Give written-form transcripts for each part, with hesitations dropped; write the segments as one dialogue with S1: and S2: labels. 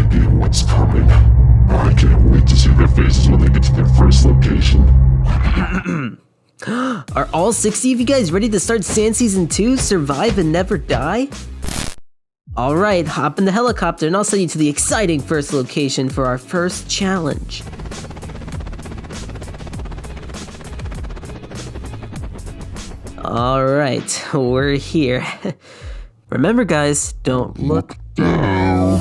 S1: idea what's coming. I can't wait to see their faces when they get to their first location.
S2: Are all 60 of you guys ready to start Sand Season 2? Survive and never die? Alright, hop in the helicopter and I'll send you to the exciting first location for our first challenge. Alright, we're here. Remember guys, don't look down.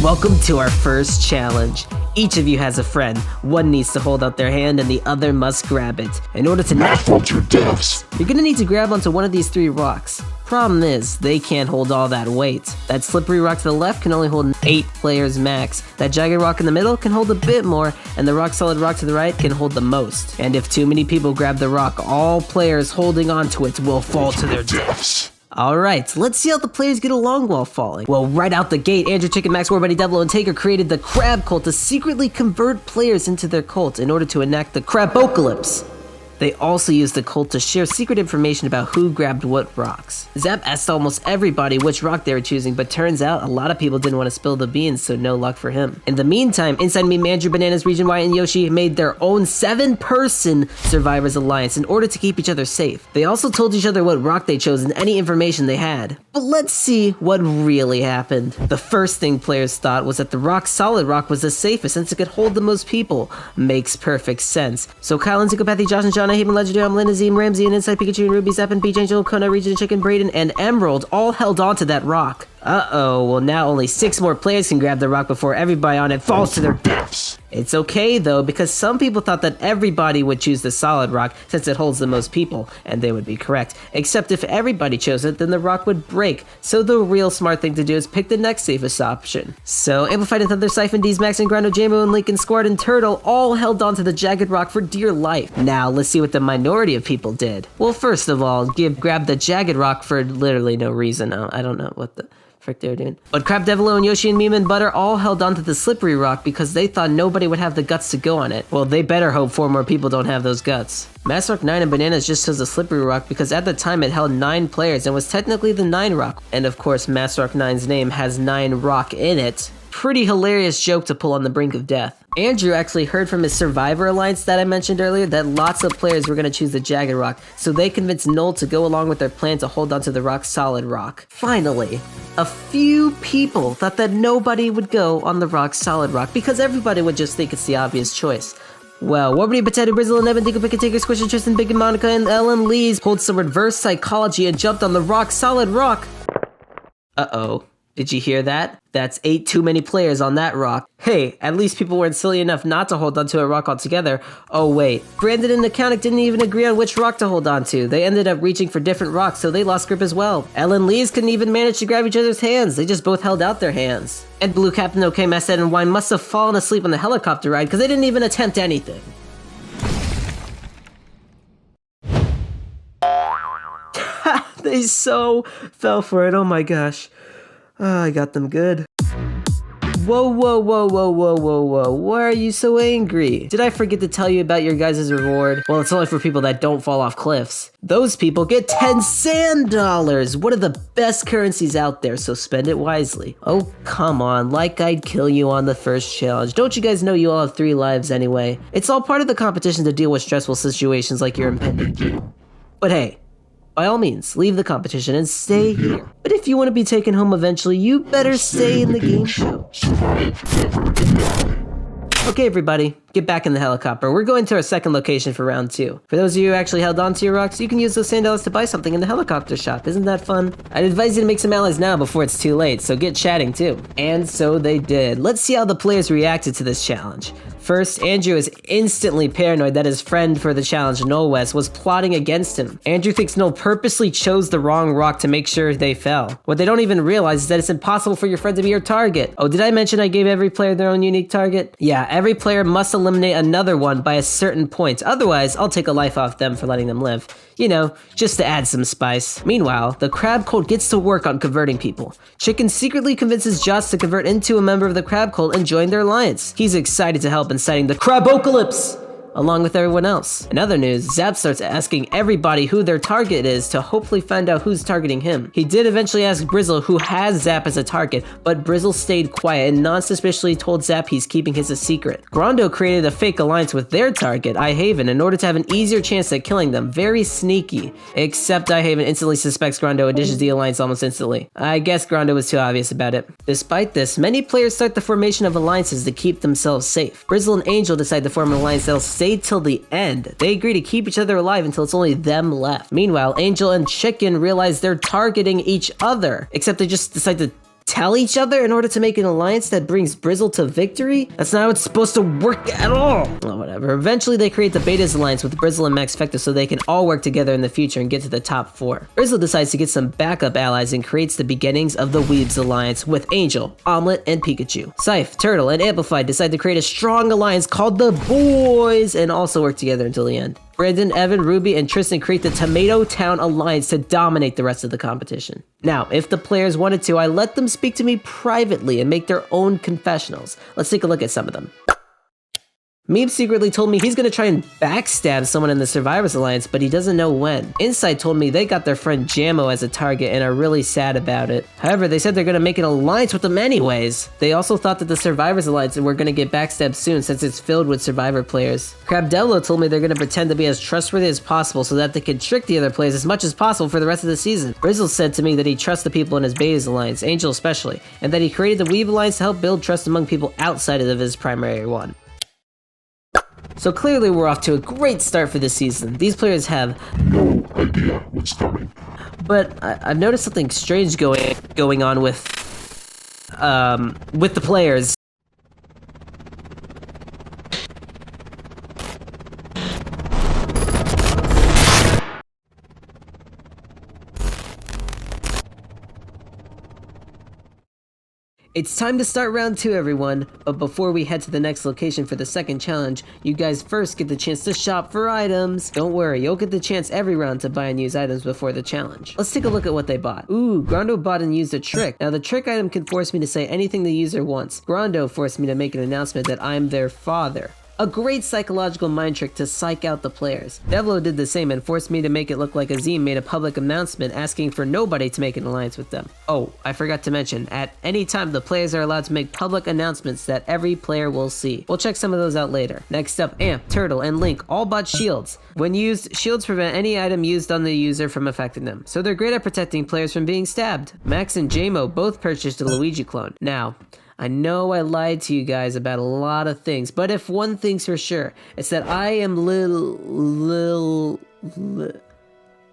S2: Welcome to our first challenge. Each of you has a friend. One needs to hold out their hand and the other must grab it. In order to not fall to your deaths, you're gonna need to grab onto one of these 3 rocks. Problem is, they can't hold all that weight. That slippery rock to the left can only hold 8 players max. That jagged rock in the middle can hold a bit more, and the rock solid rock to the right can hold the most. And if too many people grab the rock, all players holding onto it will fall to their deaths. Alright, let's see how the players get along while falling. Well, right out the gate, Andrew, Chicken, Max, Warbuddy, Devil, and Taker created the Crab Cult to secretly convert players into their cult in order to enact the Crabocalypse. They also used the cult to share secret information about who grabbed what rocks. Zap asked almost everybody which rock they were choosing, but turns out a lot of people didn't want to spill the beans, so no luck for him. In the meantime, Inside Meme, Andrew, Bananas, Region Y, and Yoshi made their own 7-person Survivors Alliance in order to keep each other safe. They also told each other what rock they chose and any information they had. But let's see what really happened. The first thing players thought was that the rock solid rock was the safest since it could hold the most people. Makes perfect sense. So Kyle and Psychopathy, Josh and John, Haven, Legendary, Lynn, Azim, Ramsey, and Inside Pikachu, and Ruby, Zap, and Peach Angel, Kona, Region, Chicken, Braden, and Emerald all held onto that rock. Uh-oh, well now only 6 more players can grab the rock before everybody on it falls to their deaths. It's okay though, because some people thought that everybody would choose the solid rock since it holds the most people, and they would be correct. Except if everybody chose it, then the rock would break. So the real smart thing to do is pick the next safest option. So Amplified and Thunder, Siphon, D's, Max, and Grando, Jambo, and Lincoln, Squad, and Turtle all held onto the jagged rock for dear life. Now let's see what the minority of people did. Well, first of all, grab the jagged rock for literally no reason. I don't know what the frick they were doing. But Crab, Devilo, and Yoshi, and Meme, and Butter all held onto the slippery rock because they thought nobody would have the guts to go on it. Well, they better hope 4 more people don't have those guts. Massrock 9 and Bananas just chose the slippery rock because at the time it held 9 players and was technically the 9 rock. And of course, Massrock 9's name has 9 rock in it. Pretty hilarious joke to pull on the brink of death. Andrew actually heard from his Survivor Alliance that I mentioned earlier that lots of players were going to choose the jagged rock, so they convinced Noel to go along with their plan to hold onto the rock solid rock. Finally, a few people thought that nobody would go on the rock solid rock because everybody would just think it's the obvious choice. Well, Warbuddy, Potato, Brizzle, and Evan, Dinko, Pick, Taker, Squish, and Tristan, Big, and Monica, and Ellen Lees pulled some reverse psychology and jumped on the rock solid rock. Uh-oh. Did you hear that? That's 8 too many players on that rock. Hey, at least people weren't silly enough not to hold onto a rock altogether. Oh wait, Brandon and Mechanic didn't even agree on which rock to hold onto. They ended up reaching for different rocks, so they lost grip as well. Ellen Lees couldn't even manage to grab each other's hands. They just both held out their hands. And Blue Captain OK Masthead and Wine must have fallen asleep on the helicopter ride because they didn't even attempt anything. They so fell for it, oh my gosh. Oh, I got them good. Whoa, whoa, whoa, whoa, whoa, whoa, whoa. Why are you so angry? Did I forget to tell you about your guys' reward? Well, it's only for people that don't fall off cliffs. Those people get 10 sand dollars. One of the best currencies out there, so spend it wisely. Oh, come on, like I'd kill you on the first challenge. Don't you guys know you all have 3 lives anyway? It's all part of the competition to deal with stressful situations like your impending doom. But hey, by all means, leave the competition and stay here. But if you want to be taken home eventually, you better stay in the game show. Okay everybody, get back in the helicopter. We're going to our second location for round 2. For those of you who actually held on to your rocks, you can use those sand dollars to buy something in the helicopter shop. Isn't that fun? I'd advise you to make some allies now before it's too late, so get chatting too. And so they did. Let's see how the players reacted to this challenge. First, Andrew is instantly paranoid that his friend for the challenge, Noel West, was plotting against him. Andrew thinks Noel purposely chose the wrong rock to make sure they fell. What they don't even realize is that it's impossible for your friend to be your target. Oh, did I mention I gave every player their own unique target? Yeah, every player must eliminate another one by a certain point. Otherwise, I'll take a life off them for letting them live. You know, just to add some spice. Meanwhile, the Crab Cult gets to work on converting people. Chicken secretly convinces Josh to convert into a member of the Crab Cult and join their alliance. He's excited to help inciting the Crabocalypse. along with everyone else. In other news, Zap starts asking everybody who their target is to hopefully find out who's targeting him. He did eventually ask Brizzle who has Zap as a target, but Brizzle stayed quiet and non-suspiciously told Zap he's keeping his a secret. Grondo created a fake alliance with their target, Haven, in order to have an easier chance at killing them. Very sneaky. Except Haven instantly suspects Grondo and dishes the alliance almost instantly. I guess Grondo was too obvious about it. Despite this, many players start the formation of alliances to keep themselves safe. Brizzle and Angel decide to form an alliance that'll stay till the end. They agree to keep each other alive until it's only them left. Meanwhile, Angel and Chicken realize they're targeting each other, except they just decide to tell each other in order to make an alliance that brings Brizzle to victory? That's not how it's supposed to work at all. Well, whatever. Eventually, they create the Betas alliance with Brizzle and Max Fecta so they can all work together in the future and get to the top 4. Brizzle decides to get some backup allies and creates the beginnings of the Weebs alliance with Angel, Omelette, and Pikachu. Scythe, Turtle, and Amplified decide to create a strong alliance called the Boys and also work together until the end. Brandon, Evan, Ruby, and Tristan create the Tomato Town Alliance to dominate the rest of the competition. Now, if the players wanted to, I let them speak to me privately and make their own confessionals. Let's take a look at some of them. Meeb secretly told me he's gonna try and backstab someone in the Survivors Alliance, but he doesn't know when. Insight told me they got their friend Jammo as a target and are really sad about it. However, they said they're gonna make an alliance with them anyways. They also thought that the Survivors Alliance were gonna get backstabbed soon since it's filled with Survivor players. Crabdello told me they're gonna pretend to be as trustworthy as possible so that they can trick the other players as much as possible for the rest of the season. Brizzle said to me that he trusts the people in his Betas Alliance, Angel especially, and that he created the Weeb Alliance to help build trust among people outside of his primary one. So clearly we're off to a great start for this season. These players have
S1: no idea what's coming.
S2: But I've noticed something strange going on with the players. It's time to start round 2, everyone, but before we head to the next location for the second challenge, you guys first get the chance to shop for items. Don't worry, you'll get the chance every round to buy and use items before the challenge. Let's take a look at what they bought. Ooh, Grondo bought and used a trick. Now the trick item can force me to say anything the user wants. Grondo forced me to make an announcement that I'm their father. A great psychological mind trick to psych out the players. Devlo did the same and forced me to make it look like Azim made a public announcement asking for nobody to make an alliance with them. Oh, I forgot to mention, at any time the players are allowed to make public announcements that every player will see. We'll check some of those out later. Next up, Amp, Turtle, and Link all bought shields. When used, shields prevent any item used on the user from affecting them, so they're great at protecting players from being stabbed. Max and Jamo both purchased a Luigi clone. Now, I know I lied to you guys about a lot of things, but if one thing's for sure, it's that I am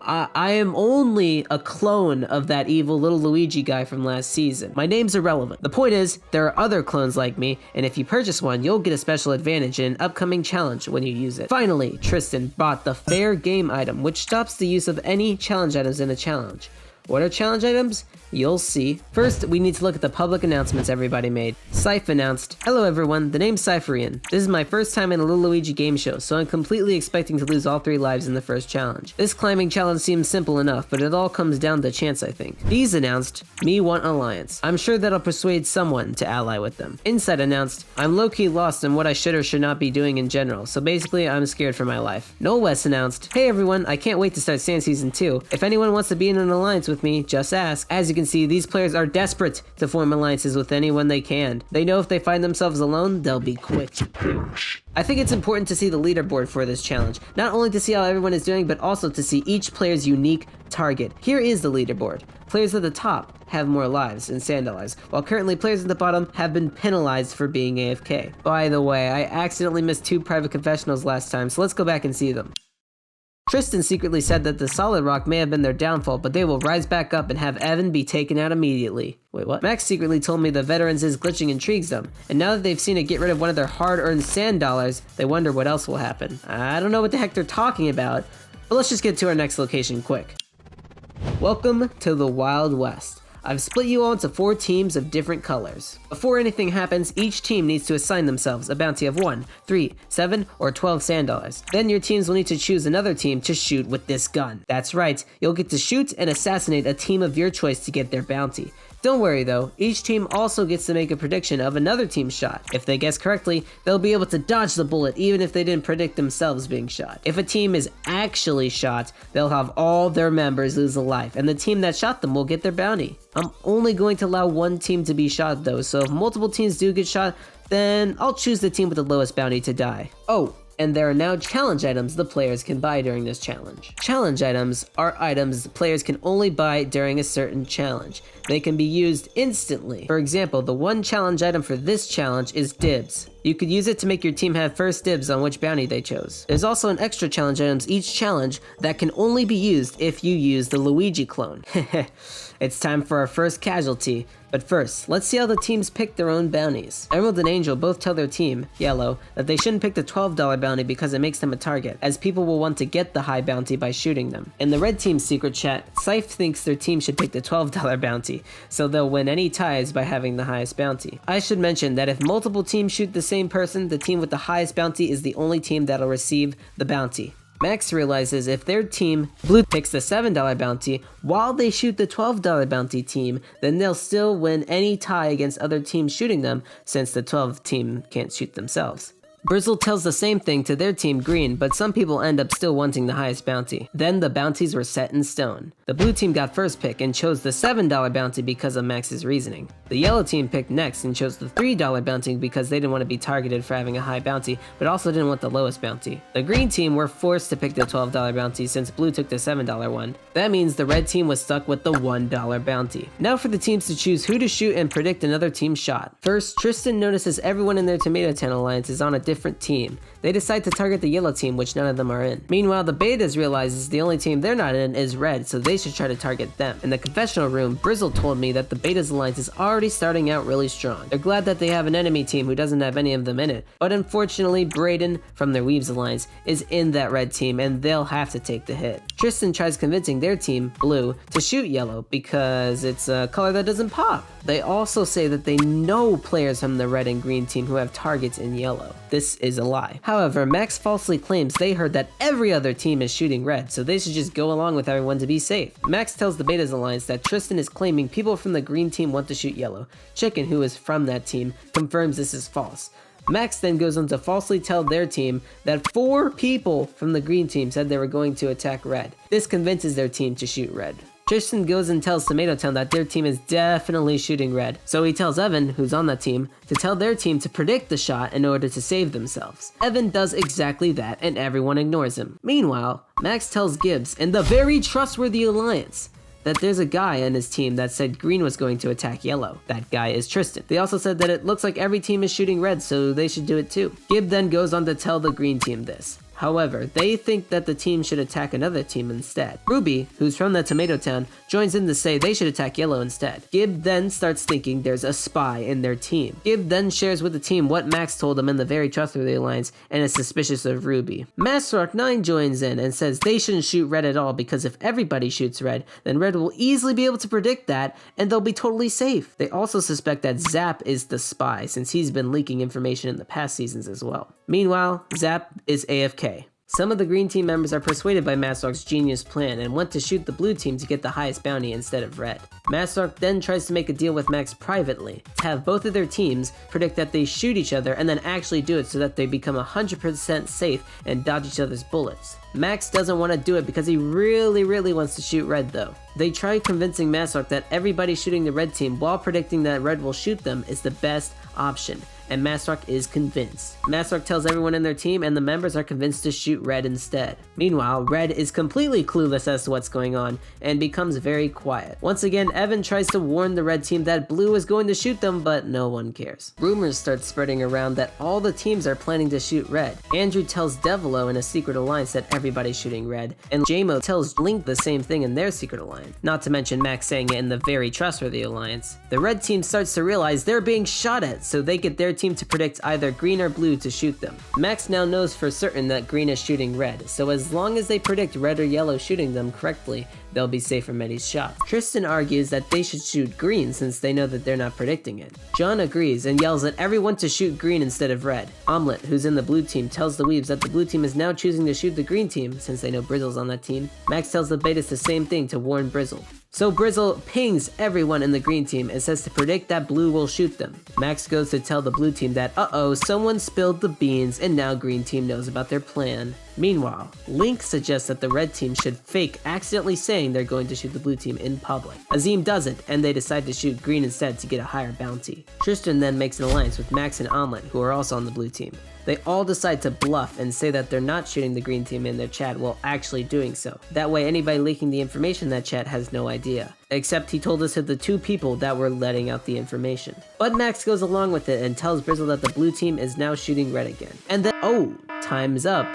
S2: I am only a clone of that evil little Luigi guy from last season. My name's irrelevant. The point is, there are other clones like me, and if you purchase one, you'll get a special advantage in an upcoming challenge when you use it. Finally, Tristan bought the Fair Game item, which stops the use of any challenge items in a challenge. What are challenge items? You'll see. First, we need to look at the public announcements everybody made. Scythe announced, "Hello everyone, the name's Cypherian. This is my first time in a Little Luigi game show, so I'm completely expecting to lose all 3 lives in the first challenge. This climbing challenge seems simple enough, but it all comes down to chance, I think." Bees announced, "Me want alliance. I'm sure that'll persuade someone to ally with them." Insight announced, "I'm low-key lost in what I should or should not be doing in general, so basically I'm scared for my life." Noel West announced, "Hey everyone, I can't wait to start Sand Season 2. If anyone wants to be in an alliance with me, just ask." As you can see, these players are desperate to form alliances with anyone they can. They know if they find themselves alone, they'll be quick to perish. I think it's important to see the leaderboard for this challenge, not only to see how everyone is doing, but also to see each player's unique target. Here is the leaderboard. Players at the top have more lives and sand allies, while currently players at the bottom have been penalized for being AFK. By the way, I accidentally missed 2 private confessionals last time, so let's go back and see them. Tristan secretly said that the solid rock may have been their downfall, but they will rise back up and have Evan be taken out immediately. Wait, what? Max secretly told me the veterans is glitching intrigues them, and now that they've seen it get rid of one of their hard-earned sand dollars, they wonder what else will happen. I don't know what the heck they're talking about, but let's just get to our next location quick. Welcome to the Wild West. I've split you all into 4 teams of different colors. Before anything happens, each team needs to assign themselves a bounty of 1, 3, 7, or 12 sand dollars. Then your teams will need to choose another team to shoot with this gun. That's right, you'll get to shoot and assassinate a team of your choice to get their bounty. Don't worry though, each team also gets to make a prediction of another team's shot. If they guess correctly, they'll be able to dodge the bullet even if they didn't predict themselves being shot. If a team is actually shot, they'll have all their members lose a life, and the team that shot them will get their bounty. I'm only going to allow one team to be shot though, so if multiple teams do get shot, then I'll choose the team with the lowest bounty to die. Oh, and there are now challenge items the players can buy during this challenge. Challenge items are items the players can only buy during a certain challenge. They can be used instantly. For example, the one challenge item for this challenge is dibs. You could use it to make your team have first dibs on which bounty they chose. There's also an extra challenge items each challenge that can only be used if you use the Luigi clone. It's time for our first casualty, but first, let's see how the teams pick their own bounties. Emerald and Angel both tell their team, Yellow, that they shouldn't pick the $12 bounty because it makes them a target, as people will want to get the high bounty by shooting them. In the Red Team's secret chat, Scythe thinks their team should pick the $12 bounty, so they'll win any ties by having the highest bounty. I should mention that if multiple teams shoot the same person, the team with the highest bounty is the only team that'll receive the bounty. Max realizes if their team, Blue, picks the $7 bounty while they shoot the $12 bounty team, then they'll still win any tie against other teams shooting them since the 12 team can't shoot themselves. Brizzle tells the same thing to their team Green, but some people end up still wanting the highest bounty. Then the bounties were set in stone. The Blue team got first pick and chose the $7 bounty because of Max's reasoning. The Yellow team picked next and chose the $3 bounty because they didn't want to be targeted for having a high bounty, but also didn't want the lowest bounty. The Green team were forced to pick the $12 bounty since Blue took the $7 one. That means the Red team was stuck with the $1 bounty. Now for the teams to choose who to shoot and predict another team's shot. First, Tristan notices everyone in their Tomato Town alliance is on a different team. They decide to target the Yellow team, which none of them are in. Meanwhile, the Betas realizes the only team they're not in is Red, so they should try to target them. In the confessional room, Brizzle told me that the Betas alliance is already starting out really strong. They're glad that they have an enemy team who doesn't have any of them in it, but unfortunately, Brayden from their Weaves alliance is in that Red team and they'll have to take the hit. Tristan tries convincing their team, Blue, to shoot Yellow because it's a color that doesn't pop. They also say that they know players from the Red and Green team who have targets in Yellow. This is a lie. However, Max falsely claims they heard that every other team is shooting Red, so they should just go along with everyone to be safe. Max tells the Betas alliance that Tristan is claiming people from the Green team want to shoot Yellow. Chicken, who is from that team, confirms this is false. Max then goes on to falsely tell their team that 4 people from the Green team said they were going to attack Red. This convinces their team to shoot Red. Tristan goes and tells Tomato Town that their team is definitely shooting Red, so he tells Evan, who's on that team, to tell their team to predict the shot in order to save themselves. Evan does exactly that and everyone ignores him. Meanwhile, Max tells Gibbs, in the very trustworthy alliance, that there's a guy on his team that said Green was going to attack Yellow. That guy is Tristan. They also said that it looks like every team is shooting Red, so they should do it too. Gib then goes on to tell the Green team this. However, they think that the team should attack another team instead. Ruby, who's from the Tomato Town, joins in to say they should attack Yellow instead. Gib then starts thinking there's a spy in their team. Gib then shares with the team what Max told them in the very trustworthy alliance and is suspicious of Ruby. Masterark9 joins in and says they shouldn't shoot Red at all because if everybody shoots Red, then Red will easily be able to predict that and they'll be totally safe. They also suspect that Zap is the spy since he's been leaking information in the past seasons as well. Meanwhile, Zap is AFK. Some of the Green team members are persuaded by Masterark's genius plan and want to shoot the Blue team to get the highest bounty instead of Red. Masterark then tries to make a deal with Max privately to have both of their teams predict that they shoot each other and then actually do it so that they become 100% safe and dodge each other's bullets. Max doesn't want to do it because he really wants to shoot Red though. They try convincing Masterark that everybody shooting the Red team while predicting that Red will shoot them is the best option, and Masterark is convinced. Masterark tells everyone in their team and the members are convinced to shoot Red instead. Meanwhile, Red is completely clueless as to what's going on and becomes very quiet. Once again, Evan tries to warn the Red team that Blue is going to shoot them, but no one cares. Rumors start spreading around that all the teams are planning to shoot Red. Andrew tells Devilo in a secret alliance that everybody's shooting Red, and Jamo tells Link the same thing in their secret alliance. Not to mention Max saying it in the very trustworthy alliance. The Red team starts to realize they're being shot at, so they get their team to predict either Green or Blue to shoot them. Max now knows for certain that Green is shooting Red, so as long as they predict Red or Yellow shooting them correctly, they'll be safe from Eddie's shot. Tristan argues that they should shoot Green since they know that they're not predicting it. John agrees and yells at everyone to shoot Green instead of Red. Omelette, who's in the Blue team, tells the Weaves that the Blue team is now choosing to shoot the Green team since they know Brizzle's on that team. Max tells the Betas the same thing to warn Brizzle. So Brizzle pings everyone in the green team and says to predict that blue will shoot them. Max goes to tell the blue team that uh-oh, someone spilled the beans and now green team knows about their plan. Meanwhile, Link suggests that the red team should fake accidentally saying they're going to shoot the blue team in public. Azim doesn't, and they decide to shoot green instead to get a higher bounty. Tristan then makes an alliance with Max and Omelette, who are also on the blue team. They all decide to bluff and say that they're not shooting the green team in their chat while actually doing so. That way anybody leaking the information in that chat has no idea. Except he told us of the 2 people that were letting out the information. But Max goes along with it and tells Brizzle that the blue team is now shooting red again. And then, oh, time's up.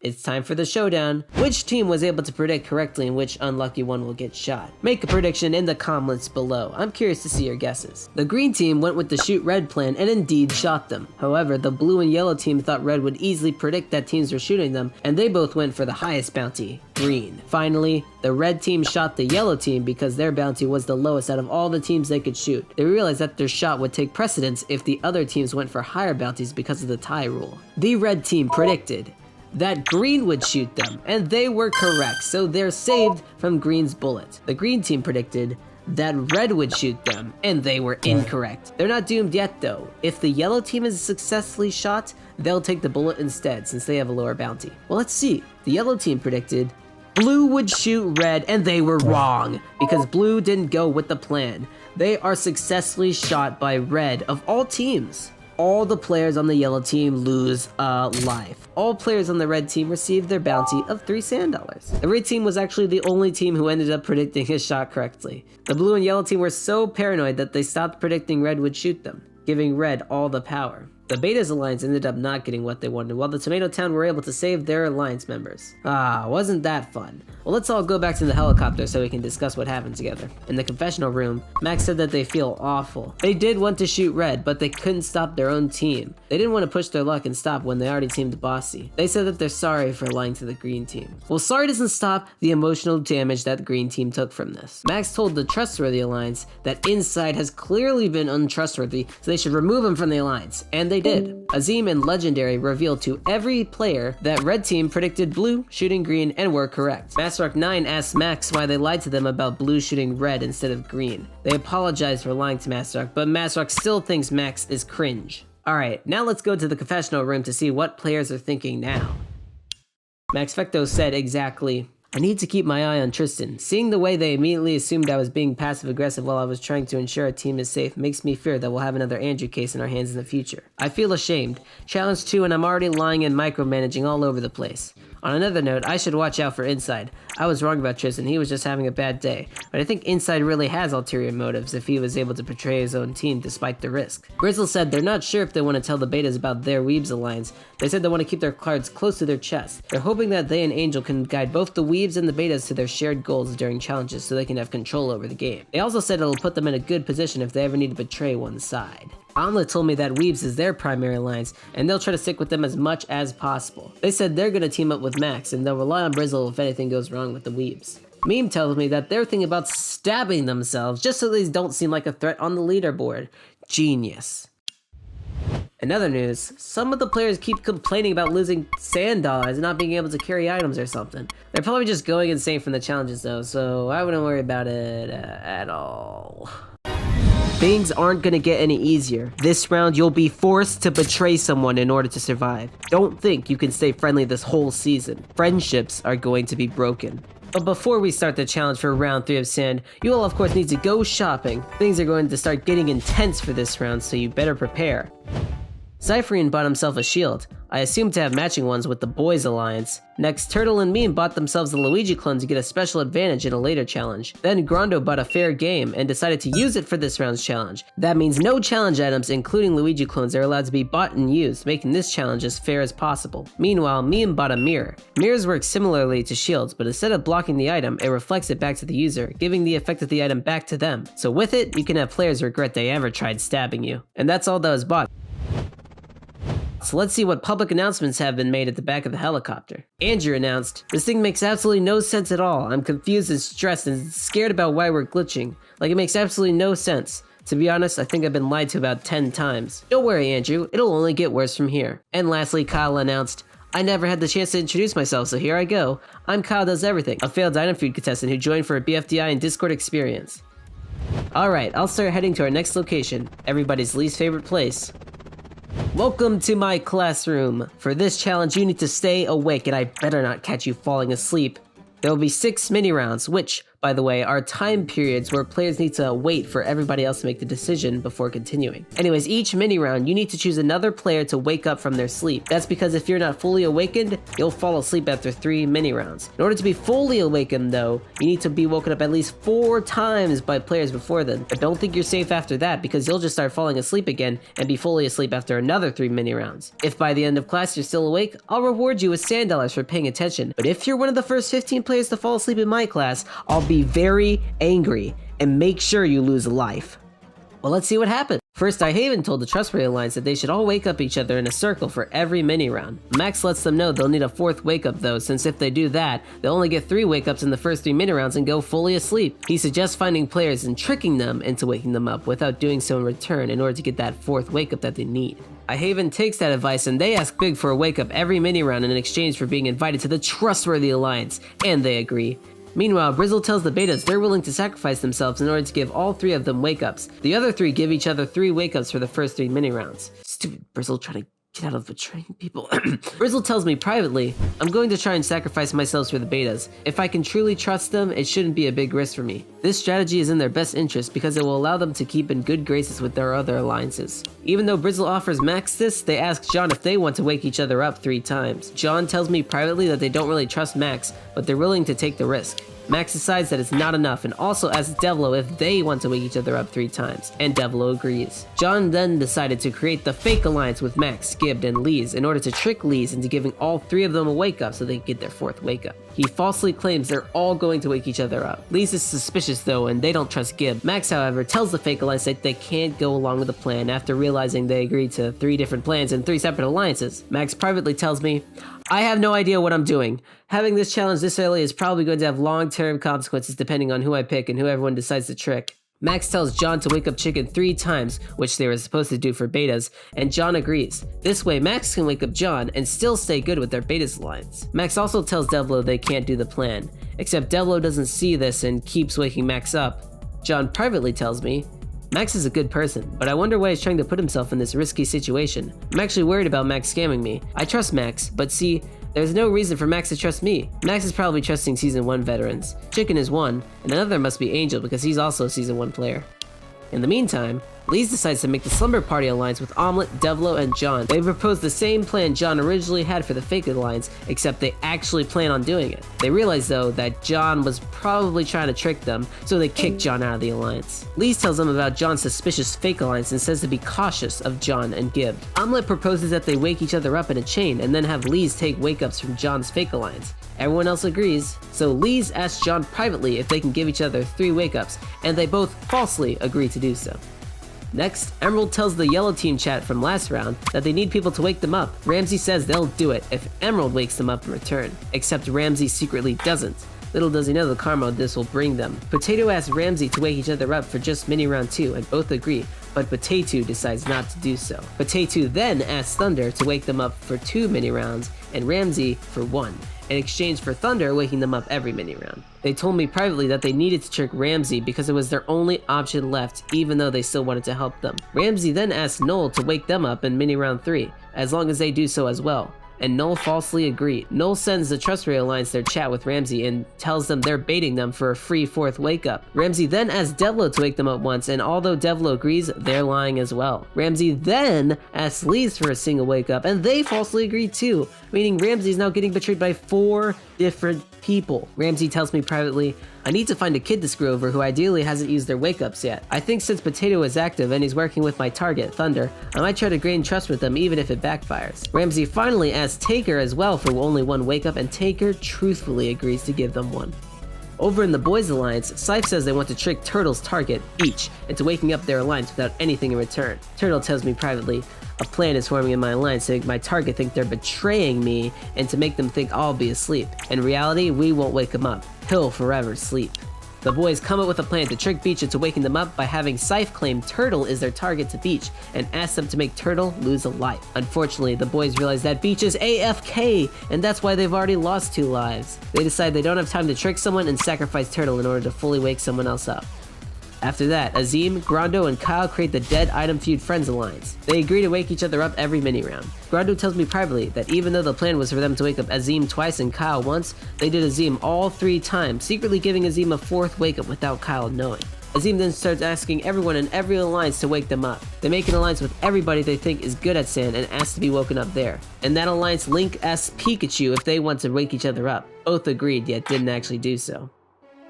S2: It's time for the showdown. Which team was able to predict correctly and which unlucky one will get shot? Make a prediction in the comments below. I'm curious to see your guesses. The green team went with the shoot red plan and indeed shot them. However, the blue and yellow team thought red would easily predict that teams were shooting them, and they both went for the highest bounty, green. Finally, the red team shot the yellow team because their bounty was the lowest out of all the teams they could shoot. They realized that their shot would take precedence if the other teams went for higher bounties because of the tie rule. The red team predicted that green would shoot them, and they were correct, so they're saved from green's bullet. The green team predicted that red would shoot them, and they were incorrect. They're not doomed yet though. If the yellow team is successfully shot, they'll take the bullet instead since they have a lower bounty. Well, let's see. The yellow team predicted blue would shoot red, and they were wrong because blue didn't go with the plan. They are successfully shot by red of all teams. All the players on the yellow team lose a life. All players on the red team receive their bounty of 3 sand dollars. The red team was actually the only team who ended up predicting his shot correctly. The blue and yellow team were so paranoid that they stopped predicting red would shoot them, giving red all the power. The Beta's alliance ended up not getting what they wanted, while the Tomato Town were able to save their alliance members. Ah, wasn't that fun? Well, let's all go back to the helicopter so we can discuss what happened together. In the confessional room, Max said that they feel awful. They did want to shoot red, but they couldn't stop their own team. They didn't want to push their luck and stop when they already seemed bossy. They said that they're sorry for lying to the green team. Well, sorry doesn't stop the emotional damage that the green team took from this. Max told the trustworthy alliance that Inside has clearly been untrustworthy, so they should remove him from the alliance, and they did. Azim and Legendary revealed to every player that red team predicted blue shooting green and were correct. Massrock 9 asked Max why they lied to them about blue shooting red instead of green. They apologized for lying to Massrock, but Massrock still thinks Max is cringe. Alright, now let's go to the confessional room to see what players are thinking now. Max Fecto said exactly, I need to keep my eye on Tristan. Seeing the way they immediately assumed I was being passive-aggressive while I was trying to ensure our team is safe makes me fear that we'll have another Andrew case in our hands in the future. I feel ashamed. Challenge 2 and I'm already lying and micromanaging all over the place. On another note, I should watch out for Inside. I was wrong about Tristan, he was just having a bad day. But I think Inside really has ulterior motives if he was able to portray his own team despite the risk. Brizzle said they're not sure if they want to tell the Betas about their Weebs alliance. They said they want to keep their cards close to their chest. They're hoping that they and Angel can guide both the Weebs and the Betas to their shared goals during challenges so they can have control over the game. They also said it'll put them in a good position if they ever need to betray one side. Omelette told me that Weebs is their primary alliance, and they'll try to stick with them as much as possible. They said they're gonna team up with Max, and they'll rely on Brizzle if anything goes wrong with the Weebs. Meme tells me that they're thinking about stabbing themselves just so they don't seem like a threat on the leaderboard. Genius. In other news, some of the players keep complaining about losing sand dollars and not being able to carry items or something. They're probably just going insane from the challenges though, so I wouldn't worry about it at all. Things aren't gonna get any easier. This round, you'll be forced to betray someone in order to survive. Don't think you can stay friendly this whole season. Friendships are going to be broken. But before we start the challenge for round 3 of Sand, you will of course need to go shopping. Things are going to start getting intense for this round, so you better prepare. Cyphrian bought himself a shield. I assume to have matching ones with the Boys Alliance. Next, Turtle and Meme bought themselves the Luigi clone to get a special advantage in a later challenge. Then Grondo bought a fair game and decided to use it for this round's challenge. That means no challenge items, including Luigi clones, are allowed to be bought and used, making this challenge as fair as possible. Meanwhile, Meme bought a mirror. Mirrors work similarly to shields, but instead of blocking the item, it reflects it back to the user, giving the effect of the item back to them. So with it, you can have players regret they ever tried stabbing you. And that's all that was bought. So let's see what public announcements have been made at the back of the helicopter. Andrew announced, "This thing makes absolutely no sense at all. I'm confused and stressed and scared about why we're glitching. Like, it makes absolutely no sense. To be honest, I think I've been lied to about 10 times. Don't worry, Andrew, it'll only get worse from here." And lastly, Kyle announced, I never had the chance to introduce myself, so here I go. I'm Kyle Does Everything, a failed Dynafood contestant who joined for a BFDI and Discord experience. Alright, I'll start heading to our next location, everybody's least favorite place. Welcome to my classroom. For this challenge, you need to stay awake, and I better not catch you falling asleep. There will be 6 mini rounds, which, by the way, are time periods where players need to wait for everybody else to make the decision before continuing. Anyways, each mini round, you need to choose another player to wake up from their sleep. That's because if you're not fully awakened, you'll fall asleep after 3 mini rounds. In order to be fully awakened though, you need to be woken up at least 4 times by players before then. But don't think you're safe after that, because you'll just start falling asleep again and be fully asleep after another 3 mini rounds. If by the end of class you're still awake, I'll reward you with sand dollars for paying attention. But if you're one of the first 15 players to fall asleep in my class, I'll be very angry and make sure you lose a life. Well, let's see what happens. First, Haven told the Trustworthy Alliance that they should all wake up each other in a circle for every mini round. Max lets them know they'll need a 4th wake up though, since if they do that, they'll only get 3 wake ups in the first 3 mini rounds and go fully asleep. He suggests finding players and tricking them into waking them up without doing so in return in order to get that 4th wake up that they need. Haven takes that advice and they ask Big for a wake up every mini round in exchange for being invited to the Trustworthy Alliance, and they agree. Meanwhile, Brizzle tells the betas they're willing to sacrifice themselves in order to give all 3 of them wake-ups. The other 3 give each other 3 wake-ups for the first 3 mini-rounds. Stupid Brizzle trying to get out of betraying people. Brizzle tells me privately, I'm going to try and sacrifice myself for the betas. If I can truly trust them, it shouldn't be a big risk for me. This strategy is in their best interest because it will allow them to keep in good graces with their other alliances. Even though Brizzle offers Max this, they ask John if they want to wake each other up 3 times. John tells me privately that they don't really trust Max, but they're willing to take the risk. Max decides that it's not enough and also asks Devlo if they want to wake each other up 3 times, and Devlo agrees. John then decided to create the fake alliance with Max, Gibbed, and Lees in order to trick Lees into giving all 3 of them a wake up so they can get their 4th wake up. He falsely claims they're all going to wake each other up. Lees is suspicious though, and they don't trust Gibb. Max, however, tells the fake alliance that they can't go along with the plan after realizing they agreed to 3 different plans and 3 separate alliances. Max privately tells me, I have no idea what I'm doing. Having this challenge this early is probably going to have long-term consequences depending on who I pick and who everyone decides to trick. Max tells John to wake up Chicken 3 times, which they were supposed to do for betas, and John agrees. This way, Max can wake up John and still stay good with their betas alliance. Max also tells Devlo they can't do the plan, except Devlo doesn't see this and keeps waking Max up. John privately tells me, Max is a good person, but I wonder why he's trying to put himself in this risky situation. I'm actually worried about Max scamming me. I trust Max, but see, there's no reason for Max to trust me. Max is probably trusting Season 1 veterans. Chicken is one, and another must be Angel because he's also a Season 1 player. In the meantime, Lees decides to make the Slumber Party alliance with Omelette, Devlo, and John. They propose the same plan John originally had for the fake alliance, except they actually plan on doing it. They realize though that John was probably trying to trick them, so they kick John out of the alliance. Lees tells them about John's suspicious fake alliance and says to be cautious of John and Gibb. Omelette proposes that they wake each other up in a chain and then have Lees take wake-ups from John's fake alliance. Everyone else agrees, so Lees asks John privately if they can give each other 3 wake-ups, and they both falsely agree to do so. Next, Emerald tells the yellow team chat from last round that they need people to wake them up. Ramsey says they'll do it if Emerald wakes them up in return, except Ramsey secretly doesn't. Little does he know the karma this will bring them. Potato asks Ramsey to wake each other up for just mini round 2 and both agree, but Potato decides not to do so. Potato then asks Thunder to wake them up for 2 mini rounds and Ramsey for 1. In exchange for Thunder waking them up every mini round. They told me privately that they needed to trick Ramsey because it was their only option left, even though they still wanted to help them. Ramsey then asked Noel to wake them up in mini round 3, as long as they do so as well, and Noel falsely agreed. Noel sends the Trustworthy Alliance their chat with Ramsey and tells them they're baiting them for a free 4th wake up. Ramsey then asks Devlo to wake them up once, and although Devlo agrees, they're lying as well. Ramsey then asks Lees for a single wake up, and they falsely agree too, meaning Ramsey's now getting betrayed by 4 different people. Ramsey tells me privately, I need to find a kid to screw over who ideally hasn't used their wake-ups yet. I think since Potato is active and he's working with my target, Thunder, I might try to gain trust with them even if it backfires. Ramsey finally asks Taker as well for only 1 wake-up, and Taker truthfully agrees to give them 1. Over in the Boys Alliance, Scythe says they want to trick Turtle's target, each, into waking up their alliance without anything in return. Turtle tells me privately, a plan is forming in my alliance to make my target think they're betraying me and to make them think I'll be asleep. In reality, we won't wake him up. He'll forever sleep. The boys come up with a plan to trick Beach into waking them up by having Scythe claim Turtle is their target to Beach and ask them to make Turtle lose a life. Unfortunately, the boys realize that Beach is AFK, and that's why they've already lost 2 lives. They decide they don't have time to trick someone and sacrifice Turtle in order to fully wake someone else up. After that, Azim, Grando, and Kyle create the Dead Item Feud Friends Alliance. They agree to wake each other up every mini-round. Grando tells me privately that even though the plan was for them to wake up Azim twice and Kyle once, they did Azim all 3 times, secretly giving Azim a 4th wake-up without Kyle knowing. Azim then starts asking everyone in every alliance to wake them up. They make an alliance with everybody they think is good at sand and ask to be woken up there. In that alliance, Link asks Pikachu if they want to wake each other up. Both agreed, yet didn't actually do so.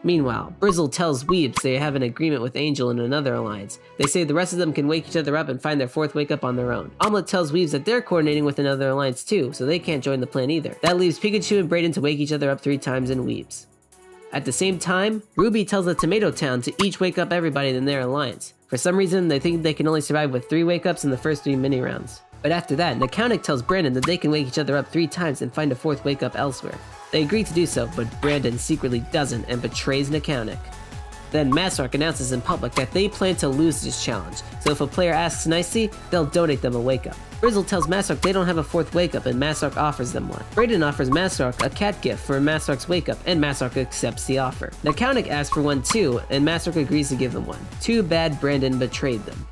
S2: Meanwhile, Brizzle tells Weebs they have an agreement with Angel in another alliance. They say the rest of them can wake each other up and find their 4th wake up on their own. Omelette tells Weebs that they're coordinating with another alliance too, so they can't join the plan either. That leaves Pikachu and Brayden to wake each other up 3 times in Weebs. At the same time, Ruby tells the Tomato Town to each wake up everybody in their alliance. For some reason, they think they can only survive with 3 wake ups in the first 3 mini rounds. But after that, Nakaunik tells Brandon that they can wake each other up 3 times and find a 4th wake up elsewhere. They agree to do so, but Brandon secretly doesn't and betrays Nakaunik. Then Masark announces in public that they plan to lose this challenge, so if a player asks nicely, they'll donate them a wake up. Brizzle tells Masark they don't have a 4th wake up and Masark offers them one. Brayden offers Masark a cat gift for Masark's wake up and Masark accepts the offer. Nakaunik asks for one too and Masark agrees to give him one. Too bad Brandon betrayed them.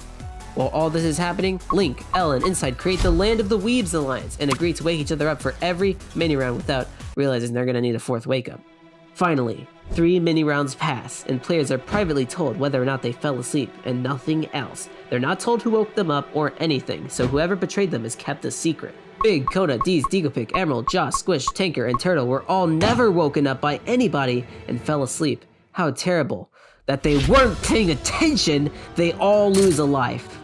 S2: While all this is happening, Link, Elle, and Inside create the Land of the Weebs Alliance and agree to wake each other up for every mini-round without realizing they're gonna need a 4th wake-up. Finally, 3 mini-rounds pass, and players are privately told whether or not they fell asleep, and nothing else. They're not told who woke them up or anything, so whoever betrayed them is kept a secret. Big, Coda, Deez, Deaglepick, Emerald, Josh, Squish, Tanker, and Turtle were all never woken up by anybody and fell asleep. How terrible. That they weren't paying attention, they all lose a life.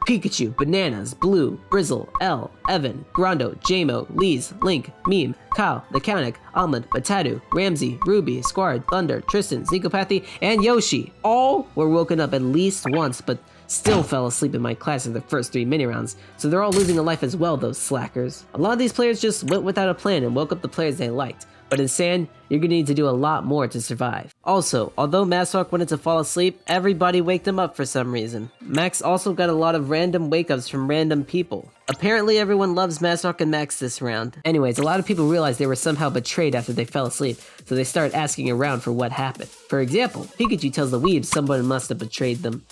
S2: Pikachu, Bananas, Blue, Brizzle, Elle, Evan, Grando, Jamo, Lees, Link, Meme, Kyle, Nakaunik, Almond, Matadu, Ramsey, Ruby, Squard, Thunder, Tristan, Zinkopathy, and Yoshi all were woken up at least once, but still fell asleep in my class in the first 3 mini-rounds, so they're all losing a life as well, those slackers. A lot of these players just went without a plan and woke up the players they liked. But in Sand, you're gonna need to do a lot more to survive. Also, although Masark wanted to fall asleep, everybody waked him up for some reason. Max also got a lot of random wake-ups from random people. Apparently everyone loves Masark and Max this round. Anyways, a lot of people realized they were somehow betrayed after they fell asleep, so they started asking around for what happened. For example, Pikachu tells the Weebs someone must have betrayed them.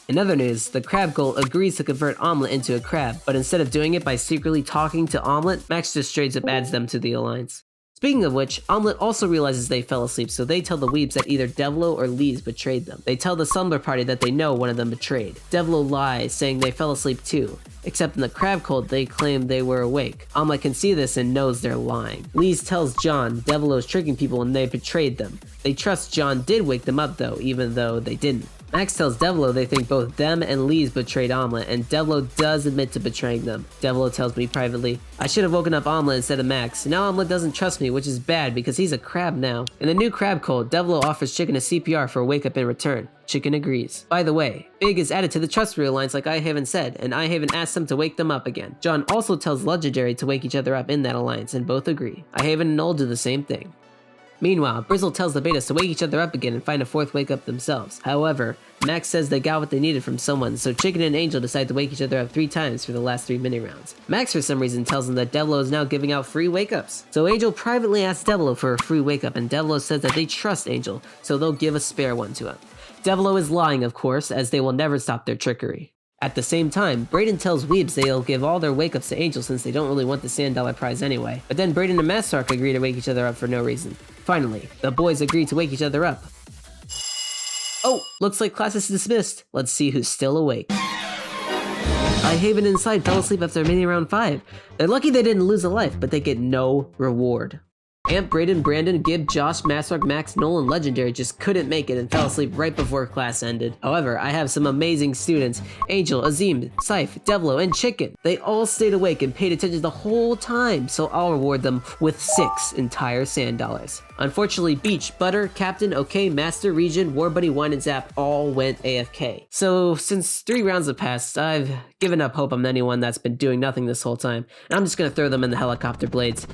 S2: In other news, the Crab Goal agrees to convert Omelette into a crab, but instead of doing it by secretly talking to Omelette, Max just straight up adds them to the alliance. Speaking of which, Omelette also realizes they fell asleep, so they tell the Weebs that either Devlo or Lees betrayed them. They tell the Slumber Party that they know one of them betrayed. Devlo lies, saying they fell asleep too. Except in the Crab Cult, they claim they were awake. Omelette can see this and knows they're lying. Lees tells John Devlo is tricking people and they betrayed them. They trust John did wake them up though, even though they didn't. Max tells Devlo they think both them and Lees betrayed Omelette, and Devlo does admit to betraying them. Devlo tells me privately, I should have woken up Omelette instead of Max. Now Omelette doesn't trust me, which is bad because he's a crab now. In the new Crab Cult, Devlo offers Chicken a CPR for a wake up in return. Chicken agrees. By the way, Big is added to the Trust Free Alliance like I Haven said, and I Haven asks them to wake them up again. John also tells Legendary to wake each other up in that alliance, and both agree. I Haven and Null do the same thing. Meanwhile, Brizzle tells the Betas to wake each other up again and find a 4th wake up themselves. However, Max says they got what they needed from someone, so Chicken and Angel decide to wake each other up 3 times for the last 3 mini rounds. Max for some reason tells them that Devlo is now giving out free wake ups. So Angel privately asks Devlo for a free wake up and Devlo says that they trust Angel, so they'll give a spare one to him. Devlo is lying of course, as they will never stop their trickery. At the same time, Brayden tells Weebs they'll give all their wake-ups to Angel since they don't really want the Sand Dollar prize anyway. But then Brayden and Masark agree to wake each other up for no reason. Finally, the boys agree to wake each other up. Oh, looks like class is dismissed. Let's see who's still awake. I Haven Inside fell asleep after mini round 5. They're lucky they didn't lose a life, but they get no reward. Amp, Brayden, Brandon, Gib, Josh, Masark, Max, Nolan, Legendary just couldn't make it and fell asleep right before class ended. However, I have some amazing students. Angel, Azim, Scythe, Devlo, and Chicken. They all stayed awake and paid attention the whole time, so I'll reward them with 6 entire Sand Dollars. Unfortunately, Beach, Butter, Captain, OK, Master, Region, Warbuddy, Wine, and Zap all went AFK. So since 3 rounds have passed, I've given up hope on anyone that's been doing nothing this whole time, and I'm just gonna throw them in the helicopter blades.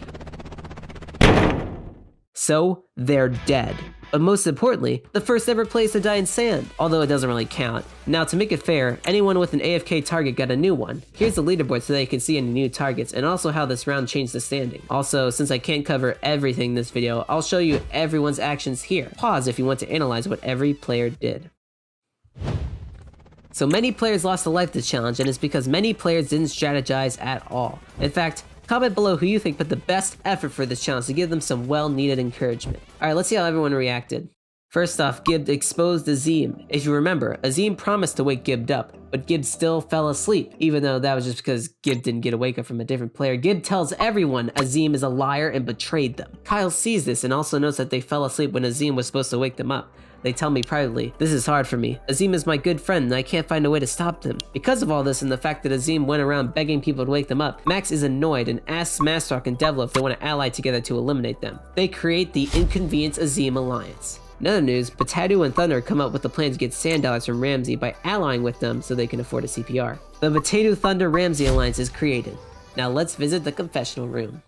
S2: so they're dead. But most importantly, the first ever place to die in sand, although it doesn't really count. Now to make it fair, anyone with an AFK target got a new one. Here's the leaderboard so that you can see any new targets and also how this round changed the standing. Also, since I can't cover everything in this video, I'll show you everyone's actions here. Pause if you want to analyze what every player did. So many players lost a life this challenge, and it's because many players didn't strategize at all. In fact, comment below who you think put the best effort for this challenge to give them some well-needed encouragement. Alright, let's see how everyone reacted. First off, Gibbed exposed Azim. If you remember, Azim promised to wake Gibbed up, but Gibbed still fell asleep, even though that was just because Gibbed didn't get a wake up from a different player. Gibbed tells everyone Azim is a liar and betrayed them. Kyle sees this and also notes that they fell asleep when Azim was supposed to wake them up. They tell me privately, this is hard for me. Azim is my good friend and I can't find a way to stop him. Because of all this and the fact that Azim went around begging people to wake them up, Max is annoyed and asks Masterhawk and Devlo if they want to ally together to eliminate them. They create the Inconvenience Azim Alliance. In other news, Potato and Thunder come up with a plan to get sand dollars from Ramsey by allying with them so they can afford a CPR. The Potato Thunder Ramsey Alliance is created. Now let's visit the confessional room.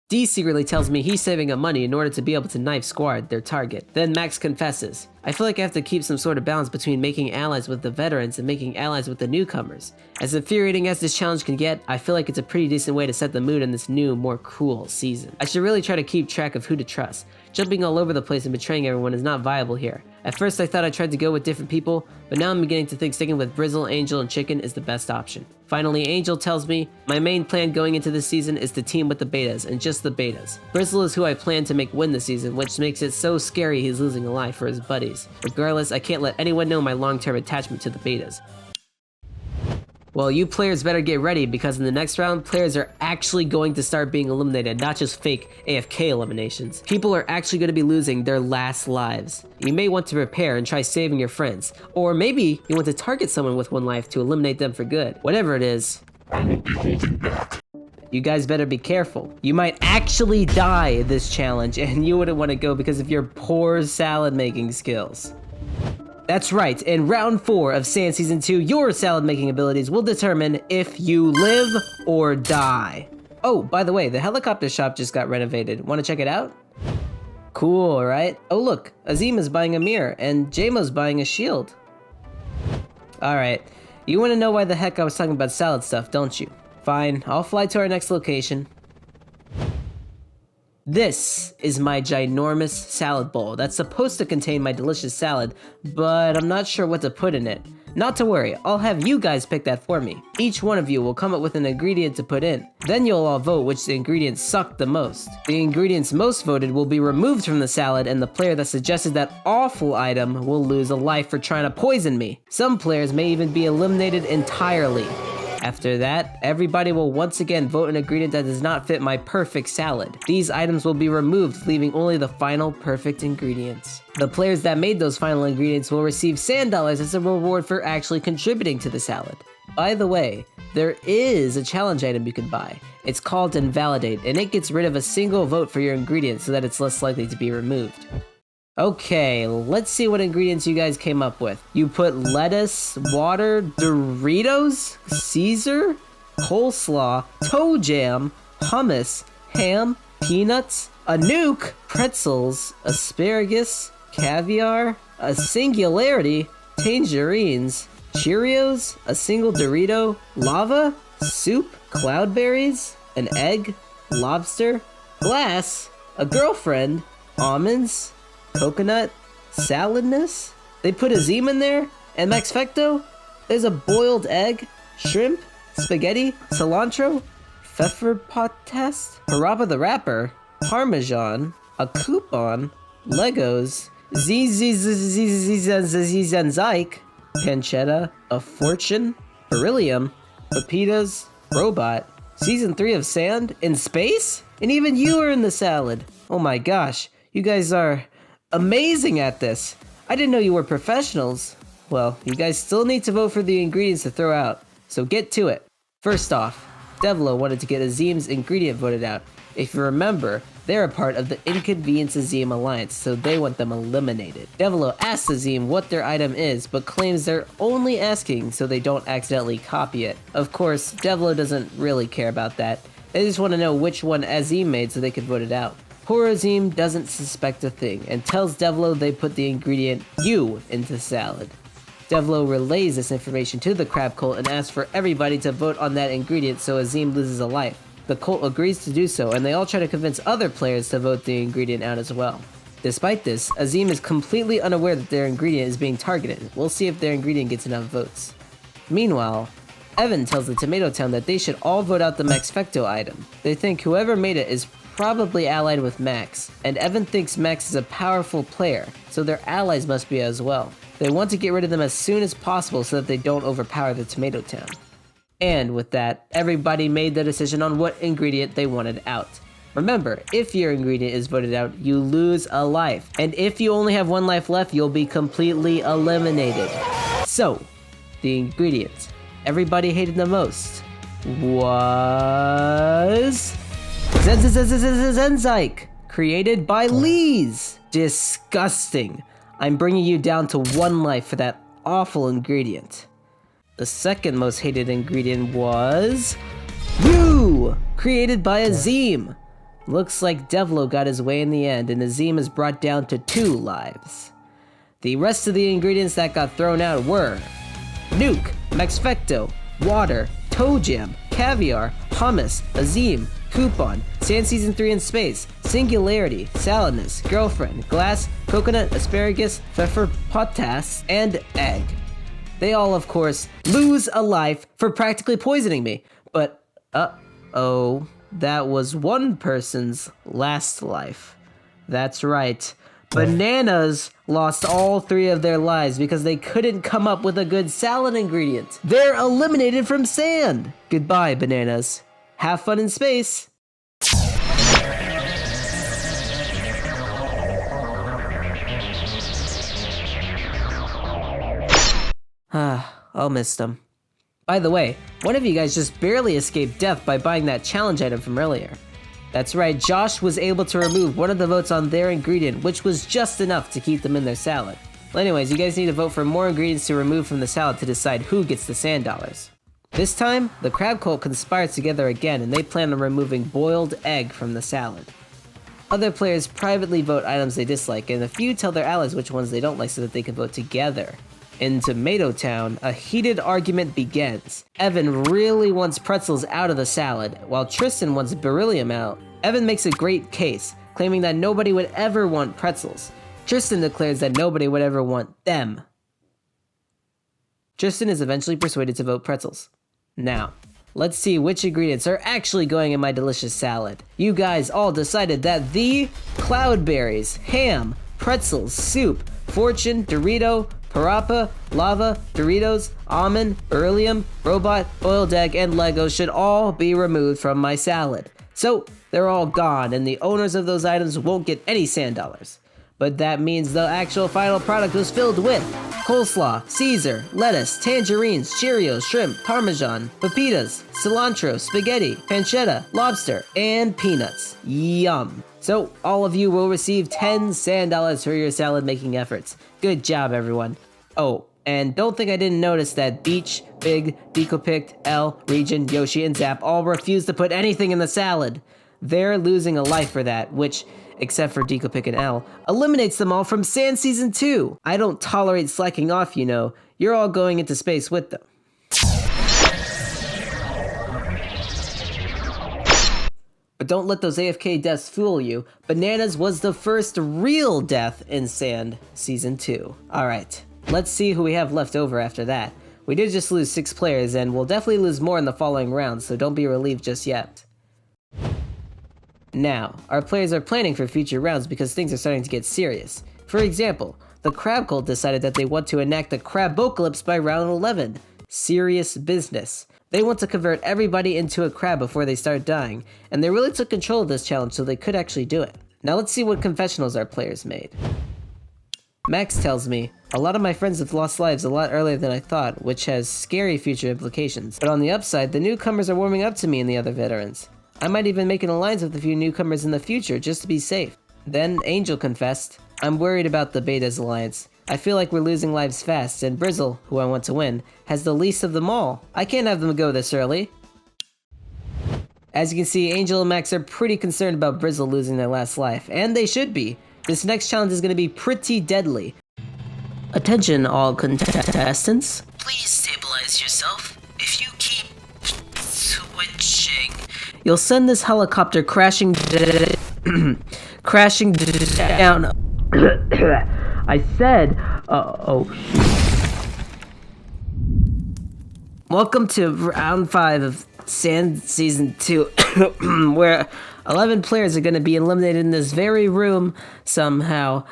S2: D secretly tells me he's saving up money in order to be able to knife Squad, their target. Then Max confesses, I feel like I have to keep some sort of balance between making allies with the veterans and making allies with the newcomers. As infuriating as this challenge can get, I feel like it's a pretty decent way to set the mood in this new, more cruel season. I should really try to keep track of who to trust. Jumping all over the place and betraying everyone is not viable here. At first I thought I tried to go with different people, but now I'm beginning to think sticking with Brizzle, Angel, and Chicken is the best option. Finally, Angel tells me, my main plan going into this season is to team with the betas, and just the betas. Brizzle is who I plan to make win this season, which makes it so scary he's losing a life for his buddies. Regardless, I can't let anyone know my long-term attachment to the betas. Well, you players better get ready because in the next round, players are actually going to start being eliminated, not just fake AFK eliminations. People are actually going to be losing their last lives. You may want to prepare and try saving your friends, or maybe you want to target someone with one life to eliminate them for good. Whatever it is,
S1: I will be holding back.
S2: you guys better be careful. You might actually die this challenge and you wouldn't want to go because of your poor salad making skills. That's right, in round 4 of Sand Season 2, your salad making abilities will determine if you live or die. Oh, by the way, the helicopter shop just got renovated. Want to check it out? Cool, right? Oh look, Azim is buying a mirror and JMo's buying a shield. Alright, you want to know why the heck I was talking about salad stuff, don't you? Fine, I'll fly to our next location. This is my ginormous salad bowl that's supposed to contain my delicious salad, but I'm not sure what to put in it. Not to worry, I'll have you guys pick that for me. Each one of you will come up with an ingredient to put in. Then you'll all vote which ingredient sucked the most. The ingredients most voted will be removed from the salad, and the player that suggested that awful item will lose a life for trying to poison me. Some players may even be eliminated entirely. After that, everybody will once again vote an ingredient that does not fit my perfect salad. These items will be removed, leaving only the final perfect ingredients. The players that made those final ingredients will receive sand dollars as a reward for actually contributing to the salad. By the way, there is a challenge item you can buy. It's called Invalidate, and it gets rid of a single vote for your ingredient so that it's less likely to be removed. Okay, let's see what ingredients you guys came up with. You put lettuce, water, Doritos, Caesar, coleslaw, toe jam, hummus, ham, peanuts, a nuke, pretzels, asparagus, caviar, a singularity, tangerines, Cheerios, a single Dorito, lava, soup, cloudberries, an egg, lobster, glass, a girlfriend, almonds, coconut, saladness. They put Azim in there, and Max Fecto. There's a boiled egg, shrimp, spaghetti, cilantro, pfeffer pot test, Parappa the Rapper, Parmesan, a coupon, Legos, Zizanzik, pancetta, a fortune, beryllium, pepitas, robot, season 3 of Sand, in space? And even you are in the salad. Oh my gosh, you guys are amazing at this. I didn't know you were professionals. Well, you guys still need to vote for the ingredients to throw out, so get to it. First off, Devlo wanted to get Azim's ingredient voted out. If you remember, they're a part of the Inconvenience Azim Alliance, so they want them eliminated. Devlo asks Azim what their item is, but claims they're only asking so they don't accidentally copy it. Of course, Devlo doesn't really care about that. They just want to know which one Azim made so they could vote it out. Poor Azim doesn't suspect a thing and tells Devlo they put the ingredient "you" into salad. Devlo relays this information to the crab cult and asks for everybody to vote on that ingredient so Azim loses a life. The cult agrees to do so, and they all try to convince other players to vote the ingredient out as well. Despite this, Azim is completely unaware that their ingredient is being targeted. We'll see if their ingredient gets enough votes. Meanwhile, Evan tells the Tomato Town that they should all vote out the Max Fecto item. They think whoever made it is probably allied with Max, and Evan thinks Max is a powerful player, so their allies must be as well. They want to get rid of them as soon as possible so that they don't overpower the Tomato Town. And with that, everybody made the decision on what ingredient they wanted out. Remember, if your ingredient is voted out, you lose a life. And if you only have one life left, you'll be completely eliminated. So, the ingredient everybody hated the most was Zenzyke, created by Lees. Disgusting. I'm bringing you down to one life for that awful ingredient. The second most hated ingredient was You, created by Azim. Looks like Devlo got his way in the end, and Azim is brought down to 2 lives. The rest of the ingredients that got thrown out were Nuke, Max Fecto, Water, Toe Jam, Caviar, Hummus, Azim, Coupon, Sand Season 3 in Space, Singularity, Saladness, Girlfriend, Glass, Coconut, Asparagus, Pfeffer, Potass, and Egg. They all, of course, lose a life for practically poisoning me. But, uh-oh, that was one person's last life. That's right. Bananas lost all 3 of their lives because they couldn't come up with a good salad ingredient. They're eliminated from sand. Goodbye, bananas. Have fun in space. I'll miss them. By the way, one of you guys just barely escaped death by buying that challenge item from earlier. That's right, Josh was able to remove one of the votes on their ingredient, which was just enough to keep them in their salad. Well, anyways, you guys need to vote for more ingredients to remove from the salad to decide who gets the sand dollars. This time, the crab cult conspires together again and they plan on removing boiled egg from the salad. Other players privately vote items they dislike, and a few tell their allies which ones they don't like so that they can vote together. In Tomato Town, a heated argument begins. Evan really wants pretzels out of the salad, while Tristan wants beryllium out. Evan makes a great case, claiming that nobody would ever want pretzels. Tristan declares that nobody would ever want them. Tristan is eventually persuaded to vote pretzels. Now, let's see which ingredients are actually going in my delicious salad. You guys all decided that the cloudberries, ham, pretzels, soup, fortune, Dorito, Parappa, lava, Doritos, almond, beryllium, robot, boiled egg, and Lego should all be removed from my salad. So, they're all gone, and the owners of those items won't get any sand dollars. But that means the actual final product was filled with coleslaw, Caesar, lettuce, tangerines, Cheerios, shrimp, Parmesan, pepitas, cilantro, spaghetti, pancetta, lobster, and peanuts. Yum. So, all of you will receive 10 sand dollars for your salad making efforts. Good job, everyone. Oh, and don't think I didn't notice that Beach, Big, Decopict, L, Region, Yoshi, and Zap all refused to put anything in the salad. They're losing a life for that, which, except for Decopic and L, eliminates them all from Sand Season 2. I don't tolerate slacking off, you know. You're all going into space with them. But don't let those AFK deaths fool you. Bananas was the first real death in Sand Season 2. Alright, let's see who we have left over after that. We did just lose 6 players, and we'll definitely lose more in the following rounds, so don't be relieved just yet. Now, our players are planning for future rounds because things are starting to get serious. For example, the Crab Cult decided that they want to enact the Crabocalypse by round 11. Serious business. They want to convert everybody into a crab before they start dying, and they really took control of this challenge so they could actually do it. Now let's see what confessionals our players made. Max tells me, a lot of my friends have lost lives a lot earlier than I thought, which has scary future implications. But on the upside, the newcomers are warming up to me and the other veterans. I might even make an alliance with a few newcomers in the future just to be safe. Then Angel confessed, I'm worried about the Beta's alliance. I feel like we're losing lives fast, and Brizzle, who I want to win, has the least of them all. I can't have them go this early. As you can see, Angel and Max are pretty concerned about Brizzle losing their last life, and they should be. This next challenge is going to be pretty deadly. Attention all contestants. Please stabilize yourself. If you keep switching, you'll send this helicopter crashing crashing down. I said, Welcome to round 5 of Sand Season 2, where 11 players are going to be eliminated in this very room somehow.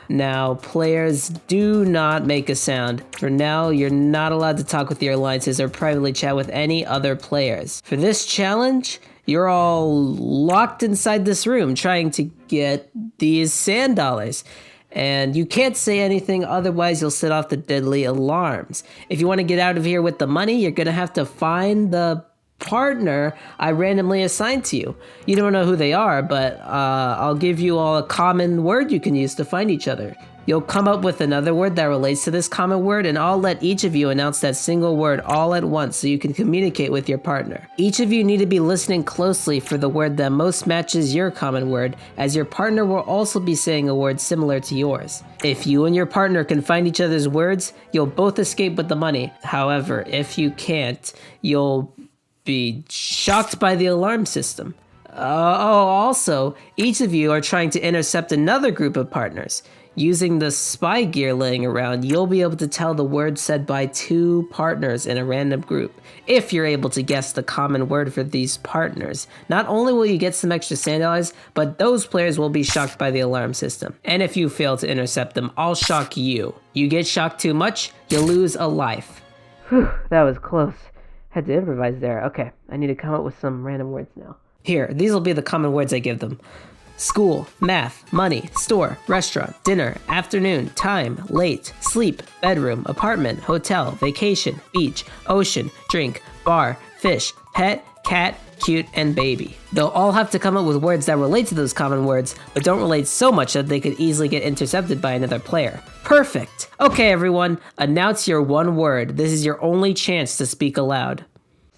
S2: Now, players, do not make a sound. For now, you're not allowed to talk with your alliances or privately chat with any other players. For this challenge, you're all locked inside this room trying to get these sand dollars. And you can't say anything, otherwise you'll set off the deadly alarms. If you want to get out of here with the money, you're going to have to find the partner I randomly assigned to you. You don't know who they are, but I'll give you all a common word you can use to find each other. You'll come up with another word that relates to this common word, and I'll let each of you announce that single word all at once so you can communicate with your partner. Each of you need to be listening closely for the word that most matches your common word, as your partner will also be saying a word similar to yours. If you and your partner can find each other's words, you'll both escape with the money. However, if you can't, you'll be shocked by the alarm system. Also, each of you are trying to intercept another group of partners. Using the spy gear laying around, you'll be able to tell the word said by 2 partners in a random group. If you're able to guess the common word for these partners, not only will you get some extra sand dollars, but those players will be shocked by the alarm system. And if you fail to intercept them, I'll shock you. You get shocked too much, you'll lose a life. Whew, that was close. Had to improvise there. Okay, I need to come up with some random words now. Here, these will be the common words I give them. School, math, money, store, restaurant, dinner, afternoon, time, late, sleep, bedroom, apartment, hotel, vacation, beach, ocean, drink, bar, fish, pet, cat, cute, and baby. They'll all have to come up with words that relate to those common words, but don't relate so much that they could easily get intercepted by another player. Perfect! Okay everyone, announce your one word. This is your only chance to speak aloud.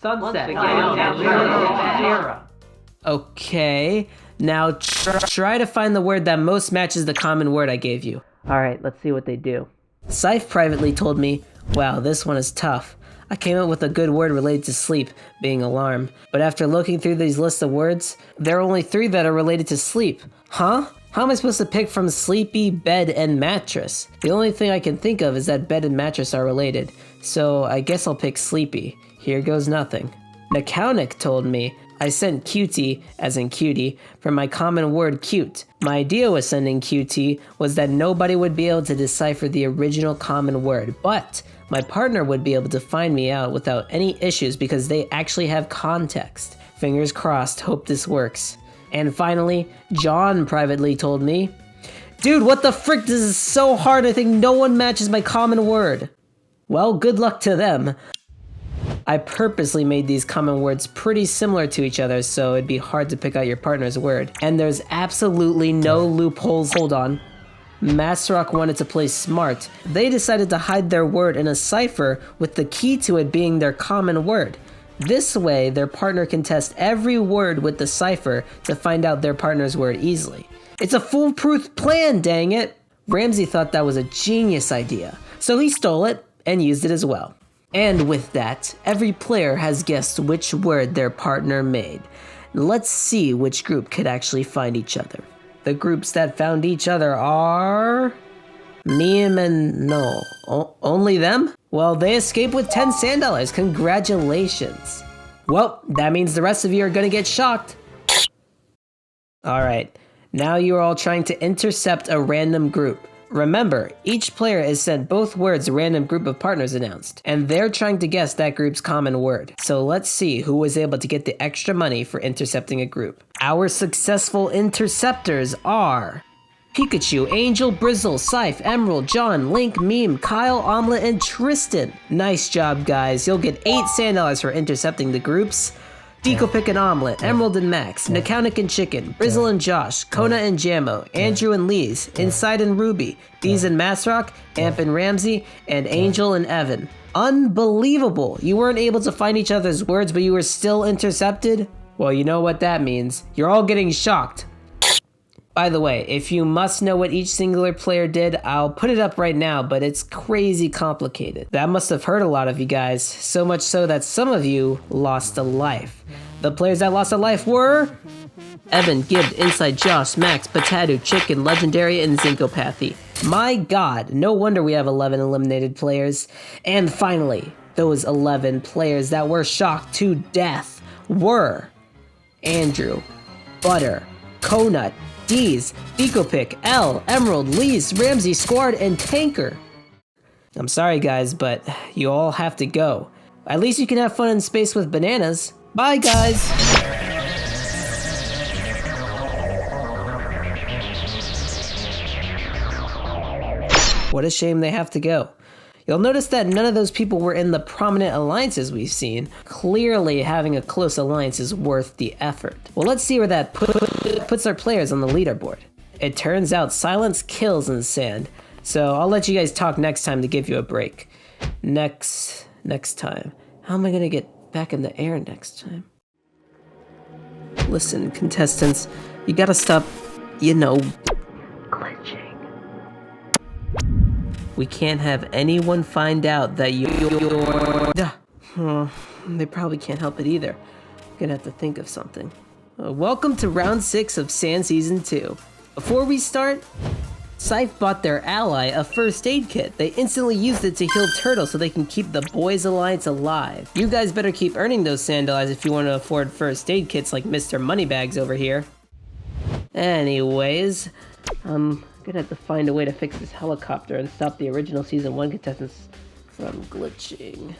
S2: Sunset. Okay, now try to find the word that most matches the common word I gave you. Alright, let's see what they do. Scythe privately told me, wow, this one is tough. I came up with a good word related to sleep, being alarm. But after looking through these lists of words, there are only 3 that are related to sleep. Huh? How am I supposed to pick from sleepy, bed, and mattress? The only thing I can think of is that bed and mattress are related. So I guess I'll pick sleepy. Here goes nothing. Mechanic told me, I sent cutie, as in cutie, for my common word cute. My idea with sending QT was that nobody would be able to decipher the original common word, but my partner would be able to find me out without any issues because they actually have context. Fingers crossed, hope this works. And finally, John privately told me, dude, what the frick, this is so hard, I think no one matches my common word. Well, good luck to them. I purposely made these common words pretty similar to each other so it'd be hard to pick out your partner's word. And there's absolutely no loopholes. Hold on. Masrock wanted to play smart. They decided to hide their word in a cipher with the key to it being their common word. This way, their partner can test every word with the cipher to find out their partner's word easily. It's a foolproof plan, dang it! Ramsey thought that was a genius idea, so he stole it and used it as well. And with that, every player has guessed which word their partner made. Let's see which group could actually find each other. The groups that found each other are... Meme and Noel. Only them? Well, they escaped with 10 sand dollars. Congratulations. Well, that means the rest of you are gonna get shocked. Alright, now you are all trying to intercept a random group. Remember, each player is sent both words a random group of partners announced, and they're trying to guess that group's common word. So let's see who was able to get the extra money for intercepting a group. Our successful interceptors are... Pikachu, Angel, Brizzle, Scythe, Emerald, John, Link, Meme, Kyle, Omelette, and Tristan. Nice job, guys. You'll get 8 sand dollars for intercepting the groups. Deco Pick and Omelette, Emerald and Max, Mechanic and Chicken, Brizzle and Josh, Kona and Jammo, Andrew and Lee's, Inside and Ruby, Deez and Masrock, Amp and Ramsey, and Angel and Evan. Unbelievable! You weren't able to find each other's words, but you were still intercepted? Well, you know what that means. You're all getting shocked. By the way, if you must know what each singular player did, I'll put it up right now, but it's crazy complicated. That must have hurt a lot of you guys, so much so that some of you lost a life. The players that lost a life were Evan, Gibbed, Inside Josh, Max, Potato, Chicken, Legendary, and Zincopathy. My god, no wonder we have 11 eliminated players. And finally, those 11 players that were shocked to death were Andrew, Butter, Conut, D's, Decopic, L, Emerald, Lee's, Ramsey, Squad, and Tanker. I'm sorry guys, but you all have to go. At least you can have fun in space with bananas. Bye guys! What a shame they have to go. You'll notice that none of those people were in the prominent alliances we've seen. Clearly, having a close alliance is worth the effort. Well, let's see where that puts our players on the leaderboard. It turns out silence kills in sand, so I'll let you guys talk next time to give you a break. Next time. How am I gonna get back in the air next time? Listen, contestants, you gotta stop, glitching. We can't have anyone find out that they probably can't help it either. I'm gonna have to think of something. Welcome to round 6 of Sand Season 2. Before we start, Scythe bought their ally a first aid kit. They instantly used it to heal Turtle so they can keep the Boys Alliance alive. You guys better keep earning those sand allies if you want to afford first aid kits like Mr. Moneybags over here. Anyways, I'm gonna have to find a way to fix this helicopter and stop the original Season 1 contestants from glitching.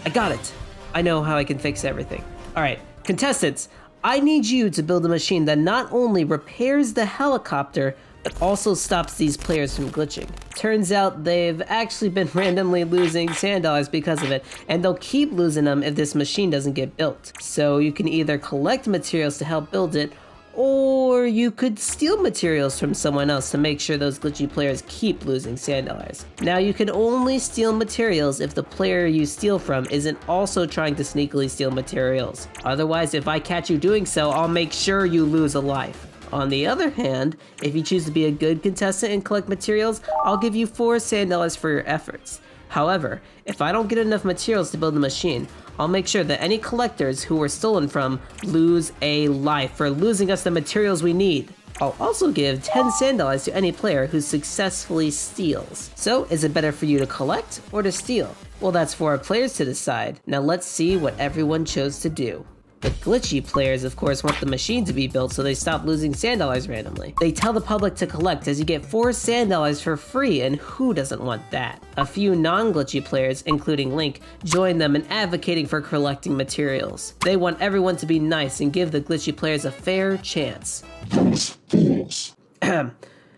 S2: I got it! I know how I can fix everything. Alright, contestants, I need you to build a machine that not only repairs the helicopter, but also stops these players from glitching. Turns out they've actually been randomly losing sand allies because of it, and they'll keep losing them if this machine doesn't get built. So you can either collect materials to help build it, or you could steal materials from someone else to make sure those glitchy players keep losing sand allies. Now you can only steal materials if the player you steal from isn't also trying to sneakily steal materials. Otherwise, if I catch you doing so, I'll make sure you lose a life. On the other hand, if you choose to be a good contestant and collect materials, I'll give you 4 sand allies for your efforts. However, if I don't get enough materials to build the machine, I'll make sure that any collectors who were stolen from lose a life for losing us the materials we need. I'll also give 10 sand allies to any player who successfully steals. So, is it better for you to collect or to steal? Well, that's for our players to decide. Now let's see what everyone chose to do. The glitchy players, of course, want the machine to be built so they stop losing sand allies randomly. They tell the public to collect as you get 4 sand allies for free, and who doesn't want that? A few non-glitchy players, including Link, join them in advocating for collecting materials. They want everyone to be nice and give the glitchy players a fair chance.
S1: Those fools.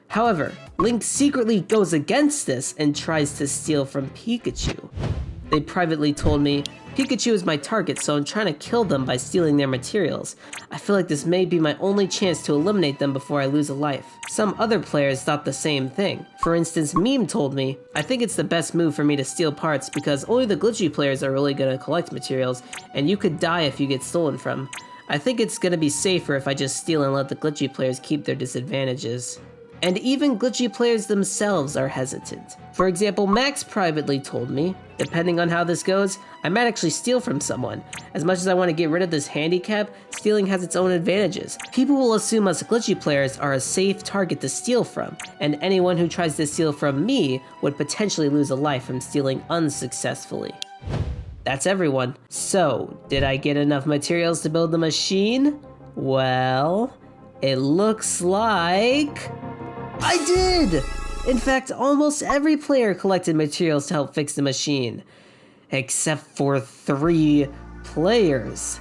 S2: However, Link secretly goes against this and tries to steal from Pikachu. They privately told me, Pikachu is my target, so I'm trying to kill them by stealing their materials. I feel like this may be my only chance to eliminate them before I lose a life. Some other players thought the same thing. For instance, Meme told me, I think it's the best move for me to steal parts because only the glitchy players are really gonna collect materials, and you could die if you get stolen from. I think it's gonna be safer if I just steal and let the glitchy players keep their disadvantages. And even glitchy players themselves are hesitant. For example, Max privately told me, depending on how this goes, I might actually steal from someone. As much as I want to get rid of this handicap, stealing has its own advantages. People will assume us glitchy players are a safe target to steal from, and anyone who tries to steal from me would potentially lose a life from stealing unsuccessfully. That's everyone. So, did I get enough materials to build the machine? Well, it looks like I did! In fact, almost every player collected materials to help fix the machine. Except for 3 players.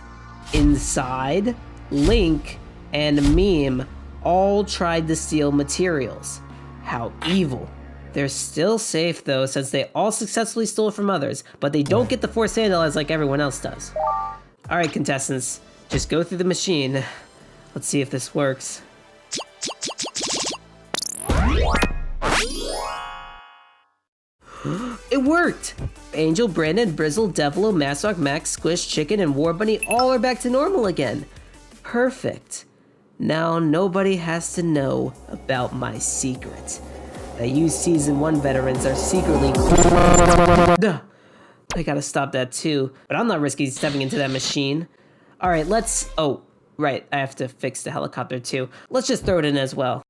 S2: Inside, Link, and Meme all tried to steal materials. How evil. They're still safe though, since they all successfully stole from others, but they don't get the 4 sand allies like everyone else does. Alright contestants, just go through the machine. Let's see if this works. It worked! Angel, Brandon, Brizzle, Devilo, Massrock, Max, Squish, Chicken, and War Bunny all are back to normal again. Perfect. Now nobody has to know about my secret. That you Season 1 veterans are secretly... Duh. I gotta stop that too, but I'm not risking stepping into that machine. Alright, let's... Oh, right, I have to fix the helicopter too. Let's just throw it in as well.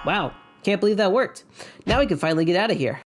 S2: Wow, can't believe that worked. Now we can finally get out of here.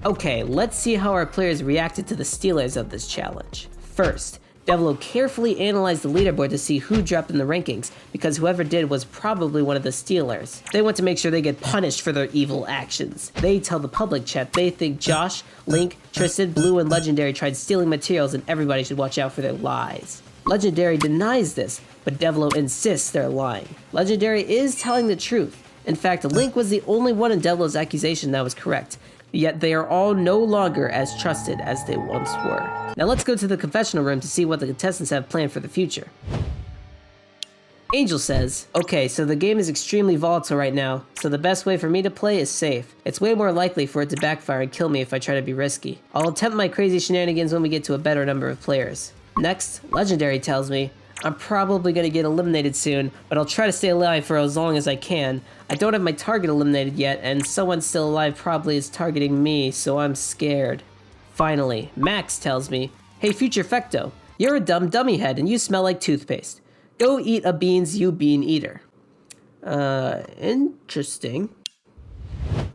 S2: Okay, let's see how our players reacted to the stealers of this challenge. First, Devlo carefully analyzed the leaderboard to see who dropped in the rankings, because whoever did was probably one of the stealers. They want to make sure they get punished for their evil actions. They tell the public chat they think Josh, Link, Tristan, Blue, and Legendary tried stealing materials and everybody should watch out for their lies. Legendary denies this, but Devlo insists they're lying. Legendary is telling the truth. In fact, Link was the only one in Devlo's accusation that was correct. Yet they are all no longer as trusted as they once were. Now let's go to the confessional room to see what the contestants have planned for the future. Angel says, okay, so the game is extremely volatile right now, so the best way for me to play is safe. It's way more likely for it to backfire and kill me if I try to be risky. I'll attempt my crazy shenanigans when we get to a better number of players. Next, Legendary tells me, I'm probably gonna get eliminated soon, but I'll try to stay alive for as long as I can. I don't have my target eliminated yet, and someone still alive probably is targeting me, so I'm scared. Finally, Max tells me, hey Future Fecto, you're a dumb dummy head and you smell like toothpaste. Go eat a beans, you bean eater. Interesting.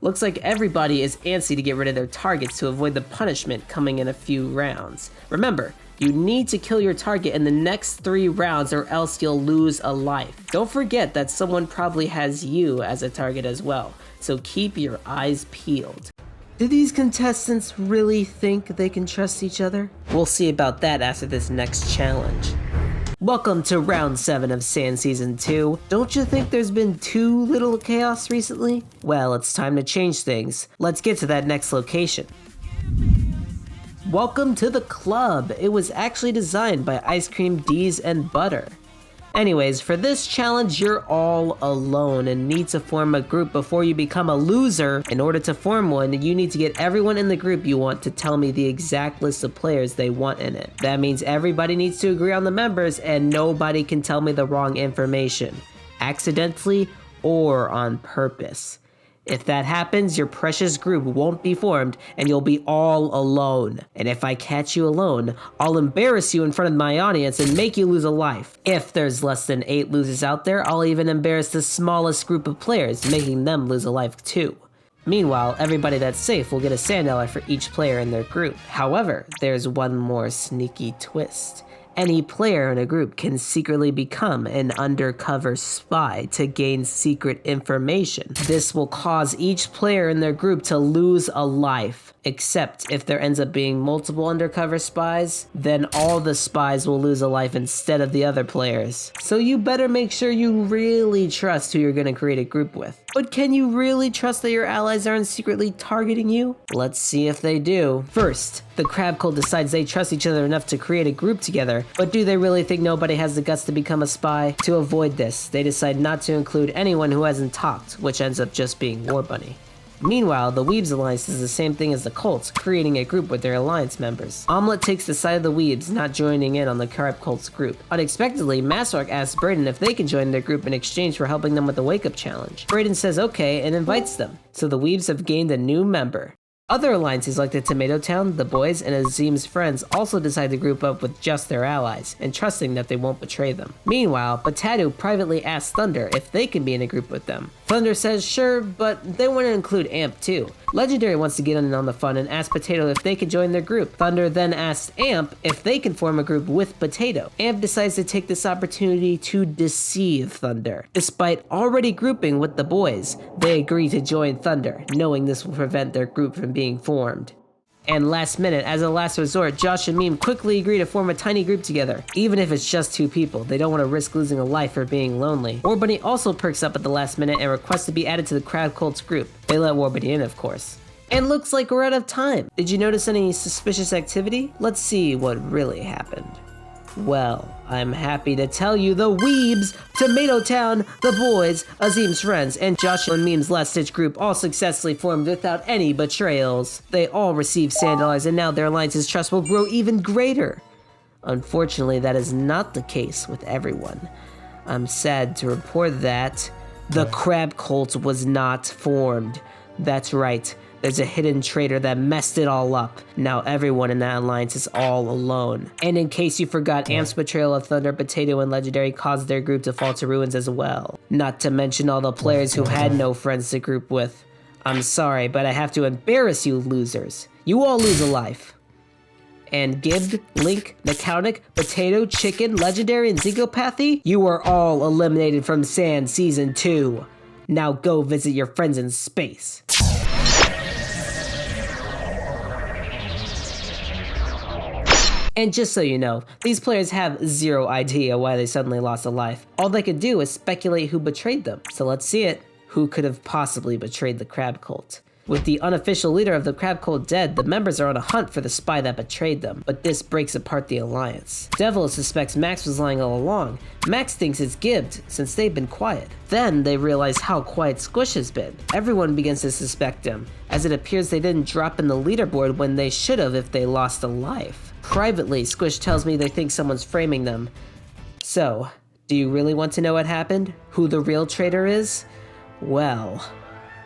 S2: Looks like everybody is antsy to get rid of their targets to avoid the punishment coming in a few rounds. Remember, you need to kill your target in the next 3 rounds or else you'll lose a life. Don't forget that someone probably has you as a target as well, so keep your eyes peeled. Do these contestants really think they can trust each other? We'll see about that after this next challenge. Welcome to round 7 of Sand Season 2. Don't you think there's been too little chaos recently? Well, it's time to change things. Let's get to that next location. Welcome to the club. It was actually designed by Ice Cream D's and Butter. Anyways, for this challenge, you're all alone and need to form a group before you become a loser. In order to form one, you need to get everyone in the group you want to tell me the exact list of players they want in it. That means everybody needs to agree on the members and nobody can tell me the wrong information, accidentally or on purpose. If that happens, your precious group won't be formed and you'll be all alone. And if I catch you alone, I'll embarrass you in front of my audience and make you lose a life. If there's less than 8 losers out there, I'll even embarrass the smallest group of players, making them lose a life too. Meanwhile, everybody that's safe will get a sand dollar for each player in their group. However, there's one more sneaky twist. Any player in a group can secretly become an undercover spy to gain secret information. This will cause each player in their group to lose a life. Except if there ends up being multiple undercover spies, then all the spies will lose a life instead of the other players. So you better make sure you really trust who you're gonna create a group with. But can you really trust that your allies aren't secretly targeting you? Let's see if they do. First, the Crab Cult decides they trust each other enough to create a group together, but do they really think nobody has the guts to become a spy? To avoid this, they decide not to include anyone who hasn't talked, which ends up just being War Bunny. Meanwhile, the Weebs Alliance is the same thing as the Colts, creating a group with their alliance members. Omelette takes the side of the Weebs, not joining in on the Crab Cult's group. Unexpectedly, Massark asks Brayden if they can join their group in exchange for helping them with the wake-up challenge. Brayden says okay and invites them, so the Weebs have gained a new member. Other alliances like the Tomato Town, the Boys, and Azim's friends also decide to group up with just their allies, and trusting that they won't betray them. Meanwhile, Potato privately asks Thunder if they can be in a group with them. Thunder says sure, but they want to include Amp too. Legendary wants to get in on the fun and asks Potato if they can join their group. Thunder then asks Amp if they can form a group with Potato. Amp decides to take this opportunity to deceive Thunder. Despite already grouping with the Boys, they agree to join Thunder, knowing this will prevent their group from being formed. And last minute, as a last resort, Josh and Meme quickly agree to form a tiny group together. Even if it's just 2 people, they don't want to risk losing a life or being lonely. War Bunny also perks up at the last minute and requests to be added to the Crab Cult's group. They let War Bunny in, of course. And looks like we're out of time. Did you notice any suspicious activity? Let's see what really happened. Well, I'm happy to tell you the Weebs, Tomato Town, the boys, Azim's friends, and Joshua and Meme's last-ditch group all successfully formed without any betrayals. They all received Sandalars, and now their alliance's trust will grow even greater. Unfortunately, that is not the case with everyone. I'm sad to report that the Crab Cult was not formed. That's right. There's a hidden traitor that messed it all up. Now everyone in that alliance is all alone. And in case you forgot, Amp's betrayal of Thunder, Potato, and Legendary caused their group to fall to ruins as well. Not to mention all the players who had no friends to group with. I'm sorry, but I have to embarrass you losers. You all lose a life. And Gibbed, Link, Necautic, Potato, Chicken, Legendary, and Zyngopathy, you are all eliminated from Sand Season 2. Now go visit your friends in space. And just so you know, these players have zero idea why they suddenly lost a life. All they could do is speculate who betrayed them. So let's see it. Who could have possibly betrayed the Crab Cult? With the unofficial leader of the Crab Cult dead, the members are on a hunt for the spy that betrayed them, but this breaks apart the alliance. Devil suspects Max was lying all along. Max thinks it's Gibbed, since they've been quiet. Then they realize how quiet Squish has been. Everyone begins to suspect him, as it appears they didn't drop in the leaderboard when they should have if they lost a life. Privately, Squish tells me they think someone's framing them. So, do you really want to know what happened? Who the real traitor is? Well,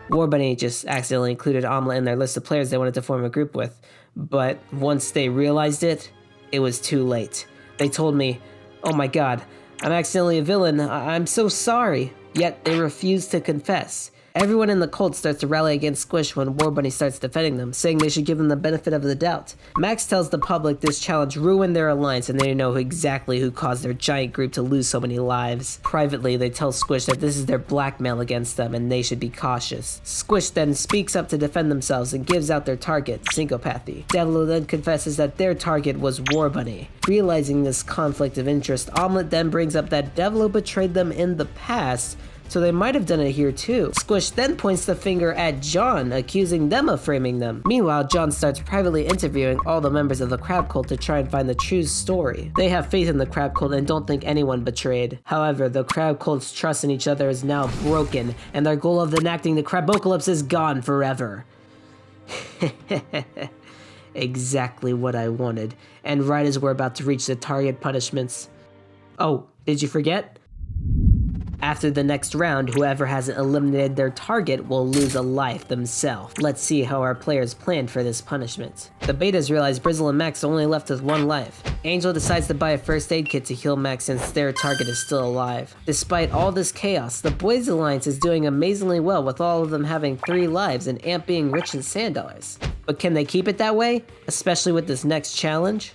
S2: Warbunny just accidentally included Omelette in their list of players they wanted to form a group with. But once they realized it, it was too late. They told me, "Oh my god, I'm accidentally a villain, I'm so sorry." Yet they refused to confess. Everyone in the cult starts to rally against Squish when Warbunny starts defending them, saying they should give them the benefit of the doubt. Max tells the public this challenge ruined their alliance and they know exactly who caused their giant group to lose so many lives. Privately, they tell Squish that this is their blackmail against them and they should be cautious. Squish then speaks up to defend themselves and gives out their target, Zyngopathy. Devilo then confesses that their target was Warbunny. Realizing this conflict of interest, Omelette then brings up that Devilo betrayed them in the past, so they might have done it here too. Squish then points the finger at John, accusing them of framing them. Meanwhile, John starts privately interviewing all the members of the Crab Cult to try and find the true story. They have faith in the Crab Cult and don't think anyone betrayed. However, the Crab Cult's trust in each other is now broken, and their goal of enacting the Crabocalypse is gone forever. Exactly what I wanted. And right as we're about to reach the target punishments. Oh, did you forget? After the next round, whoever hasn't eliminated their target will lose a life themselves. Let's see how our players planned for this punishment. The betas realize Brizzle and Max are only left with one life. Angel decides to buy a first aid kit to heal Max since their target is still alive. Despite all this chaos, the Boys Alliance is doing amazingly well with all of them having 3 lives and Amp being rich in sand dollars. But can they keep it that way? Especially with this next challenge?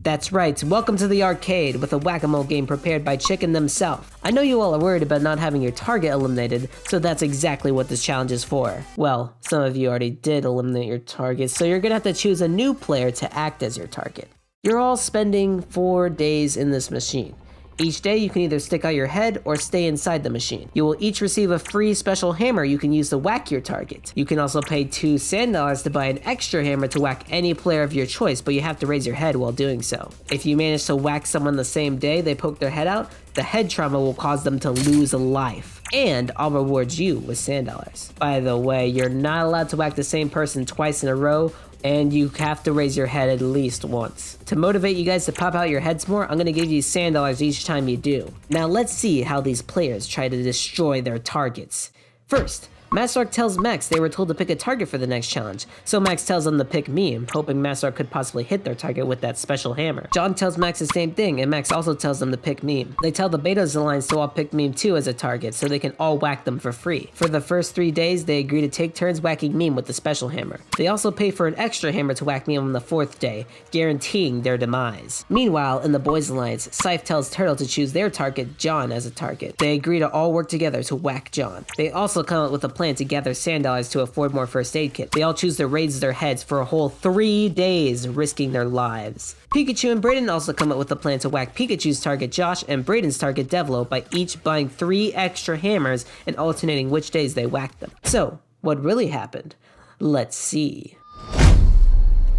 S2: That's right, welcome to the arcade with a whack-a-mole game prepared by Chicken themselves. I know you all are worried about not having your target eliminated, so that's exactly what this challenge is for. Well, some of you already did eliminate your target, so you're gonna have to choose a new player to act as your target. You're all spending 4 days in this machine. Each day you can either stick out your head or stay inside the machine. You will each receive a free special hammer you can use to whack your target. You can also pay 2 sand dollars to buy an extra hammer to whack any player of your choice, but you have to raise your head while doing so. If you manage to whack someone the same day they poke their head out, the head trauma will cause them to lose a life. And I'll reward you with sand dollars. By the way, you're not allowed to whack the same person twice in a row, and you have to raise your head at least once. To motivate you guys to pop out your heads more, I'm gonna give you sand dollars each time you do. Now let's see how these players try to destroy their targets. First, Masark tells Max they were told to pick a target for the next challenge, so Max tells them to pick Meme, hoping Masark could possibly hit their target with that special hammer. John tells Max the same thing, and Max also tells them to pick Meme. They tell the Betas Alliance to all pick Meme too as a target, so they can all whack them for free. For the first 3 days, they agree to take turns whacking Meme with the special hammer. They also pay for an extra hammer to whack Meme on the 4th day, guaranteeing their demise. Meanwhile, in the Boys Alliance, Scythe tells Turtle to choose their target, John, as a target. They agree to all work together to whack John. They also come up with a plan to gather sand dollars to afford more first aid kits. They all choose to raise their heads for a whole 3 days, risking their lives. Pikachu and Brayden also come up with a plan to whack Pikachu's target Josh and Brayden's target Devilo by each buying 3 extra hammers and alternating which days they whack them. So, what really happened? Let's see.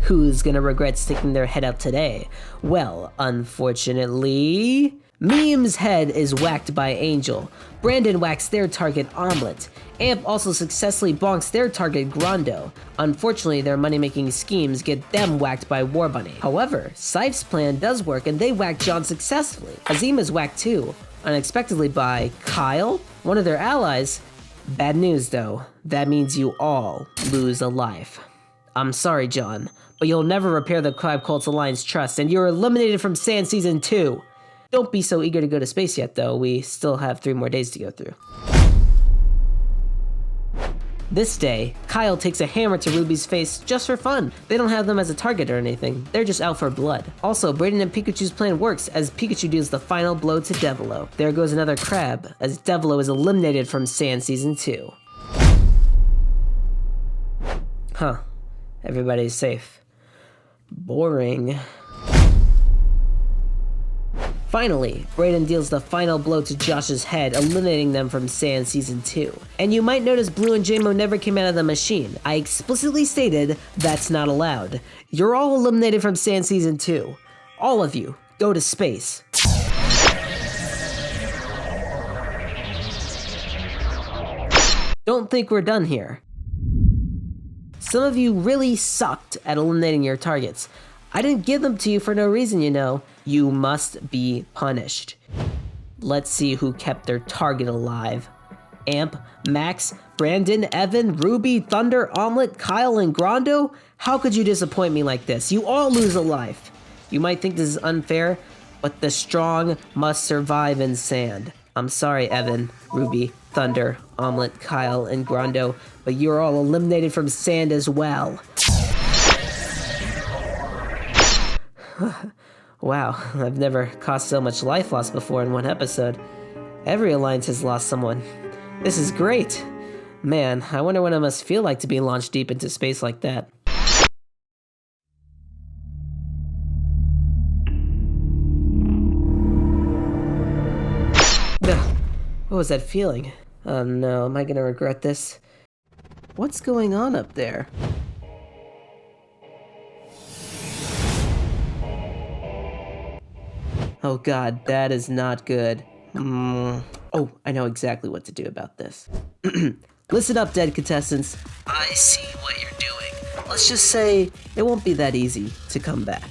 S2: Who's gonna regret sticking their head out today? Well, unfortunately, Meme's head is whacked by Angel. Brandon whacks their target Omelet. Amp also successfully bonks their target Grondo. Unfortunately, their money-making schemes get them whacked by War Bunny. However, Sife's plan does work and they whack John successfully. Azim is whacked too, unexpectedly by Kyle, one of their allies. Bad news though, that means you all lose a life. I'm sorry, John, but you'll never repair the Crab Cult's Alliance trust and you're eliminated from Sand Season 2. Don't be so eager to go to space yet though, we still have 3 more days to go through. This day, Kyle takes a hammer to Ruby's face just for fun. They don't have them as a target or anything, they're just out for blood. Also, Brayden and Pikachu's plan works as Pikachu deals the final blow to Devilo. There goes another crab, as Devilo is eliminated from Sand Season 2. Huh, everybody's safe. Boring. Finally, Brayden deals the final blow to Josh's head, eliminating them from Sand Season 2. And you might notice Blue and JMO never came out of the machine. I explicitly stated that's not allowed. You're all eliminated from Sand Season 2. All of you, go to space. Don't think we're done here. Some of you really sucked at eliminating your targets. I didn't give them to you for no reason, you know. You must be punished. Let's see who kept their target alive. Amp, Max, Brandon, Evan, Ruby, Thunder, Omelet, Kyle, and Grondo? How could you disappoint me like this? You all lose a life. You might think this is unfair, but the strong must survive in sand. I'm sorry, Evan, Ruby, Thunder, Omelet, Kyle, and Grondo, but you're all eliminated from sand as well. Wow, I've never caused so much life loss before in one episode. Every alliance has lost someone. This is great. Man, I wonder what it must feel like to be launched deep into space like that. Ugh, what was that feeling? Oh no, am I gonna regret this? What's going on up there? Oh god, that is not good. Oh, I know exactly what to do about this. Listen up, dead contestants. I see what you're doing. Let's just say it won't be that easy to come back.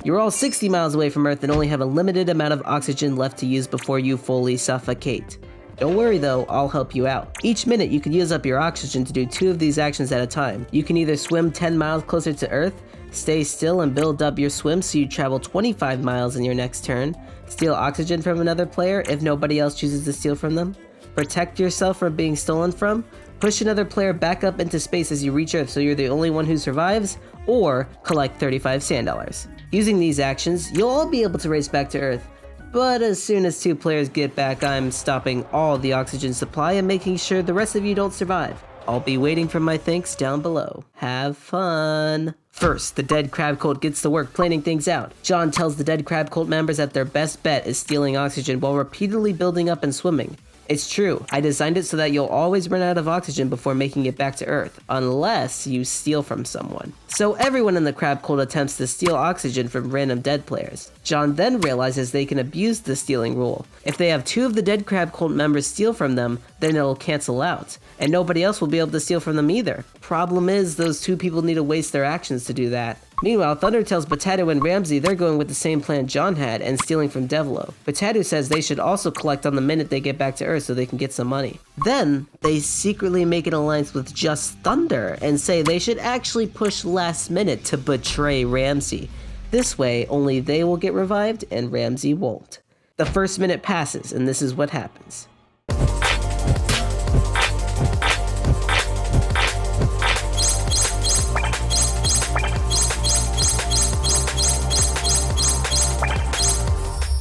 S2: You're all 60 miles away from Earth and only have a limited amount of oxygen left to use before you fully suffocate. Don't worry though, I'll help you out. Each minute you can use up your oxygen to do 2 of these actions at a time. You can either swim 10 miles closer to Earth, stay still and build up your swim so you travel 25 miles in your next turn, steal oxygen from another player if nobody else chooses to steal from them, protect yourself from being stolen from, push another player back up into space as you reach Earth so you're the only one who survives, or collect 35 sand dollars. Using these actions, you'll all be able to race back to Earth, but as soon as 2 players get back, I'm stopping all the oxygen supply and making sure the rest of you don't survive. I'll be waiting for my thanks down below. Have fun. First, the Dead Crab Cult gets to work planning things out. John tells the Dead Crab Cult members that their best bet is stealing oxygen while repeatedly building up and swimming. It's true, I designed it so that you'll always run out of oxygen before making it back to Earth, unless you steal from someone. So everyone in the Crab Cult attempts to steal oxygen from random dead players. John then realizes they can abuse the stealing rule. If they have 2 of the Dead Crab Cult members steal from them, then it'll cancel out, and nobody else will be able to steal from them either. Problem is, those 2 people need to waste their actions to do that. Meanwhile, Thunder tells Potato and Ramsey they're going with the same plan John had and stealing from Devilo. Potato says they should also collect on the minute they get back to Earth so they can get some money. Then, they secretly make an alliance with just Thunder and say they should actually push last minute to betray Ramsey. This way, only they will get revived and Ramsey won't. The first minute passes and this is what happens.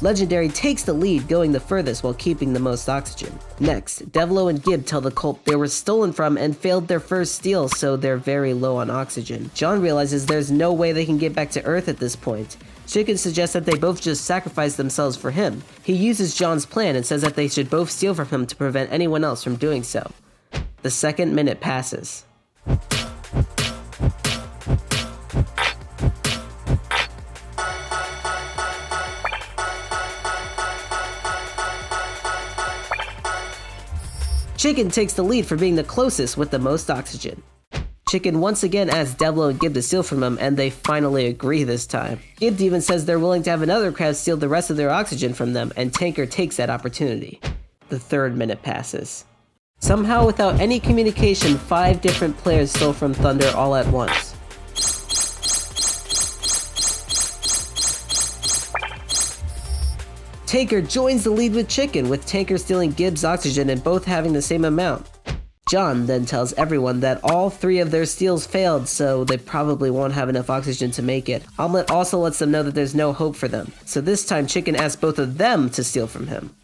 S2: Legendary takes the lead, going the furthest while keeping the most oxygen. Next, Devilo and Gib tell the cult they were stolen from and failed their first steal, so they're very low on oxygen. John realizes there's no way they can get back to Earth at this point. Chicken suggests that they both just sacrifice themselves for him. He uses John's plan and says that they should both steal from him to prevent anyone else from doing so. The second minute passes. Chicken takes the lead for being the closest with the most oxygen. Chicken once again asks Devlo and Gib to steal from him, and they finally agree this time. Gib even says they're willing to have another crab steal the rest of their oxygen from them, and Tanker takes that opportunity. The 3rd minute passes. Somehow, without any communication, 5 different players stole from Thunder all at once. Tanker joins the lead with Chicken, with Tanker stealing Gib's oxygen and both having the same amount. John then tells everyone that all 3 of their steals failed, so they probably won't have enough oxygen to make it. Omelette also lets them know that there's no hope for them, so this time Chicken asks both of them to steal from him.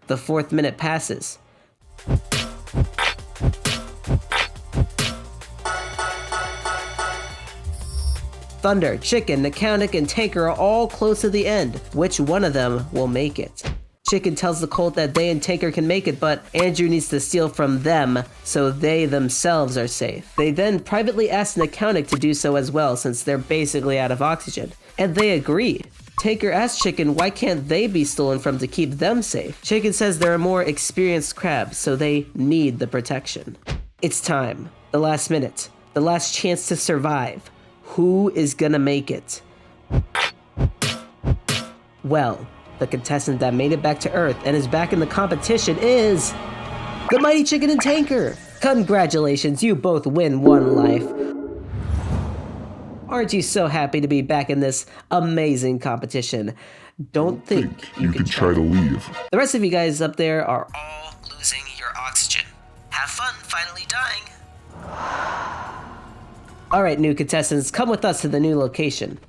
S2: The 4th minute passes. Thunder, Chicken, Mechanic, and Tanker are all close to the end. Which one of them will make it? Chicken tells the Colt that they and Tanker can make it, but Andrew needs to steal from them so they themselves are safe. They then privately ask Mechanic to do so as well, since they're basically out of oxygen. And they agree. Tanker asks Chicken why can't they be stolen from to keep them safe. Chicken says they're a more experienced crab, so they need the protection. It's time. The last minute. The last chance to survive. Who is gonna make it? Well, the contestant that made it back to Earth and is back in the competition is the Mighty Chicken and Tanker. Congratulations, you both win 1 life. Aren't you so happy to be back in this amazing competition? Don't think
S1: You can try to leave.
S2: The rest of you guys up there are all losing your oxygen. Have fun finally dying. Alright, new contestants, come with us to the new location.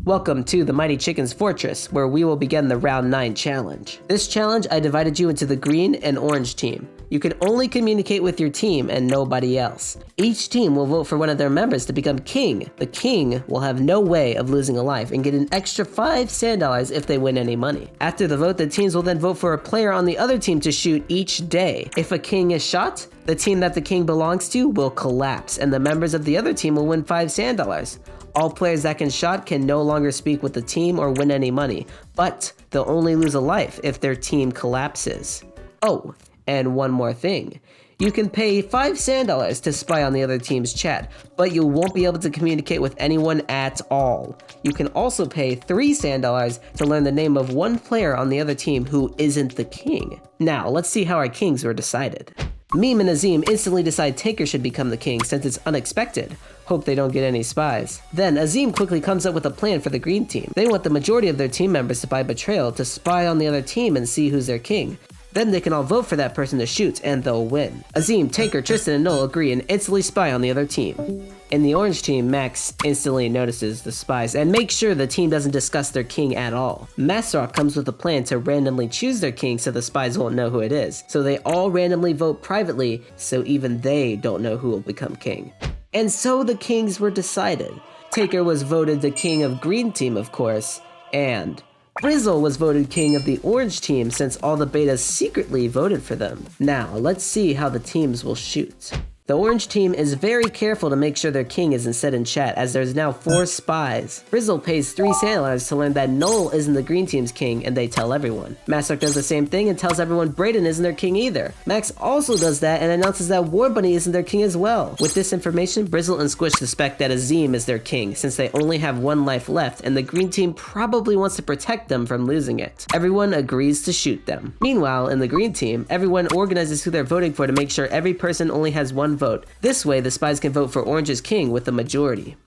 S2: Welcome to the Mighty Chicken's Fortress, where we will begin the Round 9 challenge. This challenge, I divided you into the green and orange team. You can only communicate with your team and nobody else. Each team will vote for one of their members to become king. The king will have no way of losing a life and get an extra 5 sand dollars if they win any money. After the vote, the teams will then vote for a player on the other team to shoot each day. If a king is shot, the team that the king belongs to will collapse, and the members of the other team will win 5 sand dollars. All players that can shot can no longer speak with the team or win any money, but they'll only lose a life if their team collapses. Oh, and one more thing. You can pay 5 sand dollars to spy on the other team's chat, but you won't be able to communicate with anyone at all. You can also pay 3 sand dollars to learn the name of one player on the other team who isn't the king. Now, let's see how our kings were decided. Meme and Azim instantly decide Tanker should become the king since it's unexpected. Hope they don't get any spies. Then Azim quickly comes up with a plan for the green team. They want the majority of their team members to buy betrayal to spy on the other team and see who's their king. Then they can all vote for that person to shoot and they'll win. Azim, Tanker, Tristan, and Noel agree and instantly spy on the other team. In the orange team, Max instantly notices the spies and makes sure the team doesn't discuss their king at all. Masrock comes with a plan to randomly choose their king so the spies won't know who it is. So they all randomly vote privately so even they don't know who will become king. And so the kings were decided. Tanker was voted the king of green team, of course, and Brizzle was voted king of the orange team since all the betas secretly voted for them. Now, let's see how the teams will shoot. The orange team is very careful to make sure their king isn't said in chat, as there's now 4 spies. Brizzle pays 3 sailors to learn that Noel isn't the green team's king, and they tell everyone. Masrock does the same thing and tells everyone Brayden isn't their king either. Max also does that and announces that War Bunny isn't their king as well. With this information, Brizzle and Squish suspect that Azim is their king, since they only have 1 life left, and the green team probably wants to protect them from losing it. Everyone agrees to shoot them. Meanwhile, in the green team, everyone organizes who they're voting for to make sure every person only has 1 vote. This way, the spies can vote for Orange's king with the majority.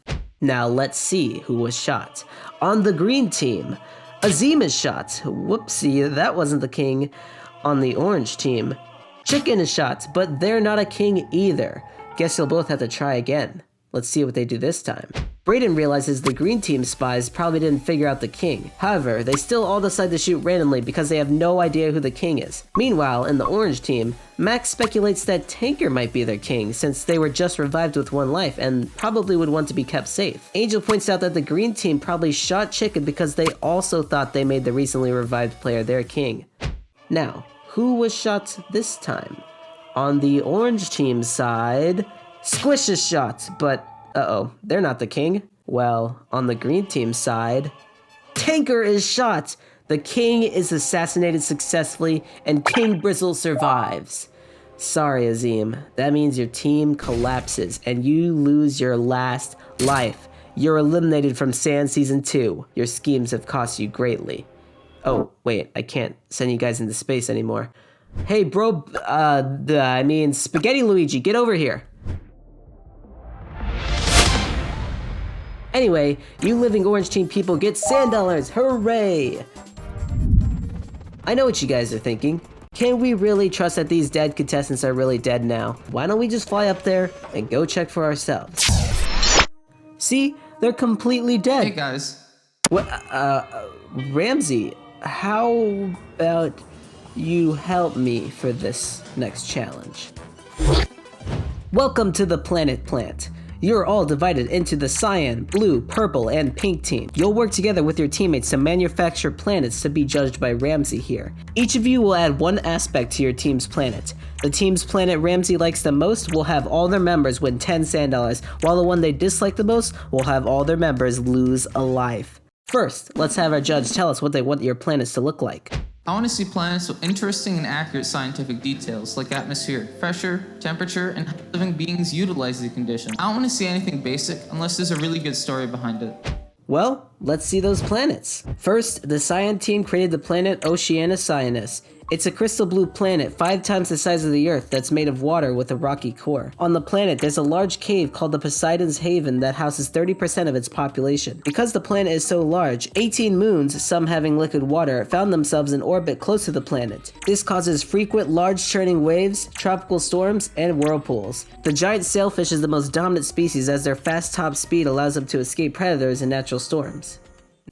S2: Now let's see who was shot. On the green team, Azim is shot. Whoopsie, that wasn't the king. On the orange team, Chicken is shot, but they're not a king either. Guess you'll both have to try again. Let's see what they do this time. Brayden realizes the green team spies probably didn't figure out the king. However, they still all decide to shoot randomly because they have no idea who the king is. Meanwhile, in the orange team, Max speculates that Tanker might be their king since they were just revived with 1 life and probably would want to be kept safe. Angel points out that the green team probably shot Chicken because they also thought they made the recently revived player their king. Now, who was shot this time? On the orange team side, Squish is shot, but uh-oh, they're not the king. Well, on the green team side, Tanker is shot. The king is assassinated successfully and King Brizzle survives. Sorry, Azim. That means your team collapses and you lose your last life. You're eliminated from Sand Season 2. Your schemes have cost you greatly. Oh, wait, I can't send you guys into space anymore. Hey, bro, Spaghetti Luigi, get over here. Anyway, you Living Orange Team people get sand dollars, hooray! I know what you guys are thinking. Can we really trust that these dead contestants are really dead now? Why don't we just fly up there and go check for ourselves? See? They're completely dead.
S3: Hey guys.
S2: What, Ramsey, how about you help me for this next challenge? Welcome to the Planet Plant. You're all divided into the cyan, blue, purple, and pink team. You'll work together with your teammates to manufacture planets to be judged by Ramsey here. Each of you will add one aspect to your team's planet. The team's planet Ramsey likes the most will have all their members win 10 sand dollars, while the one they dislike the most will have all their members lose a life. First, let's have our judge tell us what they want your planets to look like.
S3: I want to see planets with interesting and accurate scientific details, like atmosphere, pressure, temperature, and how living beings utilize the condition. I don't want to see anything basic unless there's a really good story behind it.
S2: Well, let's see those planets. First, the Cyan team created the planet Oceania Cyanus. It's a crystal blue planet 5 times the size of the Earth that's made of water with a rocky core. On the planet, there's a large cave called the Poseidon's Haven that houses 30% of its population. Because the planet is so large, 18 moons, some having liquid water, found themselves in orbit close to the planet. This causes frequent large churning waves, tropical storms, and whirlpools. The giant sailfish is the most dominant species as their fast top speed allows them to escape predators and natural storms.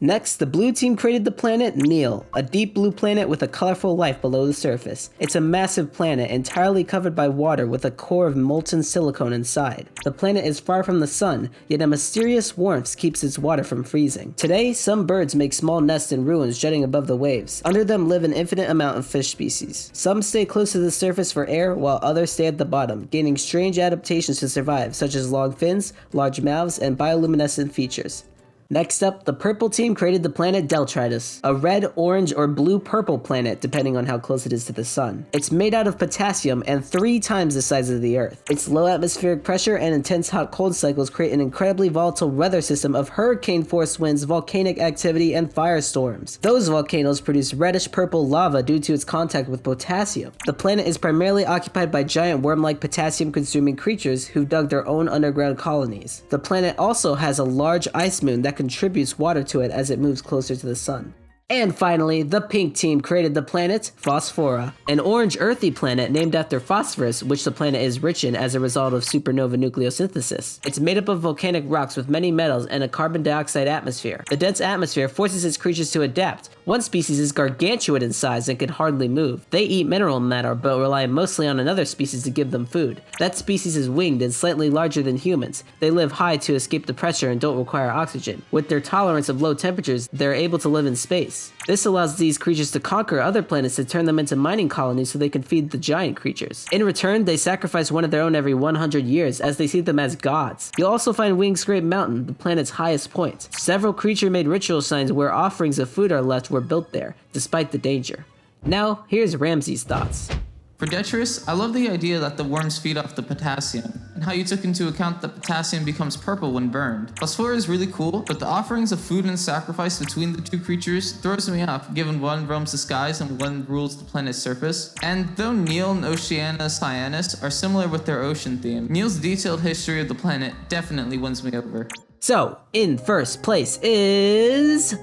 S2: Next, the blue team created the planet Neil, a deep blue planet with a colorful life below the surface. It's a massive planet entirely covered by water with a core of molten silicone inside. The planet is far from the sun, yet a mysterious warmth keeps its water from freezing. Today, some birds make small nests in ruins jutting above the waves. Under them live an infinite amount of fish species. Some stay close to the surface for air, while others stay at the bottom, gaining strange adaptations to survive, such as long fins, large mouths, and bioluminescent features. Next up, the purple team created the planet Deltritus, a red, orange, or blue-purple planet depending on how close it is to the sun. It's made out of potassium and 3 times the size of the Earth. Its low atmospheric pressure and intense hot-cold cycles create an incredibly volatile weather system of hurricane-force winds, volcanic activity, and firestorms. Those volcanoes produce reddish-purple lava due to its contact with potassium. The planet is primarily occupied by giant worm-like potassium-consuming creatures who've dug their own underground colonies. The planet also has a large ice moon that contributes water to it as it moves closer to the sun. And finally, the pink team created the planet Phosphora, an orange earthy planet named after phosphorus, which the planet is rich in as a result of supernova nucleosynthesis. It's made up of volcanic rocks with many metals and a carbon dioxide atmosphere. The dense atmosphere forces its creatures to adapt. One species is gargantuan in size and can hardly move. They eat mineral matter but rely mostly on another species to give them food. That species is winged and slightly larger than humans. They live high to escape the pressure and don't require oxygen. With their tolerance of low temperatures, they're able to live in space. This allows these creatures to conquer other planets to turn them into mining colonies so they can feed the giant creatures. In return, they sacrifice one of their own every 100 years as they see them as gods. You'll also find Wingscrape Mountain, the planet's highest point. Several creature-made ritual signs where offerings of food are left were built there, despite the danger. Now, here's Ramsey's thoughts.
S3: For Detritus, I love the idea that the worms feed off the potassium, and how you took into account that potassium becomes purple when burned. Phosphora is really cool, but the offerings of food and sacrifice between the two creatures throws me off, given one roams the skies and one rules the planet's surface. And though Neil and Oceania Cyanus are similar with their ocean theme, Neil's detailed history of the planet definitely wins me over.
S2: So, in first place is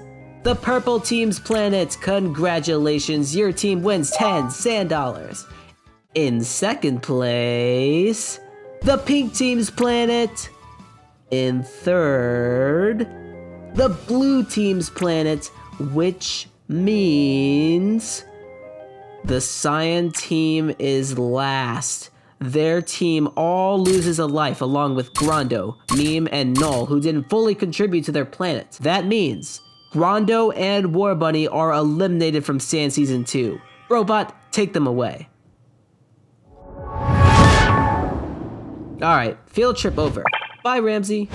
S2: the purple team's planet. Congratulations, your team wins 10 sand dollars. In second place, the pink team's planet. In third, the blue team's planet, which means the cyan team is last. Their team all loses a life along with Grondo, Meme, and Null, who didn't fully contribute to their planet. That means Grondo and War Bunny are eliminated from Sand Season 2. Robot, take them away. Alright, field trip over. Bye, Ramsey.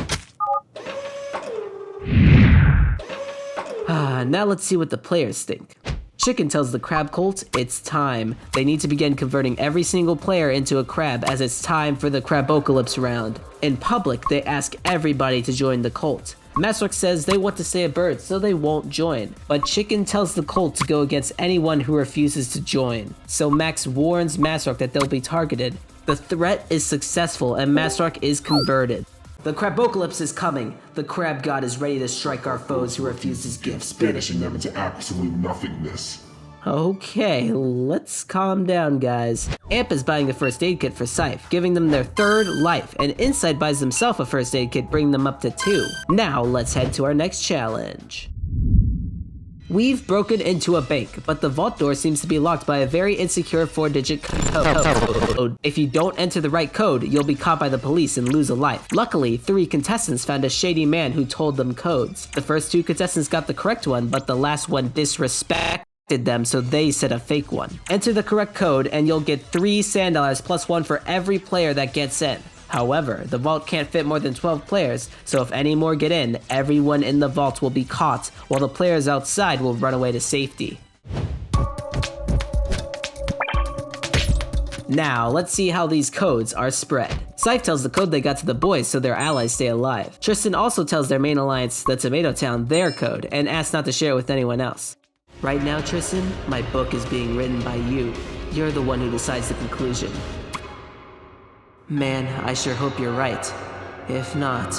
S2: Now let's see what the players think. Chicken tells the crab cult it's time. They need to begin converting every single player into a crab as it's time for the Crabocalypse round. In public, they ask everybody to join the cult. Masrock says they want to say a bird, so they won't join. But Chicken tells the cult to go against anyone who refuses to join. So Max warns Masrock that they'll be targeted. The threat is successful and Masrock is converted. The Crabocalypse is coming. The crab god is ready to strike our foes who refuse his gifts,
S1: Banishing them into absolute nothingness.
S2: Okay, let's calm down, guys. Amp is buying a first aid kit for Scythe, giving them their 3rd life, and Inside buys himself a first aid kit, bringing them up to 2. Now, let's head to our next challenge. We've broken into a bank, but the vault door seems to be locked by a very insecure 4-digit code. If you don't enter the right code, you'll be caught by the police and lose a life. Luckily, 3 contestants found a shady man who told them codes. The first 2 contestants got the correct one, but the last one disrespected them, so they said a fake one. Enter the correct code and you'll get 3 sand dollars plus 1 for every player that gets in. However, the vault can't fit more than 12 players, so if any more get in, everyone in the vault will be caught, while the players outside will run away to safety. Now, let's see how these codes are spread. Scythe tells the code they got to the boys so their allies stay alive. Tristan also tells their main alliance, the Tomato Town, their code, and asks not to share it with anyone else. Right now, Tristan, my book is being written by you. You're the one who decides the conclusion. Man, I sure hope you're right. If not...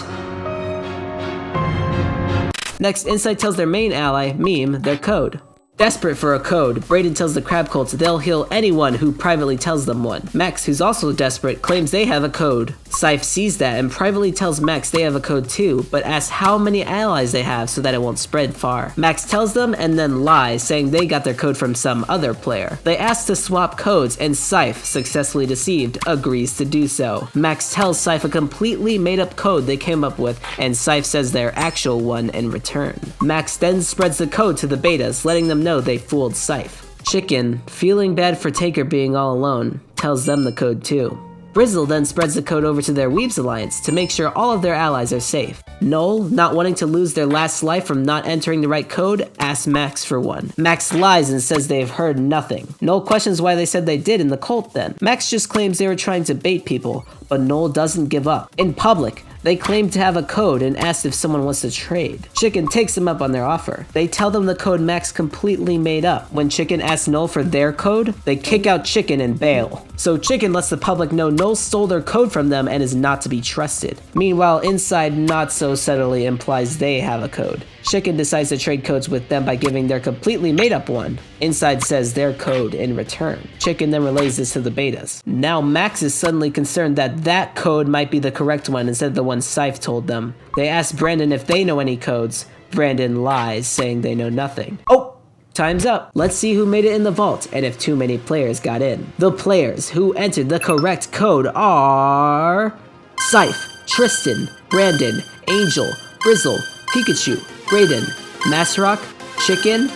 S2: Next, Inside tells their main ally, Meme, their code. Desperate for a code, Brayden tells the crab cult they'll heal anyone who privately tells them one. Max, who's also desperate, claims they have a code. Scythe sees that and privately tells Max they have a code too, but asks how many allies they have so that it won't spread far. Max tells them and then lies, saying they got their code from some other player. They ask to swap codes and Scythe, successfully deceived, agrees to do so. Max tells Scythe a completely made up code they came up with, and Scythe says their actual one in return. Max then spreads the code to the betas, letting them know they fooled Scythe. Chicken, feeling bad for Taker being all alone, tells them the code too. Brizzle then spreads the code over to their Weebs Alliance to make sure all of their allies are safe. Noel, not wanting to lose their last life from not entering the right code, asks Max for one. Max lies and says they've heard nothing. Noel questions why they said they did in the cult then. Max just claims they were trying to bait people, but Noel doesn't give up. In public, they claim to have a code and ask if someone wants to trade. Chicken takes them up on their offer. They tell them the code Max completely made up. When Chicken asks Noel for their code, they kick out Chicken and bail. So Chicken lets the public know Noel stole their code from them and is not to be trusted. Meanwhile, Inside not so subtly implies they have a code. Chicken decides to trade codes with them by giving their completely made up one. Inside says their code in return. Chicken then relays this to the betas. Now Max is suddenly concerned that that code might be the correct one instead of the one Scythe told them. They ask Brandon if they know any codes. Brandon lies, saying they know nothing. Oh! Time's up. Let's see who made it in the vault and if too many players got in. The players who entered the correct code are... Scythe, Tristan, Brandon, Angel, Brizzle, Pikachu, Brayden, Masrock, Chicken,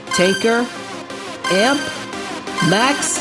S2: Tanker, Amp, Max.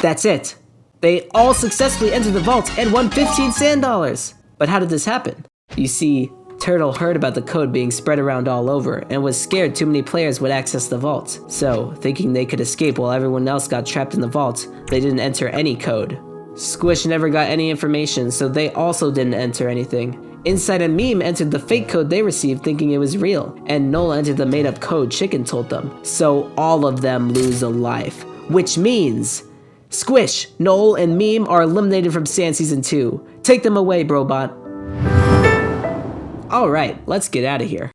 S2: That's it. They all successfully entered the vault and won 15 sand dollars. But how did this happen? You see, Turtle heard about the code being spread around all over and was scared too many players would access the vault. So, thinking they could escape while everyone else got trapped in the vault, they didn't enter any code. Squish never got any information, so they also didn't enter anything. Inside and Meme entered the fake code they received thinking it was real, and Noel entered the made up code Chicken told them. So all of them lose a life. Which means... Squish, Noel, and Meme are eliminated from Sand Season 2. Take them away, Brobot. Alright, let's get out of here.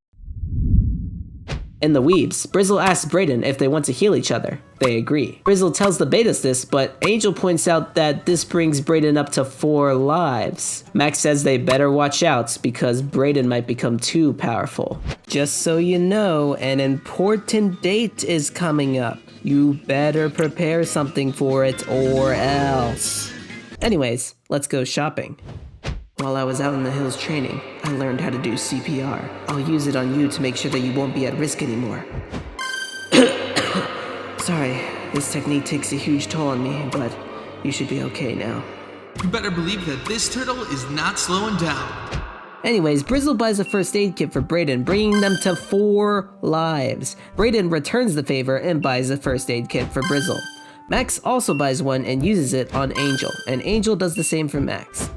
S2: In the Weebs, Brizzle asks Brayden if they want to heal each other. They agree. Brizzle tells the betas this, but Angel points out that this brings Brayden up to 4 lives. Max says they better watch out because Brayden might become too powerful. Just so you know, an important date is coming up. You better prepare something for it or else. Anyways, let's go shopping. While I was out in the hills training, I learned how to do CPR. I'll use it on you to make sure that you won't be at risk anymore. Sorry, this technique takes a huge toll on me, but you should be okay now.
S4: You better believe that this turtle is not slowing down.
S2: Anyways, Brizzle buys a first aid kit for Brayden, bringing them to 4 lives. Brayden returns the favor and buys a first aid kit for Brizzle. Max also buys one and uses it on Angel, and Angel does the same for Max.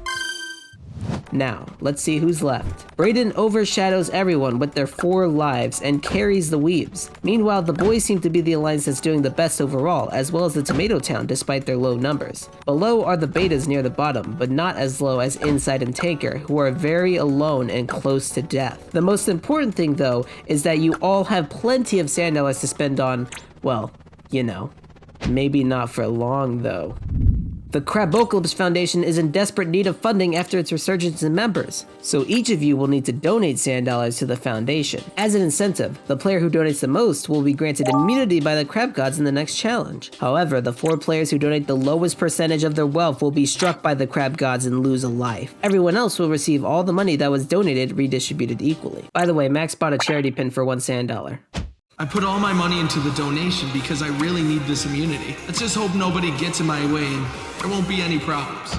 S2: Now, let's see who's left. Brayden overshadows everyone with their 4 lives and carries the Weebs. Meanwhile, the boys seem to be the alliance that's doing the best overall, as well as the Tomato Town despite their low numbers. Below are the betas near the bottom, but not as low as Inside and Tanker, who are very alone and close to death. The most important thing though, is that you all have plenty of sand dollars to spend on, well, you know. Maybe not for long though. The Crabocalypse Foundation is in desperate need of funding after its resurgence in members, so each of you will need to donate sand dollars to the foundation. As an incentive, the player who donates the most will be granted immunity by the crab gods in the next challenge. However, the 4 players who donate the lowest percentage of their wealth will be struck by the crab gods and lose a life. Everyone else will receive all the money that was donated redistributed equally. By the way, Max bought a charity pin for 1 sand dollar.
S4: I put all my money into the donation because I really need this immunity. Let's just hope nobody gets in my way and there won't be any problems.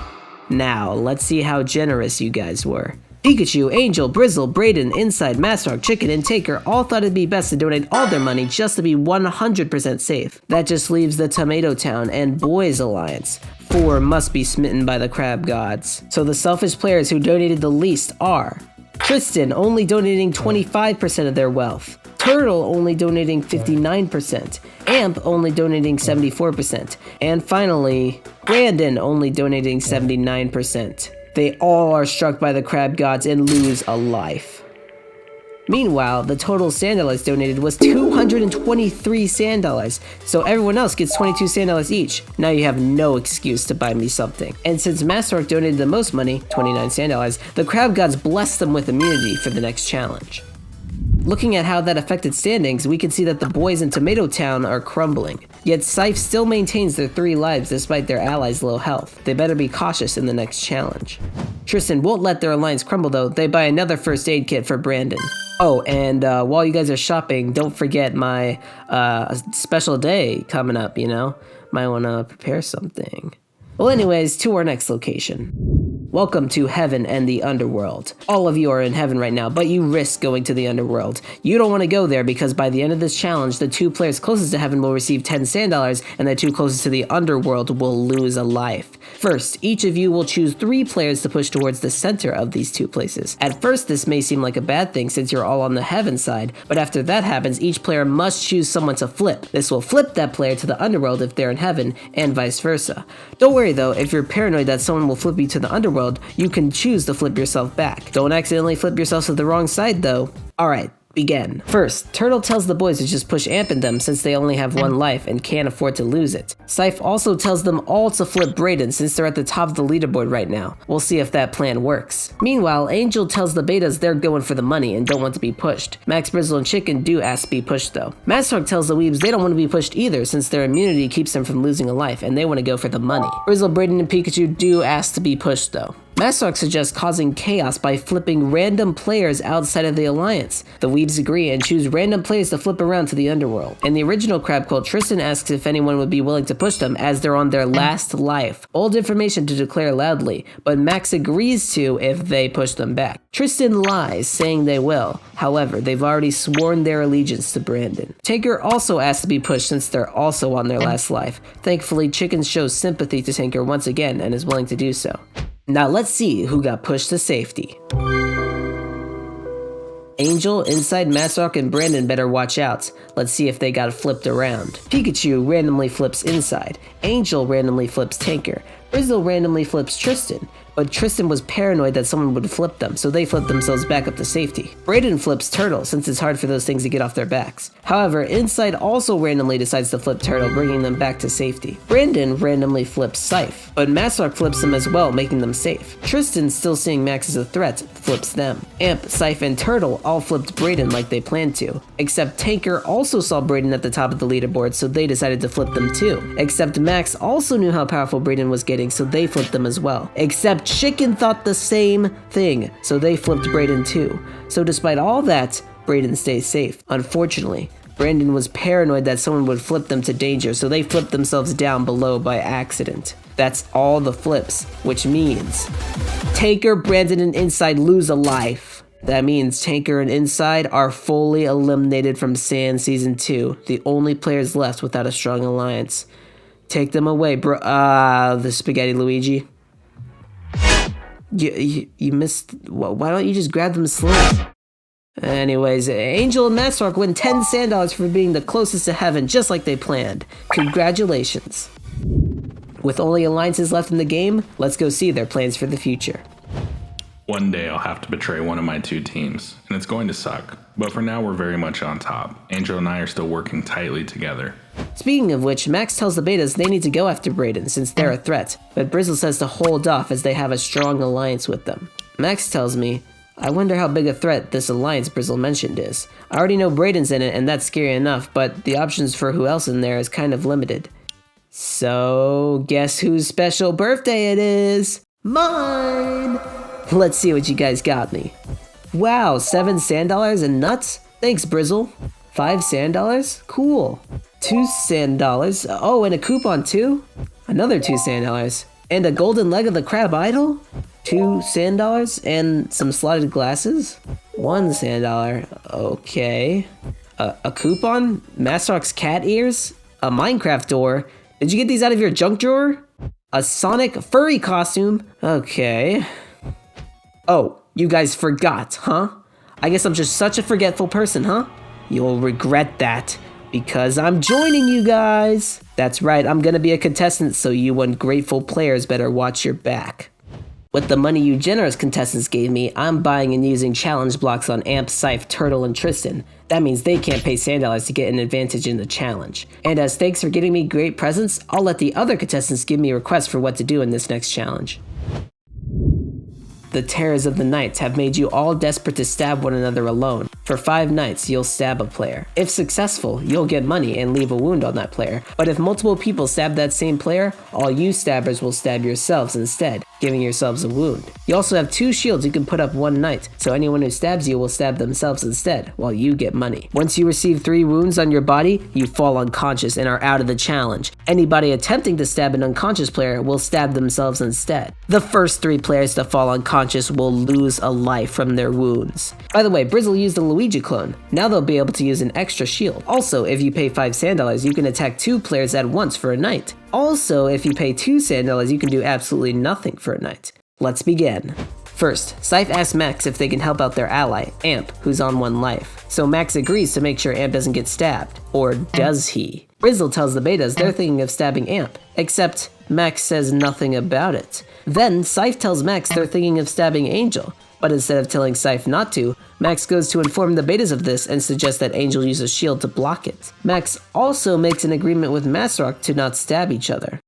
S2: Now, let's see how generous you guys were. Pikachu, Angel, Brizzle, Brayden, Inside, Masrock, Chicken, and Taker all thought it'd be best to donate all their money just to be 100% safe. That just leaves the Tomato Town and Boys Alliance. 4 must be smitten by the crab gods. So the selfish players who donated the least are Tristan, only donating 25% of their wealth. Turtle only donating 59%, Amp only donating 74%, and finally, Brandon only donating 79%. They all are struck by the crab gods and lose a life. Meanwhile, the total sand dollars donated was 223 sand dollars, so everyone else gets 22 sand dollars each. Now you have no excuse to buy me something. And since Masterorc donated the most money, 29 sand dollars, the crab gods blessed them with immunity for the next challenge. Looking at how that affected standings, we can see that the boys in Tomato Town are crumbling. Yet Scythe still maintains their 3 lives despite their allies' low health. They better be cautious in the next challenge. Tristan won't let their alliance crumble though. They buy another first aid kit for Brandon. Oh, and while you guys are shopping, don't forget my special day coming up, you know? Might want to prepare something. Well anyways, to our next location. Welcome to Heaven and the Underworld. All of you are in Heaven right now, but you risk going to the Underworld. You don't want to go there because by the end of this challenge, the 2 players closest to Heaven will receive 10 sand dollars, and the 2 closest to the Underworld will lose a life. First, each of you will choose 3 players to push towards the center of these 2 places. At first, this may seem like a bad thing since you're all on the Heaven side, but after that happens, each player must choose someone to flip. This will flip that player to the Underworld if they're in Heaven, and vice versa. Don't worry though, if you're paranoid that someone will flip you to the Underworld, you can choose to flip yourself back. Don't accidentally flip yourself to the wrong side though. Alright, begin. First, Turtle tells the boys to just push Amp in them since they only have 1 life and can't afford to lose it. Scythe also tells them all to flip Brayden since they're at the top of the leaderboard right now. We'll see if that plan works. Meanwhile, Angel tells the betas they're going for the money and don't want to be pushed. Max, Brizzle, and Chicken do ask to be pushed though. Masthork tells the Weebs they don't want to be pushed either since their immunity keeps them from losing a life and they want to go for the money. Brizzle, Brayden, and Pikachu do ask to be pushed though. Masrock suggests causing chaos by flipping random players outside of the alliance. The Weebs agree and choose random players to flip around to the Underworld. In the original Crab Cult, Tristan asks if anyone would be willing to push them as they're on their last life. Old information to declare loudly, but Max agrees to if they push them back. Tristan lies, saying they will. However, they've already sworn their allegiance to Brandon. Tinker also asks to be pushed since they're also on their last life. Thankfully, Chicken shows sympathy to Tinker once again and is willing to do so. Now let's see who got pushed to safety. Angel, Inside, Masrock, and Brandon better watch out. Let's see if they got flipped around. Pikachu randomly flips Inside. Angel randomly flips Tinker. Brizzle randomly flips Tristan. But Tristan was paranoid that someone would flip them, so they flipped themselves back up to safety. Brayden flips Turtle, since it's hard for those things to get off their backs. However, Inside also randomly decides to flip Turtle, bringing them back to safety. Brandon randomly flips Scythe, but Masrock flips them as well, making them safe. Tristan, still seeing Max as a threat, flips them. Amp, Scythe, and Turtle all flipped Brayden like they planned to. Except Tanker also saw Brayden at the top of the leaderboard, so they decided to flip them too. Except Max also knew how powerful Brayden was getting, so they flipped them as well. Except Chicken thought the same thing, so they flipped Brayden too. So despite all that, Brayden stays safe. Unfortunately, Brandon was paranoid that someone would flip them to danger, so they flipped themselves down below by accident. That's all the flips, which means Taker, Brandon, and Inside lose a life. That means Tanker and Inside are fully eliminated from Sand Season 2, the only players left without a strong alliance. Take them away, the Spaghetti Luigi. You missed. Why don't you just grab them slow? Anyways, Angel and Masrock win $10 sand for being the closest to heaven, just like they planned. Congratulations. With only alliances left in the game, let's go see their plans for the future.
S5: One day I'll have to betray one of my two teams, and it's going to suck. But for now, we're very much on top. Angel and I are still working tightly together.
S2: Speaking of which, Max tells the betas they need to go after Brayden since they're a threat, but Brizzle says to hold off as they have a strong alliance with them. Max tells me, I wonder how big a threat this alliance Brizzle mentioned is. I already know Brayden's in it and that's scary enough, but the options for who else in there is kind of limited. So, guess whose special birthday it is? Mine! Let's see what you guys got me. Wow, 7 sand dollars and nuts? Thanks, Brizzle. 5 sand dollars? Cool. 2 sand dollars. Oh, and a coupon too? Another 2 sand dollars. And a golden leg of the crab idol? 2 sand dollars? And some slotted glasses? 1 sand dollar. Okay. A coupon? Masrock's cat ears? A Minecraft door? Did you get these out of your junk drawer? A Sonic furry costume? Okay. Oh, you guys forgot, huh? I guess I'm just such a forgetful person, huh? You'll regret that, because I'm joining you guys. That's right, I'm gonna be a contestant, so you ungrateful players better watch your back. With the money you generous contestants gave me, I'm buying and using challenge blocks on Amp, Scythe, Turtle, and Tristan. That means they can't pay sand dollars to get an advantage in the challenge. And as thanks for getting me great presents, I'll let the other contestants give me requests for what to do in this next challenge. The terrors of the nights have made you all desperate to stab one another alone. For 5 nights, you'll stab a player. If successful, you'll get money and leave a wound on that player. But if multiple people stab that same player, all you stabbers will stab yourselves instead, giving yourselves a wound. You also have 2 shields you can put up one night, so anyone who stabs you will stab themselves instead, while you get money. Once you receive 3 wounds on your body, you fall unconscious and are out of the challenge. Anybody attempting to stab an unconscious player will stab themselves instead. The first 3 players to fall unconscious will lose a life from their wounds. By the way, Brizzle used a Luigi clone. Now they'll be able to use an extra shield. Also, if you pay 5 sand dollars, you can attack 2 players at once for a night. Also, if you pay 2 sand dollars, you can do absolutely nothing for a night. Let's begin. First, Scythe asks Max if they can help out their ally, Amp, who's on 1 life. So Max agrees to make sure Amp doesn't get stabbed. Or does he? Brizzle tells the betas they're thinking of stabbing Amp, except Max says nothing about it. Then Scythe tells Max they're thinking of stabbing Angel, but instead of telling Scythe not to, Max goes to inform the betas of this and suggests that Angel use a shield to block it. Max also makes an agreement with Masrock to not stab each other.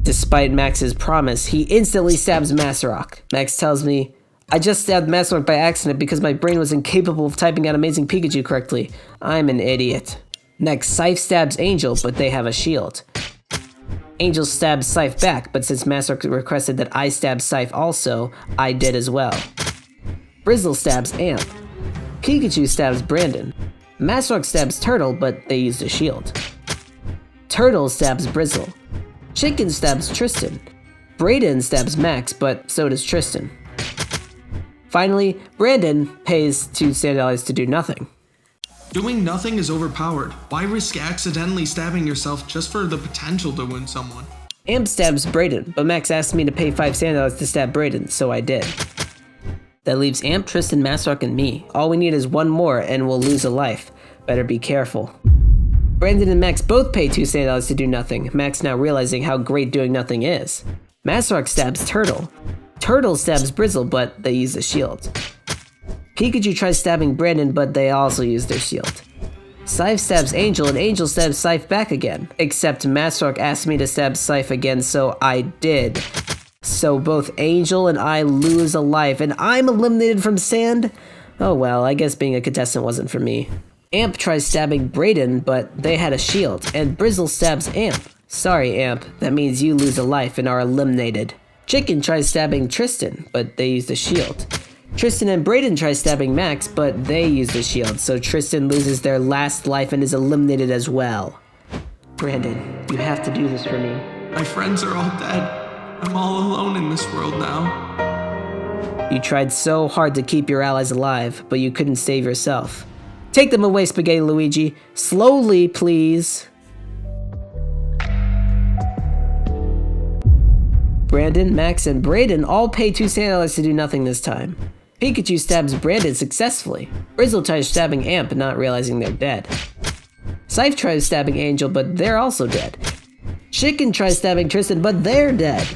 S2: Despite Max's promise, he instantly stabs Masrock. Max tells me, I just stabbed Masrock by accident because my brain was incapable of typing out Amazing Pikachu correctly. I'm an idiot. Next, Scythe stabs Angel, but they have a shield. Angel stabs Scythe back, but since Masrock requested that I stab Scythe also, I did as well. Brizzle stabs Amp. Pikachu stabs Brandon. Masrock stabs Turtle, but they used a shield. Turtle stabs Brizzle. Chicken stabs Tristan. Brayden stabs Max, but so does Tristan. Finally, Brandon pays 2 sand dollars to do nothing.
S4: Doing nothing is overpowered. Why risk accidentally stabbing yourself just for the potential to win someone?
S2: Amp stabs Brayden, but Max asked me to pay 5 sand dollars to stab Brayden, so I did. That leaves Amp, Tristan, Masrock, and me. All we need is 1 more and we'll lose a life. Better be careful. Brandon and Max both pay 2 sand dollars to do nothing, Max now realizing how great doing nothing is. Masrock stabs Turtle. Turtle stabs Brizzle, but they use a shield. Pikachu tries stabbing Brandon, but they also use their shield. Scythe stabs Angel, and Angel stabs Scythe back again. Except Masrock asked me to stab Scythe again, so I did. So both Angel and I lose a life, and I'm eliminated from Sand? Oh well, I guess being a contestant wasn't for me. Amp tries stabbing Brayden, but they had a shield, and Brizzle stabs Amp. Sorry, Amp, that means you lose a life and are eliminated. Chicken tries stabbing Tristan, but they used a shield. Tristan and Brayden try stabbing Max, but they use the shield, so Tristan loses their last life and is eliminated as well. Brandon, you have to do this for me.
S4: My friends are all dead. I'm all alone in this world now.
S2: You tried so hard to keep your allies alive, but you couldn't save yourself. Take them away, Spaghetti Luigi. Slowly, please. Brandon, Max, and Brayden all pay 2 $2 to do nothing this time. Pikachu stabs Brandon successfully. Brizzle tries stabbing Amp, not realizing they're dead. Scythe tries stabbing Angel, but they're also dead. Chicken tries stabbing Tristan, but they're dead.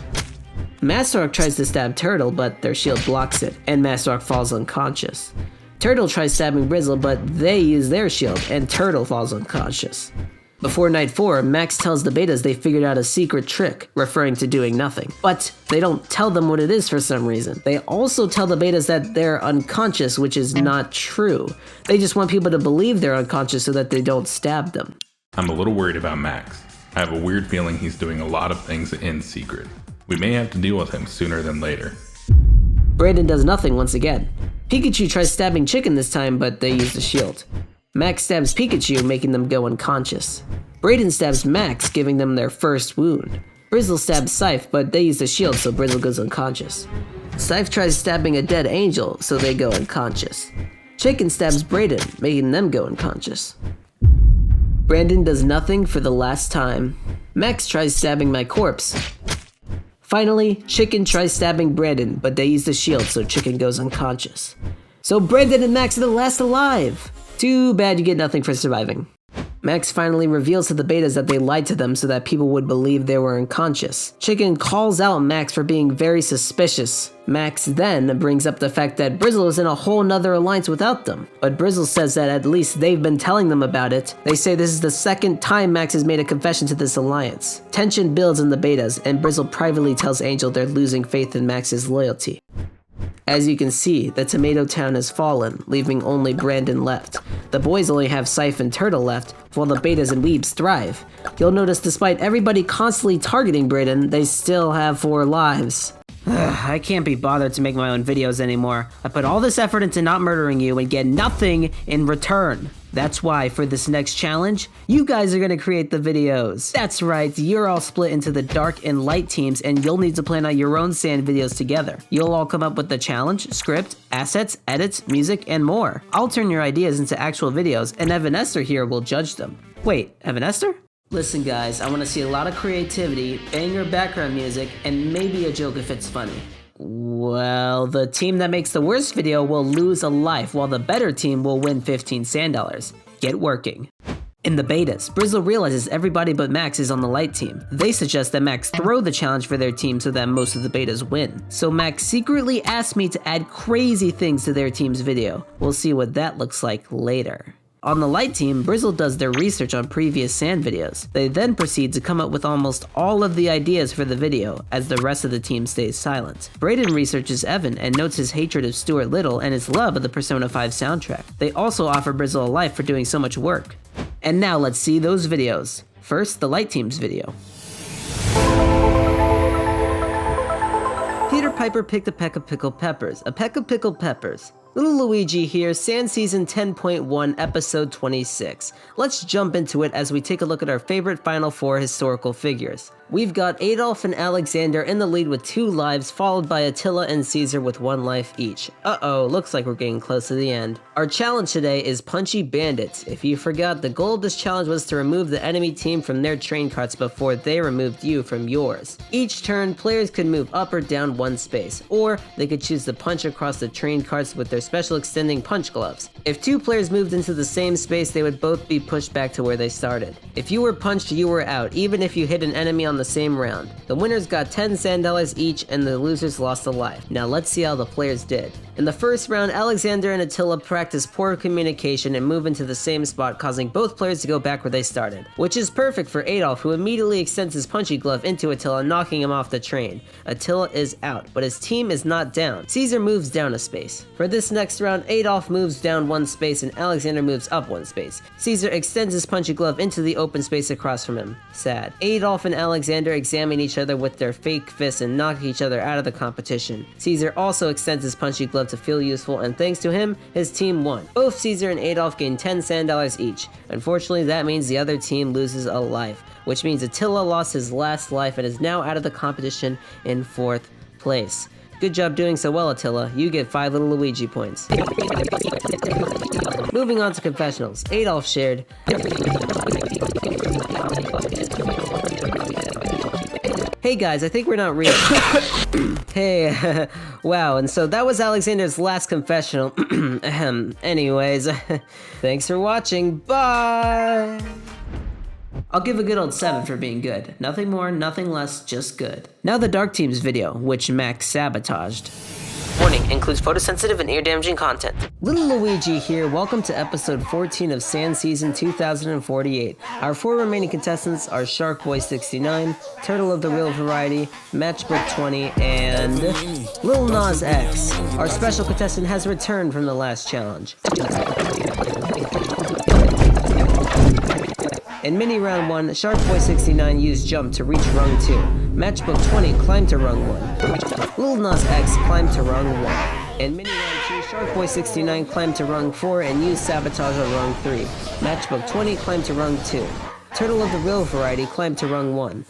S2: Masterrock tries to stab Turtle, but their shield blocks it, and Masterrock falls unconscious. Turtle tries stabbing Brizzle, but they use their shield, and Turtle falls unconscious. Before Night 4, Max tells the betas they figured out a secret trick, referring to doing nothing. But they don't tell them what it is for some reason. They also tell the betas that they're unconscious, which is not true. They just want people to believe they're unconscious so that they don't stab them.
S5: I'm a little worried about Max. I have a weird feeling he's doing a lot of things in secret. We may have to deal with him sooner than later.
S2: Brayden does nothing once again. Pikachu tries stabbing Chicken this time, but they use the shield. Max stabs Pikachu, making them go unconscious. Brayden stabs Max, giving them their first wound. Brizzle stabs Scythe, but they use the shield, so Brizzle goes unconscious. Scythe tries stabbing a dead Angel, so they go unconscious. Chicken stabs Brayden, making them go unconscious. Brandon does nothing for the last time. Max tries stabbing my corpse. Finally, Chicken tries stabbing Brandon, but they use the shield, so Chicken goes unconscious. So Brandon and Max are the last alive! Too bad you get nothing for surviving. Max finally reveals to the betas that they lied to them so that people would believe they were unconscious. Chicken calls out Max for being very suspicious. Max then brings up the fact that Brizzle is in a whole nother alliance without them. But Brizzle says that at least they've been telling them about it. They say this is the second time Max has made a confession to this alliance. Tension builds in the betas, and Brizzle privately tells Angel they're losing faith in Max's loyalty. As you can see, the Tomato Town has fallen, leaving only Brandon left. The boys only have Scythe and Turtle left, while the betas and weebs thrive. You'll notice despite everybody constantly targeting Brayden, they still have 4 lives. I can't be bothered to make my own videos anymore. I put all this effort into not murdering you and get nothing in return. That's why for this next challenge, you guys are gonna create the videos. That's right, you're all split into the dark and light teams and you'll need to plan out your own sand videos together. You'll all come up with the challenge, script, assets, edits, music, and more. I'll turn your ideas into actual videos and Evan Esther here will judge them. Wait, Evan Esther? Listen guys, I wanna see a lot of creativity, banger background music, and maybe a joke if it's funny. Well, the team that makes the worst video will lose a life, while the better team will win 15 sand dollars. Get working. In the betas, Brizzle realizes everybody but Max is on the light team. They suggest that Max throw the challenge for their team so that most of the betas win. So Max secretly asked me to add crazy things to their team's video. We'll see what that looks like later. On the light team, Brizzle does their research on previous sand videos. They then proceed to come up with almost all of the ideas for the video, as the rest of the team stays silent. Brayden researches Evan and notes his hatred of Stuart Little and his love of the Persona 5 soundtrack. They also offer Brizzle a life for doing so much work. And now let's see those videos. First, the light team's video. Peter Piper picked a peck of pickled peppers. A peck of pickled peppers. Little Luigi here, Sand Season 10.1, Episode 26. Let's jump into it as we take a look at our favorite Final Four historical figures. We've got Adolf and Alexander in the lead with 2 lives, followed by Attila and Caesar with 1 life each. Uh-oh, looks like we're getting close to the end. Our challenge today is Punchy Bandits. If you forgot, the goal of this challenge was to remove the enemy team from their train carts before they removed you from yours. Each turn, players could move up or down 1 space, or they could choose to punch across the train carts with their special extending punch gloves. If 2 players moved into the same space, they would both be pushed back to where they started. If you were punched, you were out, even if you hit an enemy on the same round. The winners got 10 sand dollars each and the losers lost a life. Now let's see how the players did. In the first round, Alexander and Attila practiced poor communication and move into the same spot, causing both players to go back where they started. Which is perfect for Adolf, who immediately extends his punchy glove into Attila, knocking him off the train. Attila is out, but his team is not down. Caesar moves down a space. For this this next round, Adolf moves down 1 space and Alexander moves up 1 space. Caesar extends his punchy glove into the open space across from him. Sad. Adolf and Alexander examine each other with their fake fists and knock each other out of the competition. Caesar also extends his punchy glove to feel useful, and thanks to him, his team won. Both Caesar and Adolf gain 10 sand dollars each. Unfortunately, that means the other team loses a life, which means Attila lost his last life and is now out of the competition in 4th place. Good job doing so well, Attila. You get 5 little Luigi points. Moving on to confessionals. Adolf shared, "Hey guys, I think we're not real." Hey, wow, and so that was Alexander's last confessional. Anyways, thanks for watching. Bye! I'll give a good old 7 for being good. Nothing more, nothing less, just good. Now the Dark Team's video, which Max sabotaged. Warning, includes photosensitive and ear-damaging content. Little Luigi here, welcome to episode 14 of Sand Season 2048. Our 4 remaining contestants are Sharkboy69, Turtle of the Real Variety, Matchbook 20, and Lil Nas X. Our special contestant has returned from the last challenge. In mini round 1, Sharkboy69 used jump to reach rung 2. Matchbook 20 climbed to rung 1. Lil Nas X climbed to rung 1. In mini round 2, Sharkboy69 climbed to rung 4 and used sabotage on rung 3. Matchbook 20 climbed to rung 2. Turtle of the Real Variety climbed to rung 1.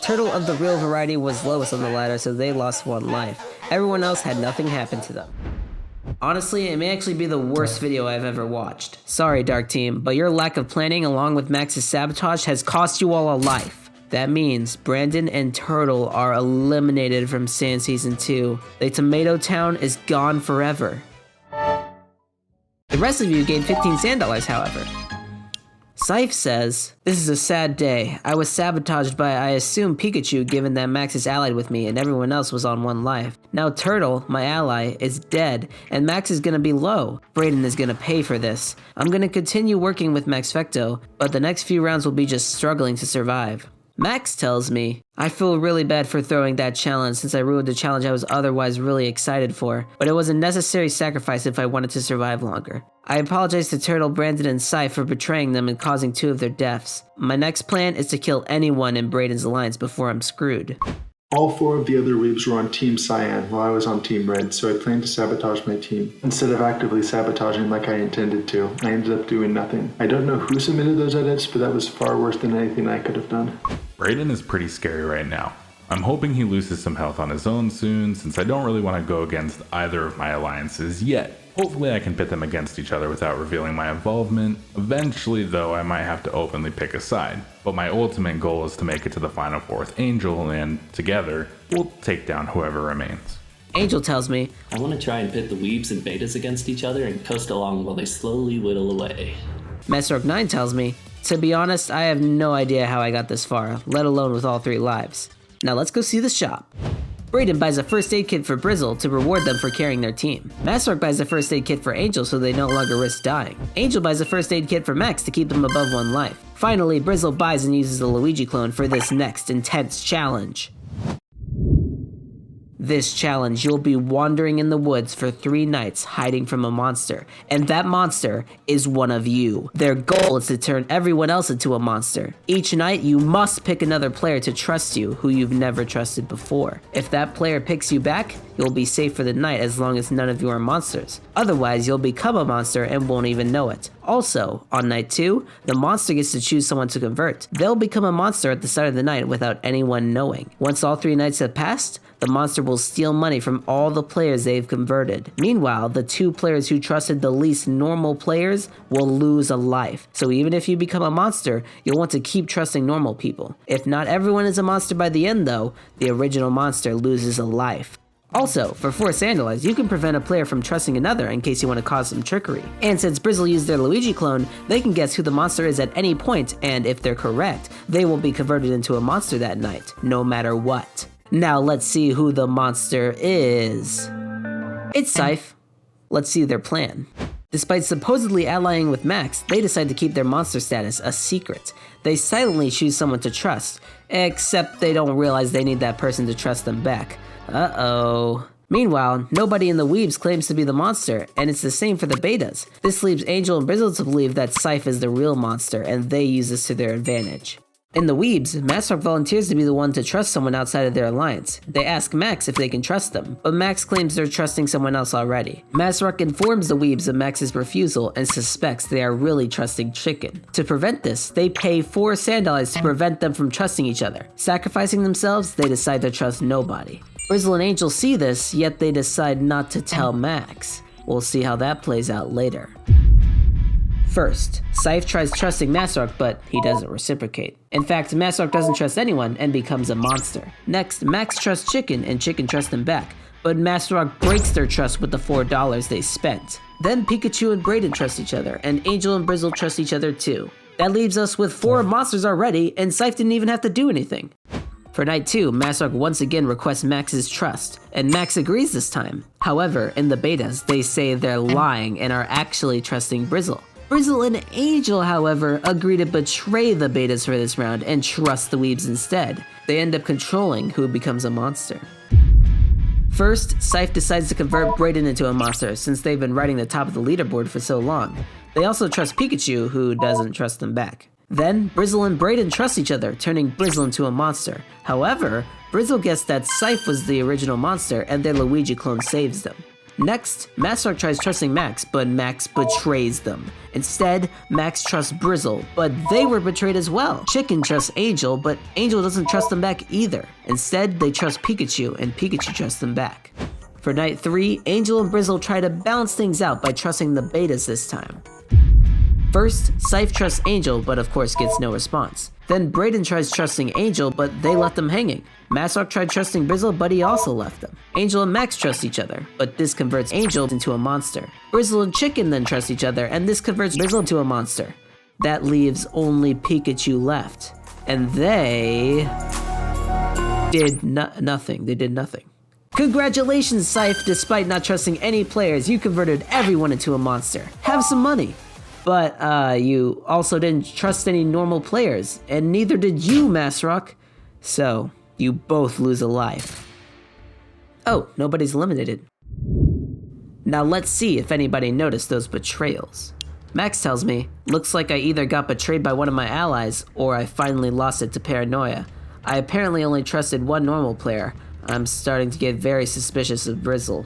S2: Turtle of the Real Variety was lowest on the ladder, so they lost 1 life. Everyone else had nothing happen to them. Honestly, it may actually be the worst video I've ever watched. Sorry, Dark Team, but your lack of planning along with Max's sabotage has cost you all a life. That means Brandon and Turtle are eliminated from Sand Season 2. The Tomato Town is gone forever. The rest of you gained 15 sand dollars, however. Scythe says, "This is a sad day. I was sabotaged by, I assume, Pikachu, given that Max is allied with me and everyone else was on 1 life. Now Turtle, my ally, is dead, and Max is gonna be low. Brayden is gonna pay for this. I'm gonna continue working with Max Fecto, but the next few rounds will be just struggling to survive." Max tells me, "I feel really bad for throwing that challenge since I ruined a challenge I was otherwise really excited for, but it was a necessary sacrifice if I wanted to survive longer. I apologize to Turtle, Brandon, and Scythe for betraying them and causing 2 of their deaths. My next plan is to kill anyone in Brayden's alliance before I'm screwed."
S6: All 4 of the other weebs were on Team Cyan while I was on Team Red, so I planned to sabotage my team. Instead of actively sabotaging like I intended to, I ended up doing nothing. I don't know who submitted those edits, but that was far worse than anything I could have done.
S5: Brayden is pretty scary right now. I'm hoping he loses some health on his own soon, since I don't really want to go against either of my alliances yet. Hopefully I can pit them against each other without revealing my involvement. Eventually though, I might have to openly pick a side. But my ultimate goal is to make it to the final 4th Angel, and together, we'll take down whoever remains.
S2: Angel tells me,
S7: "I want to try and pit the weebs and betas against each other and coast along while they slowly whittle away."
S2: Mesrock9 tells me, "To be honest, I have no idea how I got this far, let alone with all 3 lives. Now let's go see the shop." Brayden buys a first aid kit for Brizzle to reward them for carrying their team. Masrock buys a first aid kit for Angel so they no longer risk dying. Angel buys a first aid kit for Max to keep them above 1 life. Finally, Brizzle buys and uses a Luigi clone for this next intense challenge. This challenge, you'll be wandering in the woods for 3 nights hiding from a monster, and that monster is one of you. Their goal is to turn everyone else into a monster. Each night, you must pick another player to trust you who you've never trusted before. If that player picks you back, you'll be safe for the night as long as none of you are monsters. Otherwise, you'll become a monster and won't even know it. Also, on night 2, the monster gets to choose someone to convert. They'll become a monster at the start of the night without anyone knowing. Once all 3 nights have passed, the monster will steal money from all the players they've converted. Meanwhile, the 2 players who trusted the least normal players will lose a life. So even if you become a monster, you'll want to keep trusting normal people. If not everyone is a monster by the end though, the original monster loses a life. Also, for 4 sand dollars, you can prevent a player from trusting another in case you want to cause some trickery. And since Brizzle used their Luigi clone, they can guess who the monster is at any point, and if they're correct, they will be converted into a monster that night, no matter what. Now let's see who the monster is. It's Scythe. Let's see their plan. Despite supposedly allying with Max, they decide to keep their monster status a secret. They silently choose someone to trust, except they don't realize they need that person to trust them back. Uh-oh. Meanwhile, nobody in the Weebs claims to be the monster, and it's the same for the betas. This leaves Angel and Brizzle to believe that Scythe is the real monster, and they use this to their advantage. In the Weebs, Masrock volunteers to be the one to trust someone outside of their alliance. They ask Max if they can trust them, but Max claims they're trusting someone else already. Masrock informs the Weebs of Max's refusal and suspects they are really trusting Chicken. To prevent this, they pay 4 sand allies to prevent them from trusting each other. Sacrificing themselves, they decide to trust nobody. Brizzle and Angel see this, yet they decide not to tell Max. We'll see how that plays out later. First, Scythe tries trusting Masrock, but he doesn't reciprocate. In fact, Masrock doesn't trust anyone and becomes a monster. Next, Max trusts Chicken and Chicken trusts him back, but Masrock breaks their trust with the $4 they spent. Then Pikachu and Brayden trust each other, and Angel and Brizzle trust each other too. That leaves us with 4 monsters already, and Scythe didn't even have to do anything. For night 2, Masrock once again requests Max's trust, and Max agrees this time. However, in the betas, they say they're lying and are actually trusting Brizzle. Brizzle and Angel, however, agree to betray the betas for this round and trust the Weebs instead. They end up controlling who becomes a monster. First, Scythe decides to convert Brayden into a monster since they've been riding the top of the leaderboard for so long. They also trust Pikachu, who doesn't trust them back. Then, Brizzle and Brayden trust each other, turning Brizzle into a monster. However, Brizzle guessed that Scythe was the original monster and their Luigi clone saves them. Next, Masrock tries trusting Max, but Max betrays them. Instead, Max trusts Brizzle, but they were betrayed as well. Chicken trusts Angel, but Angel doesn't trust them back either. Instead, they trust Pikachu, and Pikachu trusts them back. For night 3, Angel and Brizzle try to balance things out by trusting the betas this time. First, Scythe trusts Angel, but of course gets no response. Then Brayden tries trusting Angel, but they left him hanging. Masrock tried trusting Brizzle, but he also left them. Angel and Max trust each other, but this converts Angel into a monster. Brizzle and Chicken then trust each other, and this converts Brizzle into a monster. That leaves only Pikachu left. And they did nothing. They did nothing. Congratulations, Scythe! Despite not trusting any players, you converted everyone into a monster. Have some money! But you also didn't trust any normal players, and neither did you, Masrock. So, you both lose a life. Oh, nobody's eliminated. Now let's see if anybody noticed those betrayals. Max tells me, looks like I either got betrayed by one of my allies, or I finally lost it to paranoia. I apparently only trusted one normal player. I'm starting to get very suspicious of Brizzle.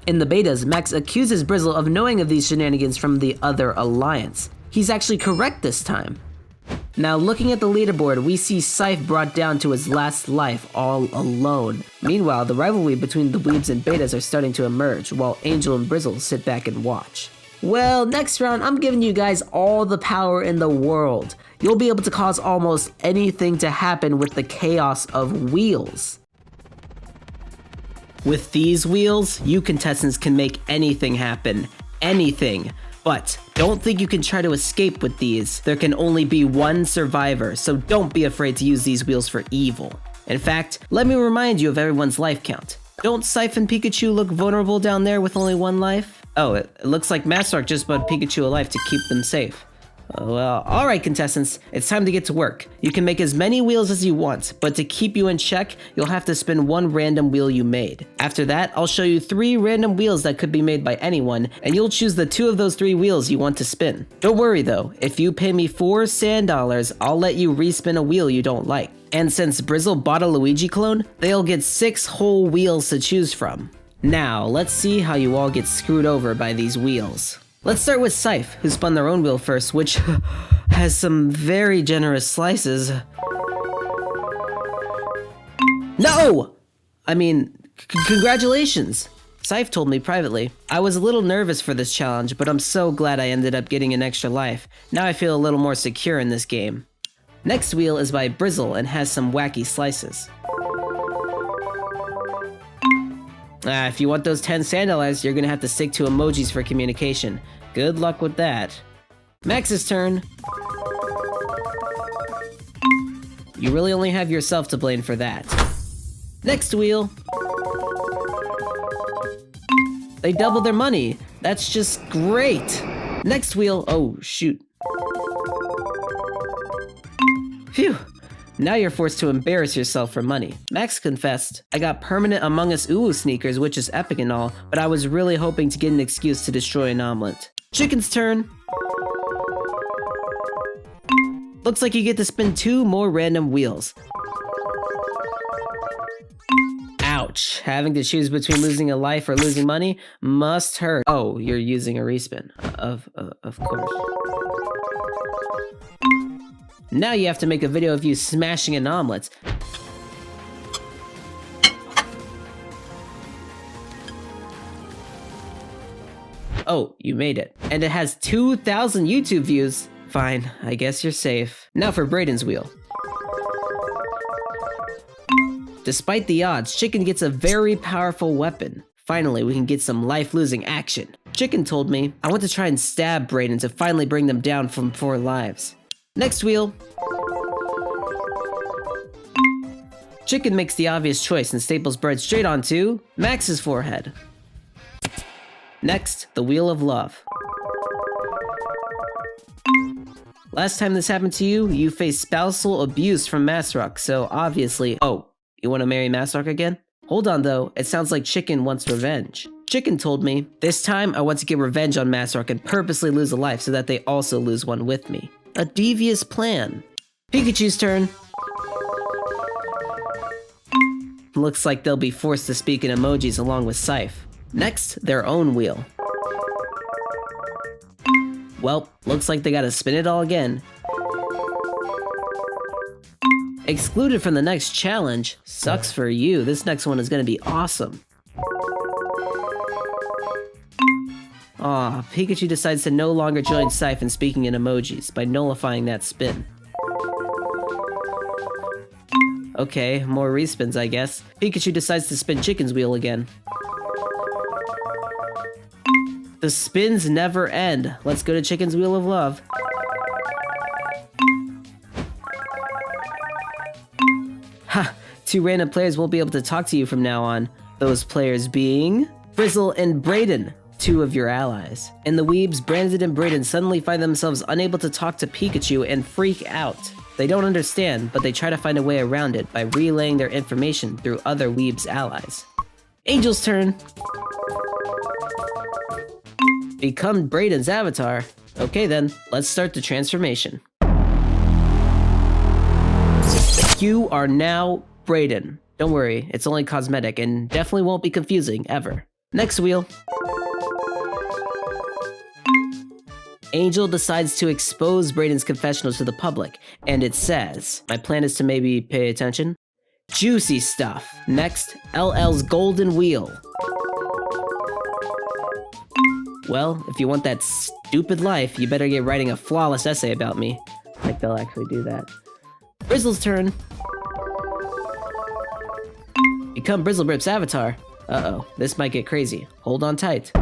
S2: In the betas, Max accuses Brizzle of knowing of these shenanigans from the other alliance. He's actually correct this time. Now looking at the leaderboard, we see Scythe brought down to his last life all alone. Meanwhile, the rivalry between the Weebs and betas are starting to emerge, while Angel and Brizzle sit back and watch. Well, next round, I'm giving you guys all the power in the world. You'll be able to cause almost anything to happen with the chaos of wheels. With these wheels, you contestants can make anything happen. Anything. But don't think you can try to escape with these. There can only be one survivor, so don't be afraid to use these wheels for evil. In fact, let me remind you of everyone's life count. Don't Scythe and Pikachu look vulnerable down there with only 1 life? Oh, it looks like Masrock just bought Pikachu a life to keep them safe. Well, alright contestants, it's time to get to work. You can make as many wheels as you want, but to keep you in check, you'll have to spin 1 random wheel you made. After that, I'll show you 3 random wheels that could be made by anyone, and you'll choose the 2 of those 3 wheels you want to spin. Don't worry though, if you pay me 4 sand dollars, I'll let you respin a wheel you don't like. And since Brizzle bought a Luigi clone, they'll get 6 whole wheels to choose from. Now, let's see how you all get screwed over by these wheels. Let's start with Scythe, who spun their own wheel first, which has some very generous slices. No! I mean, congratulations! Scythe told me privately. I was a little nervous for this challenge, but I'm so glad I ended up getting an extra life. Now I feel a little more secure in this game. Next wheel is by Brizzle and has some wacky slices. If you want those 10 sand allies, you're gonna have to stick to emojis for communication. Good luck with that. Max's turn. You really only have yourself to blame for that. Next wheel. They doubled their money. That's just great. Next wheel. Oh, shoot. Phew. Now you're forced to embarrass yourself for money. Max confessed, I got permanent Among Us Uwu sneakers, which is epic and all, but I was really hoping to get an excuse to destroy an omelet. Chicken's turn. Looks like you get to spin 2 more random wheels. Ouch. Having to choose between losing a life or losing money must hurt. Oh, you're using a respin. Of course. Now you have to make a video of you smashing an omelet. Oh, you made it. And it has 2,000 YouTube views. Fine, I guess you're safe. Now for Brayden's wheel. Despite the odds, Chicken gets a very powerful weapon. Finally, we can get some life-losing action. Chicken told me, I want to try and stab Brayden to finally bring them down from 4 lives. Next wheel. Chicken makes the obvious choice and staples bread straight onto Max's forehead. Next, the Wheel of Love. Last time this happened to you, you faced spousal abuse from Masrock, so obviously— oh, you want to marry Masrock again? Hold on though, it sounds like Chicken wants revenge. Chicken told me, this time I want to get revenge on Masrock and purposely lose a life so that they also lose one with me. A devious plan. Pikachu's turn. Looks like they'll be forced to speak in emojis along with Scythe. Next, their own wheel. Well, looks like they gotta spin it all again. Excluded from the next challenge. Sucks for you, this next one is gonna be awesome. Aw, Pikachu decides to no longer join Scythe in speaking in emojis by nullifying that spin. Okay, more respins I guess. Pikachu decides to spin Chicken's wheel again. The spins never end. Let's go to Chicken's Wheel of Love. Ha! 2 random players won't be able to talk to you from now on. Those players being Frizzle and Brayden, 2 of your allies. And the weebs, Brandon and Brayden, suddenly find themselves unable to talk to Pikachu and freak out. They don't understand, but they try to find a way around it by relaying their information through other weebs' allies. Angel's turn. Become Brayden's avatar. Okay then, let's start the transformation. You are now Brayden. Don't worry, it's only cosmetic and definitely won't be confusing, ever. Next wheel. Angel decides to expose Brayden's confessional to the public, and it says, my plan is to maybe pay attention. Juicy stuff. Next, LL's golden wheel. Well, if you want that stupid life, you better get writing a flawless essay about me. Like they'll actually do that. Brizzle's turn. Become Brizzlebrip's avatar. Uh-oh, this might get crazy. Hold on tight.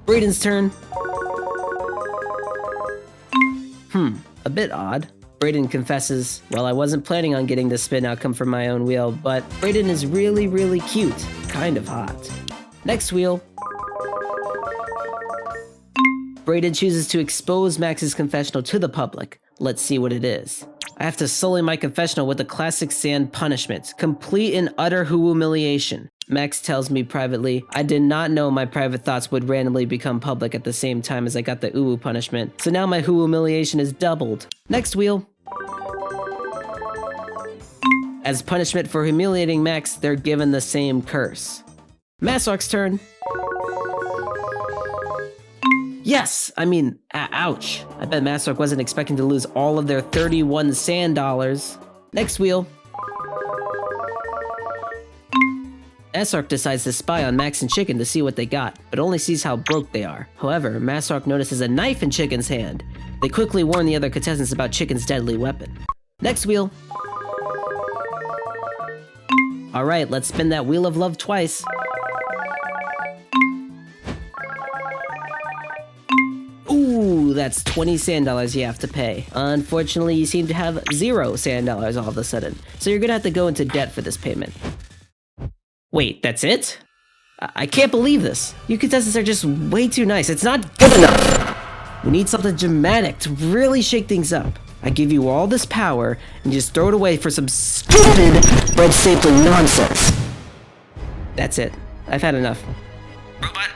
S2: Brayden's turn. A bit odd. Brayden confesses, well, I wasn't planning on getting the spin outcome from my own wheel, but Brayden is really, really cute. Kind of hot. Next wheel. Brayden chooses to expose Max's confessional to the public. Let's see what it is. I have to sully my confessional with the classic sand punishment. Complete and utter humiliation. Max tells me privately, I did not know my private thoughts would randomly become public at the same time as I got the uwu punishment, so now my humiliation is doubled. Next wheel. As punishment for humiliating Max, they're given the same curse. Masrock's turn. Yes! I mean, ouch. I bet Masrock wasn't expecting to lose all of their 31 sand dollars. Next wheel. Masrock decides to spy on Max and Chicken to see what they got, but only sees how broke they are. However, Masrock notices a knife in Chicken's hand. They quickly warn the other contestants about Chicken's deadly weapon. Next wheel. Alright, let's spin that Wheel of Love twice. Ooh, that's 20 sand dollars you have to pay. Unfortunately, you seem to have 0 sand dollars all of a sudden, so you're gonna have to go into debt for this payment. Wait, that's it? I can't believe this. You contestants are just way too nice. It's not good enough. We need something dramatic to really shake things up. I give you all this power, and you just throw it away for some stupid red stapling nonsense. That's it. I've had enough. Robot,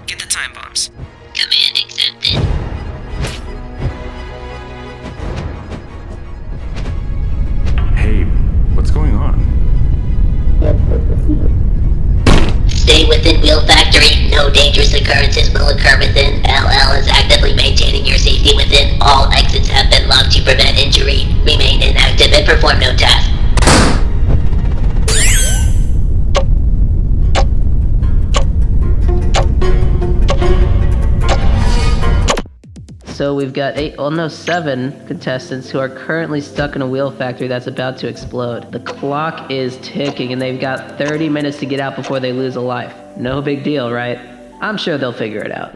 S2: get the time bombs.
S8: Command accepted.
S5: Hey, what's going on?
S8: Stay within Wheel Factory. No dangerous occurrences will occur within. LL is actively maintaining your safety within. All exits have been locked to prevent injury. Remain inactive and perform no task.
S2: So we've got 7 contestants who are currently stuck in a wheel factory that's about to explode. The clock is ticking and they've got 30 minutes to get out before they lose a life. No big deal, right? I'm sure they'll figure it out.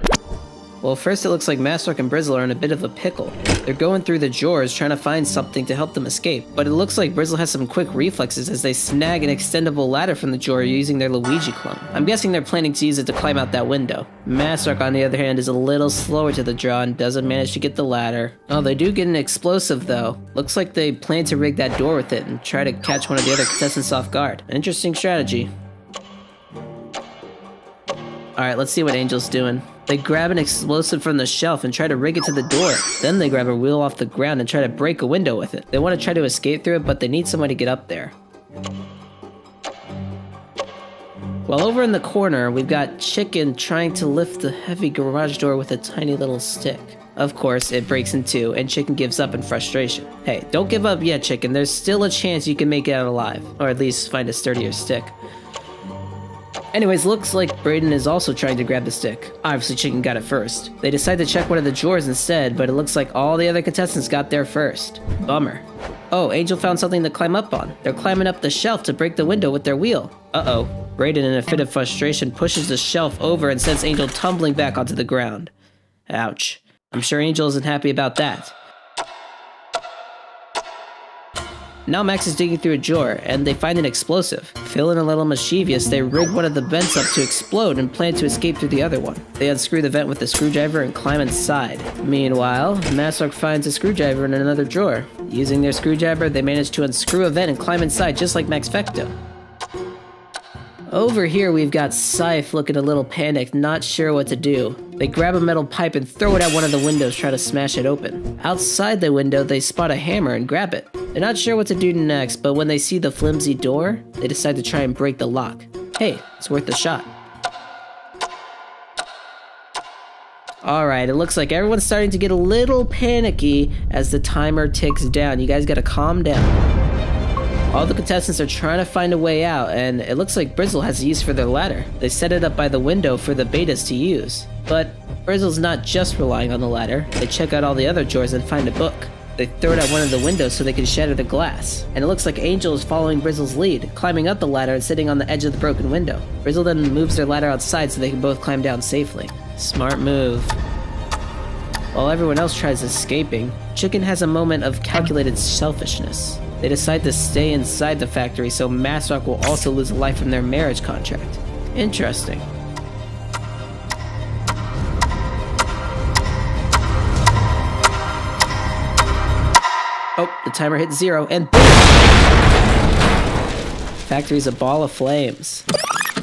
S2: Well, first it looks like Masterk and Brizzle are in a bit of a pickle. They're going through the drawers trying to find something to help them escape, but it looks like Brizzle has some quick reflexes as they snag an extendable ladder from the drawer using their Luigi clone. I'm guessing they're planning to use it to climb out that window. Masterk, on the other hand, is a little slower to the draw and doesn't manage to get the ladder. Oh, they do get an explosive though. Looks like they plan to rig that door with it and try to catch one of the other contestants off guard. An interesting strategy. Alright, let's see what Angel's doing. They grab an explosive from the shelf and try to rig it to the door. Then they grab a wheel off the ground and try to break a window with it. They want to try to escape through it, but they need someone to get up there. While over in the corner, we've got Chicken trying to lift the heavy garage door with a tiny little stick. Of course, it breaks in two, and Chicken gives up in frustration. Hey, don't give up yet, Chicken. There's still a chance you can make it out alive. Or at least find a sturdier stick. Anyways, looks like Brayden is also trying to grab the stick. Obviously, Chicken got it first. They decide to check one of the drawers instead, but it looks like all the other contestants got there first. Bummer. Oh, Angel found something to climb up on. They're climbing up the shelf to break the window with their wheel. Uh-oh. Brayden, in a fit of frustration, pushes the shelf over and sends Angel tumbling back onto the ground. Ouch. I'm sure Angel isn't happy about that. Now Max is digging through a drawer, and they find an explosive. Feeling a little mischievous, they rig one of the vents up to explode and plan to escape through the other one. They unscrew the vent with a screwdriver and climb inside. Meanwhile, Masterk finds a screwdriver in another drawer. Using their screwdriver, they manage to unscrew a vent and climb inside just like Max Fecto. Over here, we've got Scythe looking a little panicked, not sure what to do. They grab a metal pipe and throw it at one of the windows, try to smash it open. Outside the window, they spot a hammer and grab it. They're not sure what to do next, but when they see the flimsy door, they decide to try and break the lock. Hey, it's worth a shot. Alright, it looks like everyone's starting to get a little panicky as the timer ticks down. You guys gotta calm down. All the contestants are trying to find a way out, and it looks like Brizzle has a use for their ladder. They set it up by the window for the betas to use. But Brizzle's not just relying on the ladder. They check out all the other drawers and find a book. They throw it at one of the windows so they can shatter the glass. And it looks like Angel is following Brizzle's lead, climbing up the ladder and sitting on the edge of the broken window. Brizzle then moves their ladder outside so they can both climb down safely. Smart move. While everyone else tries escaping, Chicken has a moment of calculated selfishness. They decide to stay inside the factory so Masterk will also lose a life from their marriage contract. Interesting. Oh, the timer hit 0 and boom! Factory's a ball of flames.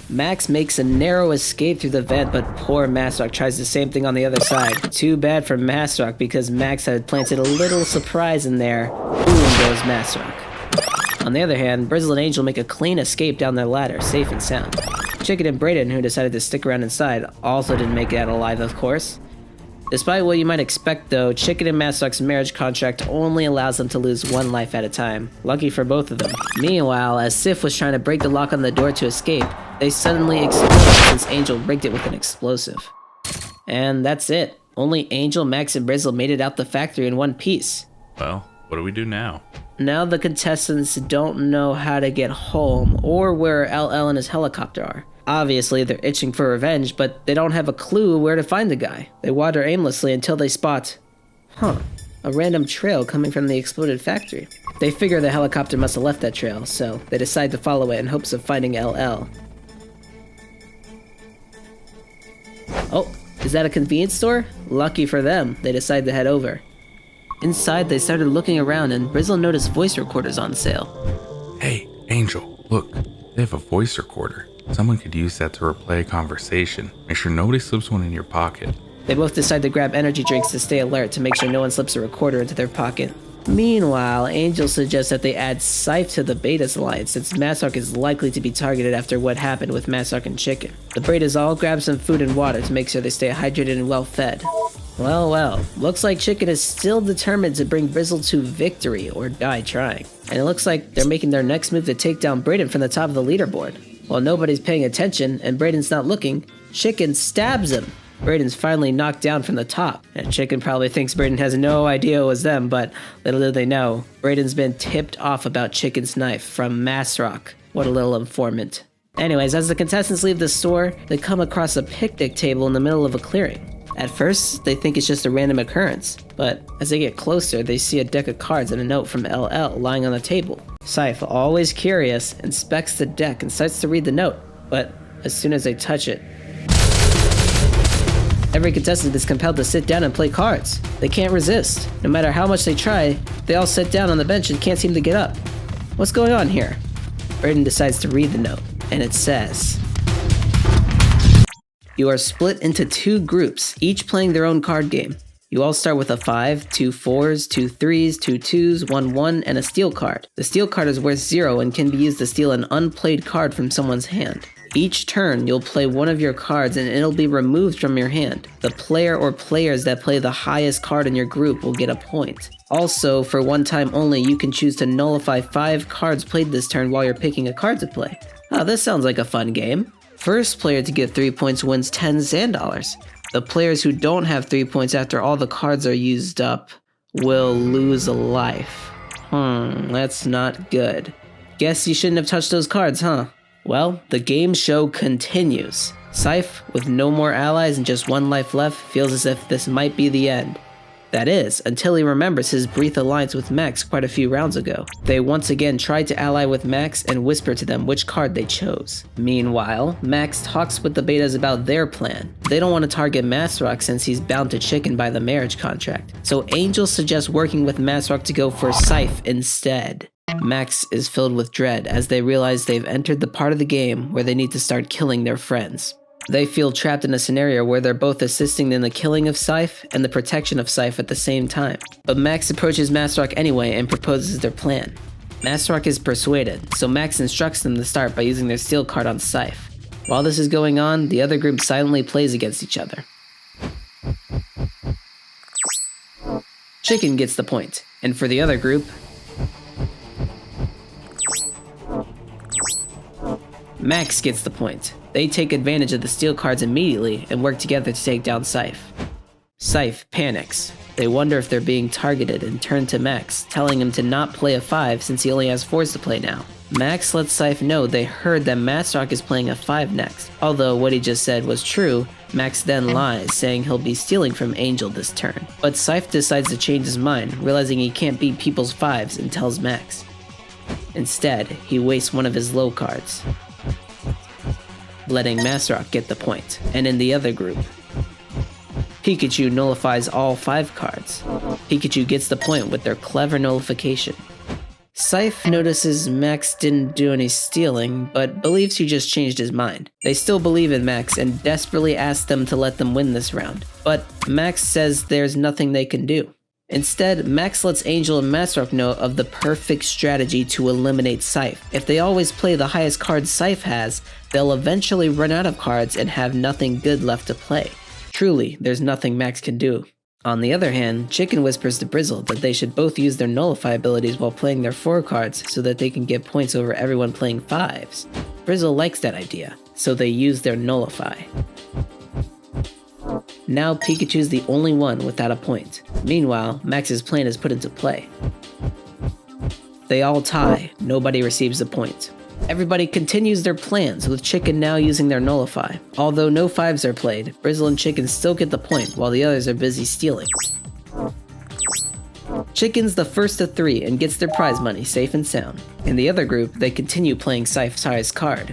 S2: Max makes a narrow escape through the vent, but poor Masterk tries the same thing on the other side. Too bad for Masterk because Max had planted a little surprise in there. Boom goes Masterk. On the other hand, Brizzle and Angel make a clean escape down their ladder, safe and sound. Chicken and Brayden, who decided to stick around inside, also didn't make it out alive, of course. Despite what you might expect though, Chicken and Masterk's marriage contract only allows them to lose one life at a time. Lucky for both of them. Meanwhile, as Sif was trying to break the lock on the door to escape, they suddenly explode since Angel rigged it with an explosive. And that's it. Only Angel, Max, and Brizzle made it out the factory in one piece.
S5: Well, what do we do now?
S2: Now the contestants don't know how to get home or where LL and his helicopter are. Obviously, they're itching for revenge, but they don't have a clue where to find the guy. They wander aimlessly until they spot, a random trail coming from the exploded factory. They figure the helicopter must have left that trail, so they decide to follow it in hopes of finding LL. Oh, Is that a convenience store? Lucky for them, they decide to head over. Inside, they started looking around and Brizzle noticed voice recorders on sale.
S5: Hey, Angel, look. They have a voice recorder. Someone could use that to replay a conversation. Make sure nobody slips one in your pocket.
S2: They both decide to grab energy drinks to stay alert to make sure no one slips a recorder into their pocket. Meanwhile, Angel suggests that they add Scythe to the Betas alliance since Masark is likely to be targeted after what happened with Masark and Chicken. The Betas all grab some food and water to make sure they stay hydrated and well fed. Well, looks like Chicken is still determined to bring Brizzle to victory or die trying. And it looks like they're making their next move to take down Brayden from the top of the leaderboard. While nobody's paying attention and Brayden's not looking, Chicken stabs him. Brayden's finally knocked down from the top, and Chicken probably thinks Brayden has no idea it was them, but little do they know, Brayden's been tipped off about Chicken's knife from Masrock. What a little informant. Anyways, as the contestants leave the store, they come across a picnic table in the middle of a clearing. At first, they think it's just a random occurrence, but as they get closer, they see a deck of cards and a note from LL lying on the table. Scythe, always curious, inspects the deck and starts to read the note, but as soon as they touch it, every contestant is compelled to sit down and play cards. They can't resist. No matter how much they try, they all sit down on the bench and can't seem to get up. What's going on here? Brayden decides to read the note, and it says, "You are split into 2 groups, each playing their own card game. You all start with a 5, 2 4s, 2 3s, 2 2s, 1 1, and a steal card. The steal card is worth 0 and can be used to steal an unplayed card from someone's hand. Each turn, you'll play one of your cards and it'll be removed from your hand. The player or players that play the highest card in your group will get a point. Also, for one time only, you can choose to nullify 5 cards played this turn while you're picking a card to play." Oh, this sounds like a fun game. First player to get 3 points wins 10 Sand dollars. The players who don't have 3 points after all the cards are used up will lose a life. That's not good. Guess you shouldn't have touched those cards, huh? Well, the game show continues. Scythe, with no more allies and just 1 life left, feels as if this might be the end. That is, until he remembers his brief alliance with Max quite a few rounds ago. They once again try to ally with Max and whisper to them which card they chose. Meanwhile, Max talks with the Betas about their plan. They don't want to target Masrock since he's bound to Chicken by the marriage contract. So Angel suggests working with Masrock to go for Scythe instead. Max is filled with dread as they realize they've entered the part of the game where they need to start killing their friends. They feel trapped in a scenario where they're both assisting in the killing of Scythe and the protection of Scythe at the same time. But Max approaches Masrock anyway and proposes their plan. Masrock is persuaded, so Max instructs them to start by using their steal card on Scythe. While this is going on, the other group silently plays against each other. Chicken gets the point, and for the other group, Max gets the point. They take advantage of the steal cards immediately and work together to take down Scythe. Scythe panics. They wonder if they're being targeted and turn to Max, telling him to not play a 5 since he only has 4s to play now. Max lets Scythe know they heard that Masrock is playing a 5 next. Although what he just said was true, Max then lies, saying he'll be stealing from Angel this turn. But Scythe decides to change his mind, realizing he can't beat people's 5s and tells Max. Instead, he wastes one of his low cards, letting Masrock get the point. And in the other group, Pikachu nullifies all 5 cards. Pikachu gets the point with their clever nullification. Scythe notices Max didn't do any stealing, but believes he just changed his mind. They still believe in Max and desperately ask them to let them win this round, but Max says there's nothing they can do. Instead, Max lets Angel and Masrock know of the perfect strategy to eliminate Scythe. If they always play the highest cards Scythe has, they'll eventually run out of cards and have nothing good left to play. Truly, there's nothing Max can do. On the other hand, Chicken whispers to Brizzle that they should both use their nullify abilities while playing their 4 cards so that they can get points over everyone playing 5s. Brizzle likes that idea, so they use their nullify. Now Pikachu's the only one without a point. Meanwhile, Max's plan is put into play. They all tie, nobody receives a point. Everybody continues their plans, with Chicken now using their nullify. Although no 5s are played, Brizzle and Chicken still get the point while the others are busy stealing. Chicken's the first of 3 and gets their prize money safe and sound. In the other group, they continue playing Scythe's highest card.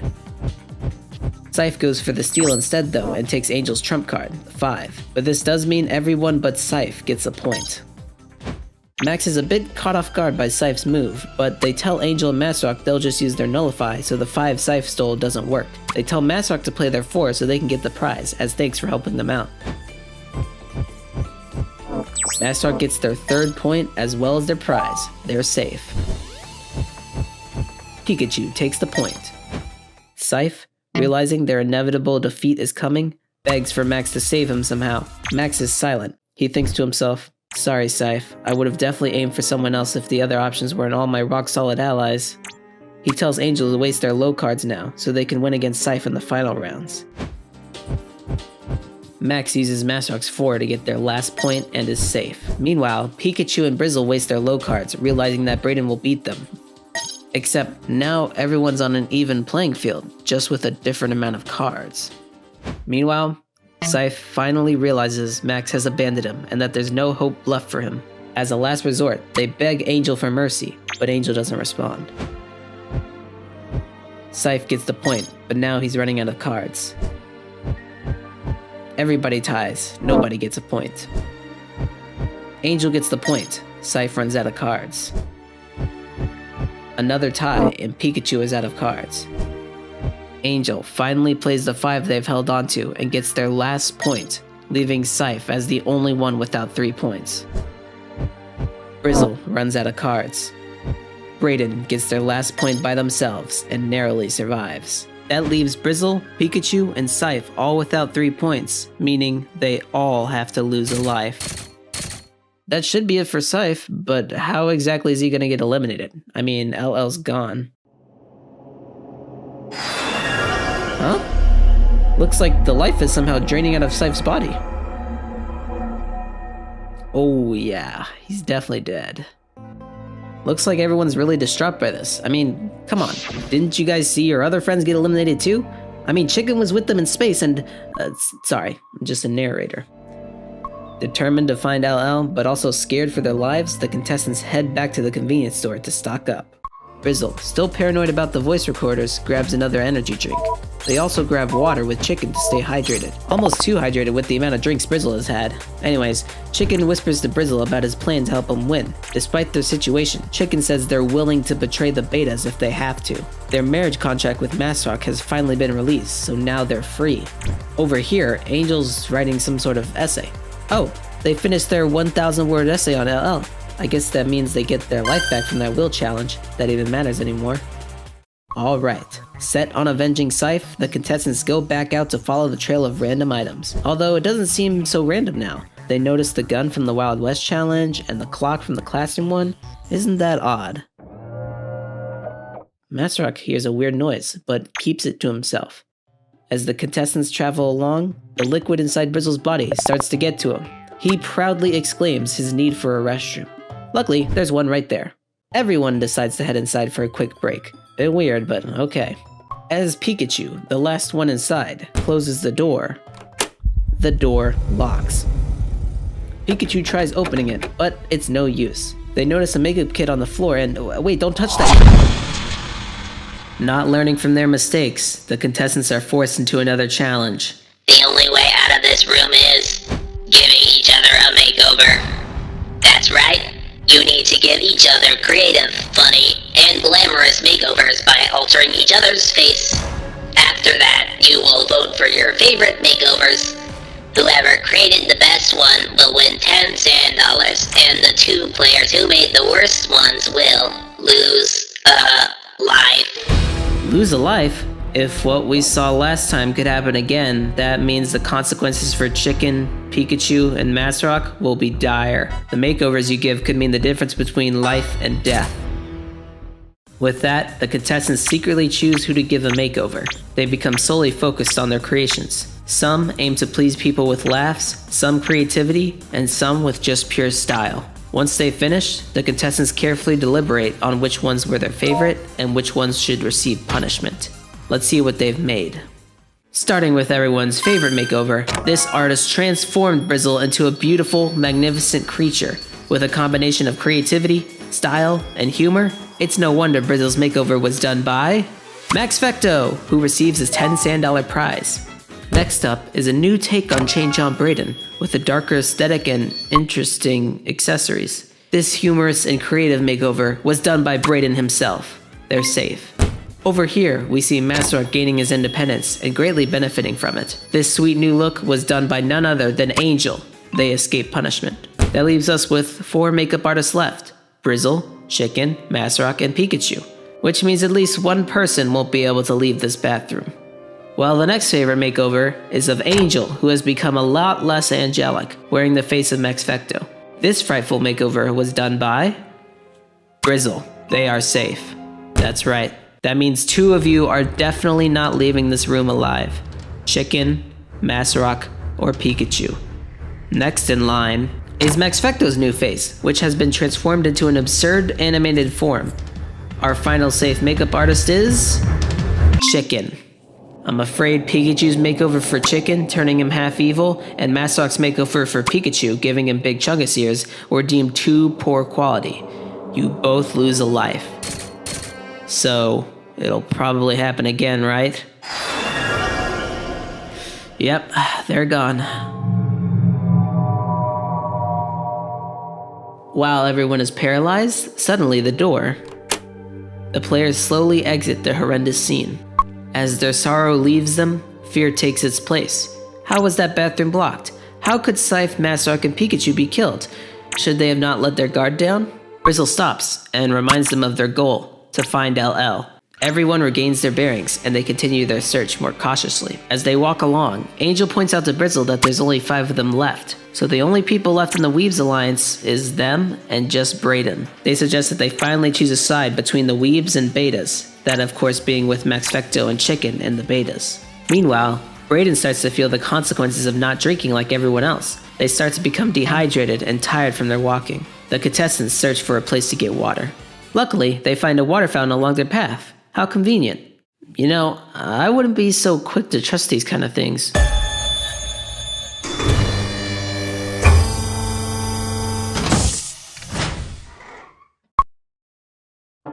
S2: Scythe goes for the steal instead though and takes Angel's trump card, 5. But this does mean everyone but Scythe gets a point. Max is a bit caught off guard by Scythe's move, but they tell Angel and Masrock they'll just use their Nullify so the 5 Scythe stole doesn't work. They tell Masrock to play their 4 so they can get the prize, as thanks for helping them out. Masrock gets their 3rd point as well as their prize. They're safe. Pikachu takes the point. Scythe, realizing their inevitable defeat is coming, begs for Max to save him somehow. Max is silent. He thinks to himself, "Sorry, Scythe. I would have definitely aimed for someone else if the other options weren't all my rock-solid allies." He tells Angel to waste their low cards now, so they can win against Scythe in the final rounds. Max uses Masrock's 4 to get their last point and is safe. Meanwhile, Pikachu and Brizzle waste their low cards, realizing that Brayden will beat them. Except now everyone's on an even playing field, just with a different amount of cards. Meanwhile, Scythe finally realizes Max has abandoned him and that there's no hope left for him. As a last resort, they beg Angel for mercy, but Angel doesn't respond. Scythe gets the point, but now he's running out of cards. Everybody ties, nobody gets a point. Angel gets the point, Scythe runs out of cards. Another tie, and Pikachu is out of cards. Angel finally plays the 5 they've held onto and gets their last point, leaving Scythe as the only one without 3 points. Brizzle runs out of cards. Brayden gets their last point by themselves and narrowly survives. That leaves Brizzle, Pikachu, and Scythe all without 3 points, meaning they all have to lose a life. That should be it for Scythe, but how exactly is he gonna get eliminated? I mean, LL's gone. Huh? Looks like the life is somehow draining out of Scythe's body. Oh yeah, he's definitely dead. Looks like everyone's really distraught by this. I mean, come on, didn't you guys see your other friends get eliminated too? I mean, Chicken was with them in space and... sorry, I'm just a narrator. Determined to find LL, but also scared for their lives, the contestants head back to the convenience store to stock up. Brizzle, still paranoid about the voice recorders, grabs another energy drink. They also grab water with Chicken to stay hydrated. Almost too hydrated with the amount of drinks Brizzle has had. Anyways, Chicken whispers to Brizzle about his plan to help him win. Despite their situation, Chicken says they're willing to betray the betas if they have to. Their marriage contract with Masrock has finally been released, so now they're free. Over here, Angel's writing some sort of essay. Oh, they finished their 1,000-word essay on LL. I guess that means they get their life back from that will challenge. That even matters anymore. Alright, set on avenging Scythe, the contestants go back out to follow the trail of random items. Although it doesn't seem so random now. They notice the gun from the Wild West challenge and the clock from the classroom one. Isn't that odd? Masrock hears a weird noise, but keeps it to himself. As the contestants travel along, the liquid inside Brizzle's body starts to get to him. He proudly exclaims his need for a restroom. Luckily, there's one right there. Everyone decides to head inside for a quick break. Bit weird, but okay. As Pikachu, the last one inside, closes the door locks. Pikachu tries opening it, but it's no use. They notice a makeup kit on the floor and... wait, don't touch that! Not learning from their mistakes, the contestants are forced into another challenge.
S8: The only way out of this room is giving each other a makeover. That's right. You need to give each other creative, funny, and glamorous makeovers by altering each other's face. After that, you will vote for your favorite makeovers. Whoever created the best one will win $10 sand dollars, and the 2 players who made the worst ones will lose a life.
S2: Lose a life? If what we saw last time could happen again, that means the consequences for Chicken, Pikachu, and Masrock will be dire. The makeovers you give could mean the difference between life and death. With that, the contestants secretly choose who to give a makeover. They become solely focused on their creations. Some aim to please people with laughs, some creativity, and some with just pure style. Once they finish, the contestants carefully deliberate on which ones were their favorite and which ones should receive punishment. Let's see what they've made. Starting with everyone's favorite makeover, this artist transformed Brizzle into a beautiful, magnificent creature. With a combination of creativity, style, and humor, it's no wonder Brizzle's makeover was done by... Max Fecto, who receives his $10 sand prize. Next up is a new take on Change on Brayden, with a darker aesthetic and interesting accessories. This humorous and creative makeover was done by Brayden himself. They're safe. Over here, we see Masrock gaining his independence and greatly benefiting from it. This sweet new look was done by none other than Angel. They escape punishment. That leaves us with 4 makeup artists left: Brizzle, Chicken, Masrock, and Pikachu, which means at least one person won't be able to leave this bathroom. Well, the next favorite makeover is of Angel, who has become a lot less angelic, wearing the face of Max Fecto. This frightful makeover was done by Brizzle. They are safe. That's right. That means 2 of you are definitely not leaving this room alive: Chicken, Masrock, or Pikachu. Next in line is Max Fecto's new face, which has been transformed into an absurd animated form. Our final safe makeup artist is Chicken. I'm afraid Pikachu's makeover for Chicken, turning him half evil, and Masrock's makeover for Pikachu, giving him big chungus ears, were deemed too poor quality. You both lose a life. So, it'll probably happen again, right? Yep, they're gone. While everyone is paralyzed, suddenly the door. The players slowly exit the horrendous scene. As their sorrow leaves them, fear takes its place. How was that bathroom blocked? How could Scythe, Masrock, and Pikachu be killed? Should they have not let their guard down? Brizzle stops and reminds them of their goal: to find LL. Everyone regains their bearings, and they continue their search more cautiously. As they walk along, Angel points out to Brizzle that there's only 5 of them left, so the only people left in the Weebs Alliance is them and just Brayden. They suggest that they finally choose a side between the Weebs and Betas, that of course being with Max Fecto and Chicken and the Betas. Meanwhile, Brayden starts to feel the consequences of not drinking like everyone else. They start to become dehydrated and tired from their walking. The contestants search for a place to get water. Luckily, they find a water fountain along their path. How convenient. You know, I wouldn't be so quick to trust these kind of things.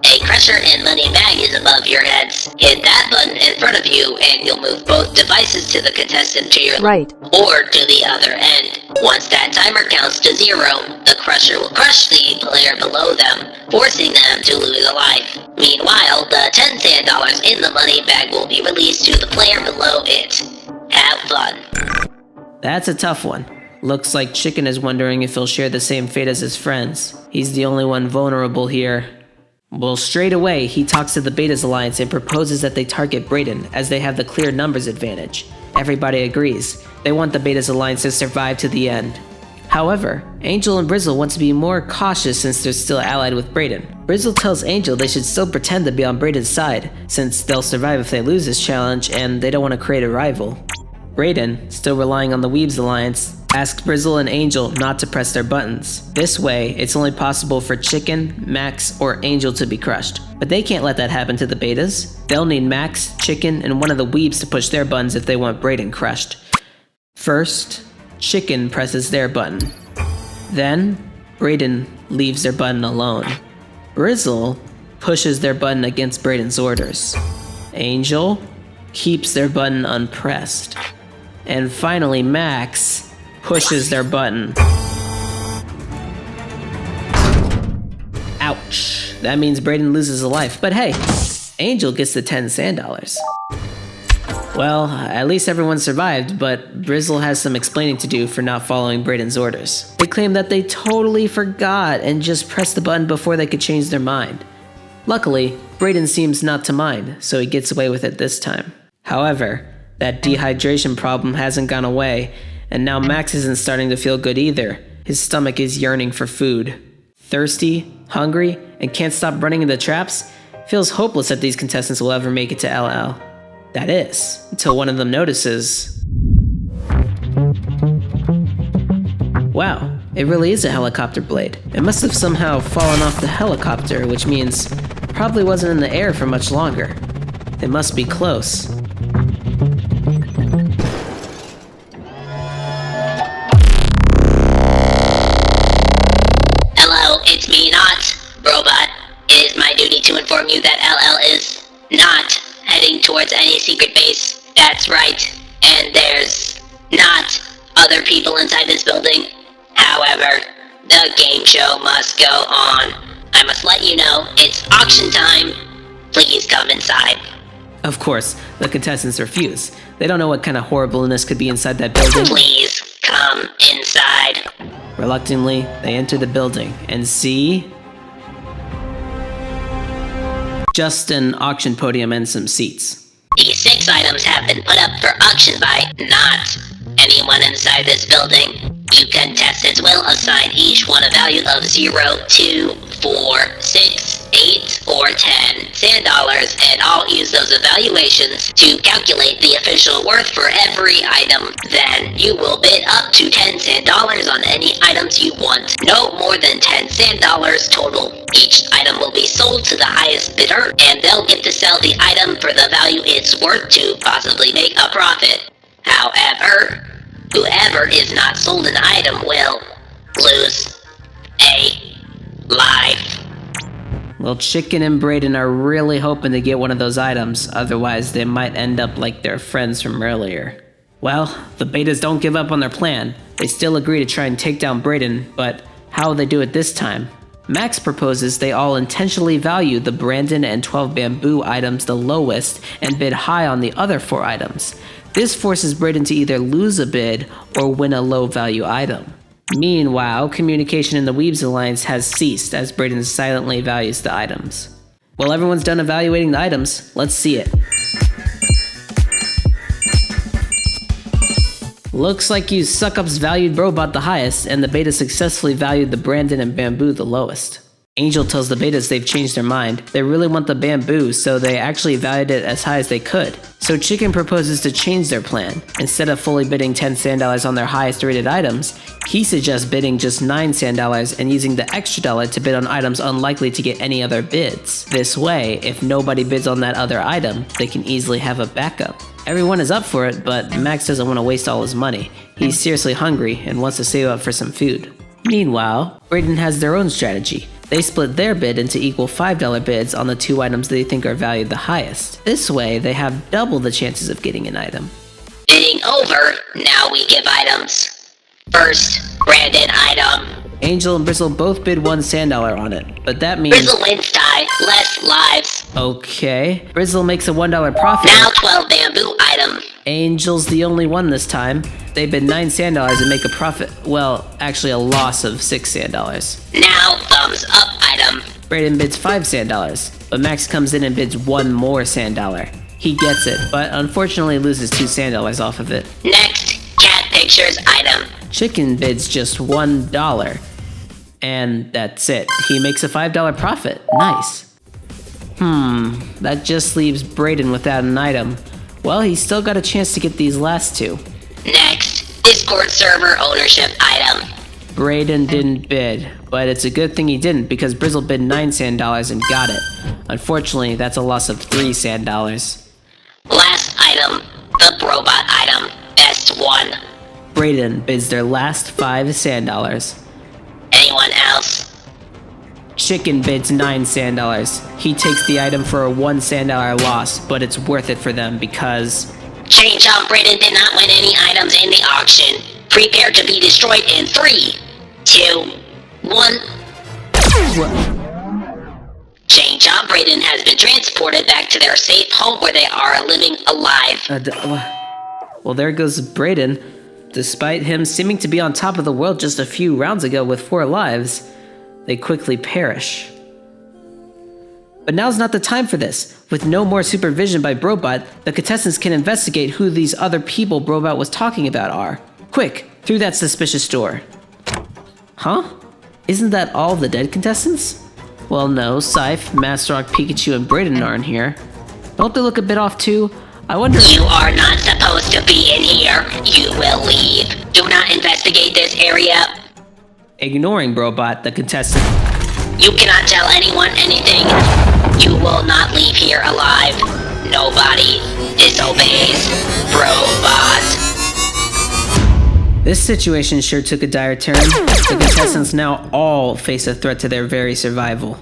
S8: A crusher and money bag is above your heads. Hit that button in front of you and you'll move both devices to the contestant to your
S9: Right.
S8: or to the other end. Once that timer counts to 0, the crusher will crush the player below them, forcing them to lose a life. Meanwhile, the $10 sand in the money bag will be released to the player below it. Have fun.
S2: That's a tough one. Looks like Chicken is wondering if he'll share the same fate as his friends. He's the only one vulnerable here. Well, straight away, he talks to the Betas Alliance and proposes that they target Brayden, as they have the clear numbers advantage. Everybody agrees. They want the Betas Alliance to survive to the end. However, Angel and Brizzle want to be more cautious since they're still allied with Brayden. Brizzle tells Angel they should still pretend to be on Brayden's side, since they'll survive if they lose this challenge and they don't want to create a rival. Brayden, still relying on the Weebs Alliance, asks Brizzle and Angel not to press their buttons. This way, it's only possible for Chicken, Max, or Angel to be crushed. But they can't let that happen to the Betas. They'll need Max, Chicken, and one of the Weebs to push their buttons if they want Brayden crushed. First, Chicken presses their button. Then, Brayden leaves their button alone. Brizzle pushes their button against Brayden's orders. Angel keeps their button unpressed. And finally, Max pushes their button. Ouch. That means Brayden loses a life, but hey, Angel gets the $10 sand. Well, at least everyone survived, but Brizzle has some explaining to do for not following Brayden's orders. They claim that they totally forgot and just pressed the button before they could change their mind. Luckily, Brayden seems not to mind, so he gets away with it this time. However, that dehydration problem hasn't gone away, and now Max isn't starting to feel good either. His stomach is yearning for food. Thirsty, hungry, and can't stop running into traps, feels hopeless that these contestants will ever make it to LL. That is, until one of them notices. Wow, it really is a helicopter blade. It must have somehow fallen off the helicopter, which means it probably wasn't in the air for much longer. They must be close.
S8: Hello, it's me, not Robot. It is my duty to inform you that LL is not other people inside this building. However, the game show must go on. I must let you know it's auction time. Please come inside.
S2: Of course, the contestants refuse. They don't know what kind of horribleness could be inside that building.
S8: Please come inside.
S2: Reluctantly, they enter the building and see just an auction podium and some seats.
S8: These 6 items have been put up for auction by not anyone inside this building. You contestants will assign each one a value of 0, 2, 4, 6, 8, or 10 sand dollars, and I'll use those evaluations to calculate the official worth for every item. Then you will bid up to 10 sand dollars on any items you want. No more than 10 sand dollars total. Each item will be sold to the highest bidder, and they'll get to sell the item for the value it's worth to possibly make a profit. However, whoever is not sold an item will lose a life.
S2: Well, Chicken and Brayden are really hoping to get one of those items, otherwise they might end up like their friends from earlier. Well, the betas don't give up on their plan. They still agree to try and take down Brayden, but how will they do it this time? Max proposes they all intentionally value the Brandon and 12 bamboo items the lowest and bid high on the other 4 items. This forces Brayden to either lose a bid or win a low value item. Meanwhile, communication in the Weebs Alliance has ceased as Brayden silently values the items. While everyone's done evaluating the items, let's see it. Looks like you suck-ups valued Brobot the highest, and the beta successfully valued the Brandon and Bamboo the lowest. Angel tells the betas they've changed their mind. They really want the bamboo, so they actually valued it as high as they could. So Chicken proposes to change their plan. Instead of fully bidding 10 sand dollars on their highest rated items, he suggests bidding just 9 sand dollars and using the extra dollar to bid on items unlikely to get any other bids. This way, if nobody bids on that other item, they can easily have a backup. Everyone is up for it, but Max doesn't want to waste all his money. He's seriously hungry and wants to save up for some food. Meanwhile, Brayden has their own strategy. They split their bid into equal $5 bids on the 2 items they think are valued the highest. This way, they have double the chances of getting an item.
S8: Bidding over, now we give items. First, Brandon item.
S2: Angel and Brizzle both bid 1 sand dollar on it, but that means...
S8: Brizzle wins tie, less lives.
S2: Okay. Brizzle makes a $1 profit.
S8: Now 12 bamboo item.
S2: Angel's the only one this time. They bid 9 sand dollars and make a profit. Well, actually a loss of 6 sand dollars.
S8: Now thumbs up item.
S2: Brayden bids 5 sand dollars, but Max comes in and bids 1 more sand dollar. He gets it, but unfortunately loses 2 sand dollars off of it.
S8: Next, cat pictures item.
S2: Chicken bids just $1, and that's it. He makes a $5 profit. Nice. That just leaves Brayden without an item. Well, he's still got a chance to get these last 2.
S8: Next, Discord server ownership item.
S2: Brayden didn't bid, but it's a good thing he didn't because Brizzle bid 9 sand dollars and got it. Unfortunately, that's a loss of 3 sand dollars.
S8: Last item, the Brobot item, best one.
S2: Brayden bids their last 5 sand dollars.
S8: Anyone else?
S2: Chicken bids 9 sand dollars. He takes the item for a 1 sand dollar loss, but it's worth it for them because...
S8: Change on Brayden did not win any items in the auction. Prepare to be destroyed in 3, 2, 1. Change on Brayden has been transported back to their safe home where they are living alive.
S2: Well, there goes Brayden. Despite him seeming to be on top of the world just a few rounds ago with 4 lives, they quickly perish. But now's not the time for this. With no more supervision by Brobot, the contestants can investigate who these other people Brobot was talking about are. Quick, through that suspicious door. Huh? Isn't that all the dead contestants? Well, no, Scythe, Master Rock, Pikachu, and Brayden aren't here. Don't they look a bit off too? I wonder...
S8: You are not supposed to be in here. You will leave. Do not investigate this area.
S2: Ignoring Brobot, the contestant...
S8: You cannot tell anyone anything. You will not leave here alive. Nobody disobeys Brobot.
S2: This situation sure took a dire turn. The contestants now all face a threat to their very survival.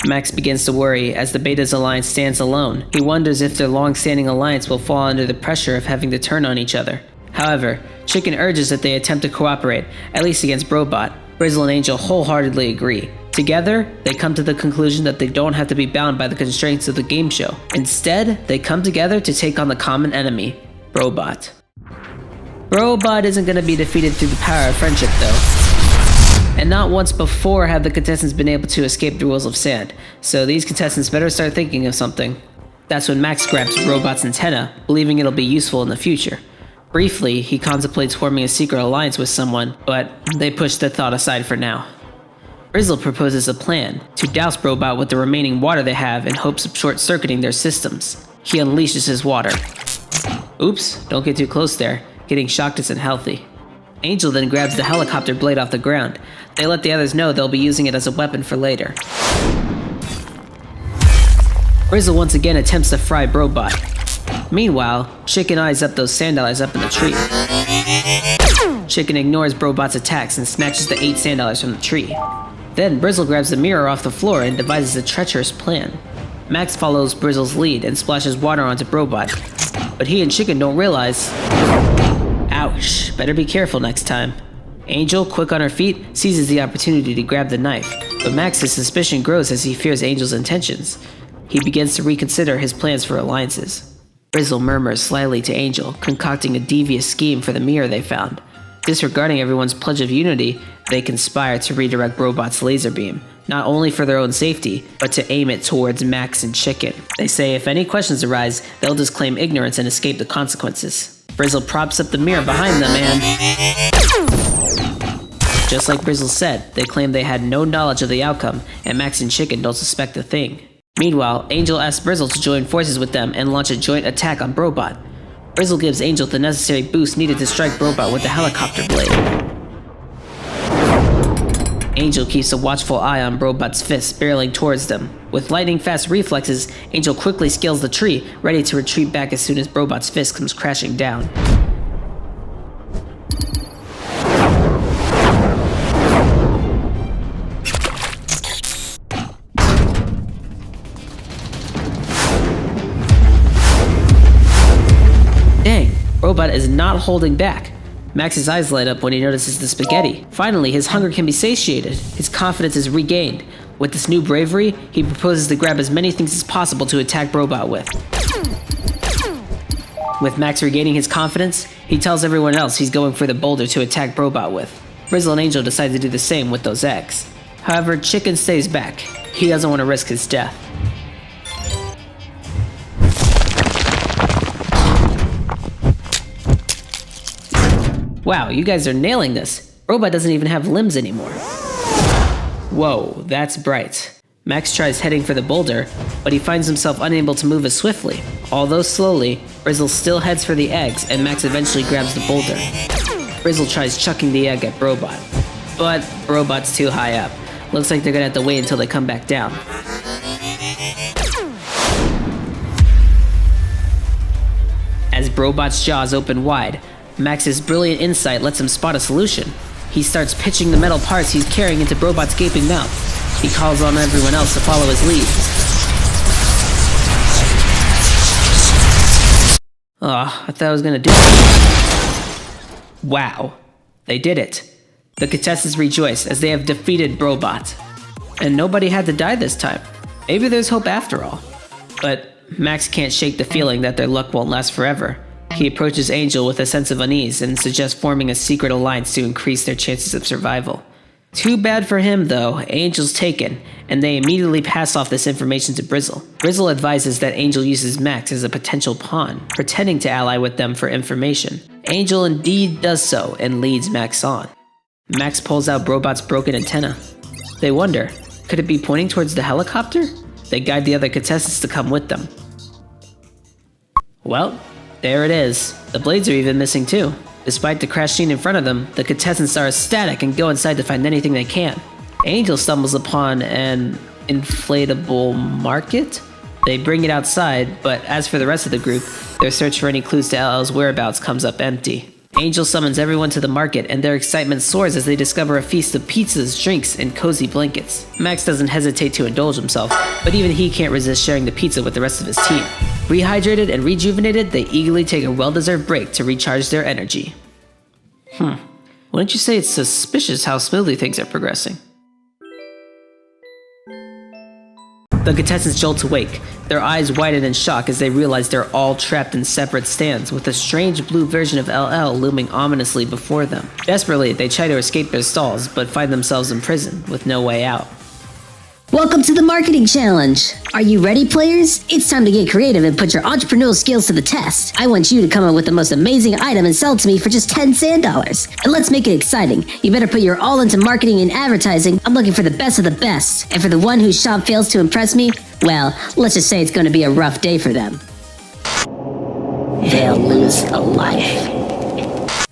S2: Max begins to worry as the Beta's alliance stands alone. He wonders if their long-standing alliance will fall under the pressure of having to turn on each other. However, Chicken urges that they attempt to cooperate, at least against Brobot. Brizzle and Angel wholeheartedly agree. Together, they come to the conclusion that they don't have to be bound by the constraints of the game show. Instead, they come together to take on the common enemy, Brobot. Brobot isn't going to be defeated through the power of friendship, though. And not once before have the contestants been able to escape the rules of sand, so these contestants better start thinking of something. That's when Max grabs Brobot's antenna, believing it'll be useful in the future. Briefly, he contemplates forming a secret alliance with someone, but they push the thought aside for now. Brizzle proposes a plan to douse Brobot with the remaining water they have in hopes of short-circuiting their systems. He unleashes his water. Oops, don't get too close there. Getting shocked isn't healthy. Angel then grabs the helicopter blade off the ground. They let the others know they'll be using it as a weapon for later. Brizzle once again attempts to fry Brobot. Meanwhile, Chicken eyes up those sand dollars up in the tree. Chicken ignores Brobot's attacks and snatches the 8 sand dollars from the tree. Then Brizzle grabs the mirror off the floor and devises a treacherous plan. Max follows Brizzle's lead and splashes water onto Brobot, but he and Chicken don't realize. Ouch, better be careful next time. Angel, quick on her feet, seizes the opportunity to grab the knife, but Max's suspicion grows as he fears Angel's intentions. He begins to reconsider his plans for alliances. Brizzle murmurs slyly to Angel, concocting a devious scheme for the mirror they found. Disregarding everyone's pledge of unity, they conspire to redirect Brobot's laser beam, not only for their own safety, but to aim it towards Max and Chicken. They say if any questions arise, they'll just claim ignorance and escape the consequences. Brizzle props up the mirror behind them and... just like Brizzle said, they claim they had no knowledge of the outcome, and Max and Chicken don't suspect a thing. Meanwhile, Angel asks Brizzle to join forces with them and launch a joint attack on Brobot. Brizzle gives Angel the necessary boost needed to strike Brobot with the helicopter blade. Angel keeps a watchful eye on Brobot's fist barreling towards them. With lightning-fast reflexes, Angel quickly scales the tree, ready to retreat back as soon as Brobot's fist comes crashing down. Dang, Brobot is not holding back. Max's eyes light up when he notices the spaghetti. Finally, his hunger can be satiated. His confidence is regained. With this new bravery, he proposes to grab as many things as possible to attack Brobot with. With Max regaining his confidence, he tells everyone else he's going for the boulder to attack Brobot with. Brizzle and Angel decide to do the same with those eggs. However, Chicken stays back. He doesn't want to risk his death. Wow, you guys are nailing this. Brobot doesn't even have limbs anymore. Whoa, that's bright. Max tries heading for the boulder, but he finds himself unable to move as swiftly. Although slowly, Brizzle still heads for the eggs, and Max eventually grabs the boulder. Brizzle tries chucking the egg at Brobot, but Brobot's too high up. Looks like they're gonna have to wait until they come back down. As Brobot's jaws open wide, Max's brilliant insight lets him spot a solution. He starts pitching the metal parts he's carrying into Brobot's gaping mouth. He calls on everyone else to follow his lead. Oh, I thought I was gonna do it. Wow, they did it. The contestants rejoice as they have defeated Brobot. And nobody had to die this time. Maybe there's hope after all. But Max can't shake the feeling that their luck won't last forever. He approaches Angel with a sense of unease and suggests forming a secret alliance to increase their chances of survival. Too bad for him though, Angel's taken, and they immediately pass off this information to Brizzle. Brizzle advises that Angel uses Max as a potential pawn, pretending to ally with them for information. Angel indeed does so and leads Max on. Max pulls out Brobot's broken antenna. They wonder, could it be pointing towards the helicopter? They guide the other contestants to come with them. Well, there it is. The blades are even missing too. Despite the crash scene in front of them, the contestants are ecstatic and go inside to find anything they can. Angel stumbles upon an inflatable market? They bring it outside, but as for the rest of the group, their search for any clues to LL's whereabouts comes up empty. Angel summons everyone to the market, and their excitement soars as they discover a feast of pizzas, drinks, and cozy blankets. Max doesn't hesitate to indulge himself, but even he can't resist sharing the pizza with the rest of his team. Rehydrated and rejuvenated, they eagerly take a well-deserved break to recharge their energy. Wouldn't you say it's suspicious how smoothly things are progressing? The contestants jolt awake, their eyes widen in shock as they realize they're all trapped in separate stands, with a strange blue version of LL looming ominously before them. Desperately, they try to escape their stalls, but find themselves imprisoned, with no way out.
S9: Welcome to the marketing challenge. Are you ready, players? It's time to get creative and put your entrepreneurial skills to the test. I want you to come up with the most amazing item and sell it to me for just 10 sand dollars. And let's make it exciting. You better put your all into marketing and advertising. I'm looking for the best of the best. And for the one whose shop fails to impress me, well, let's just say it's going to be a rough day for them. They'll lose a life.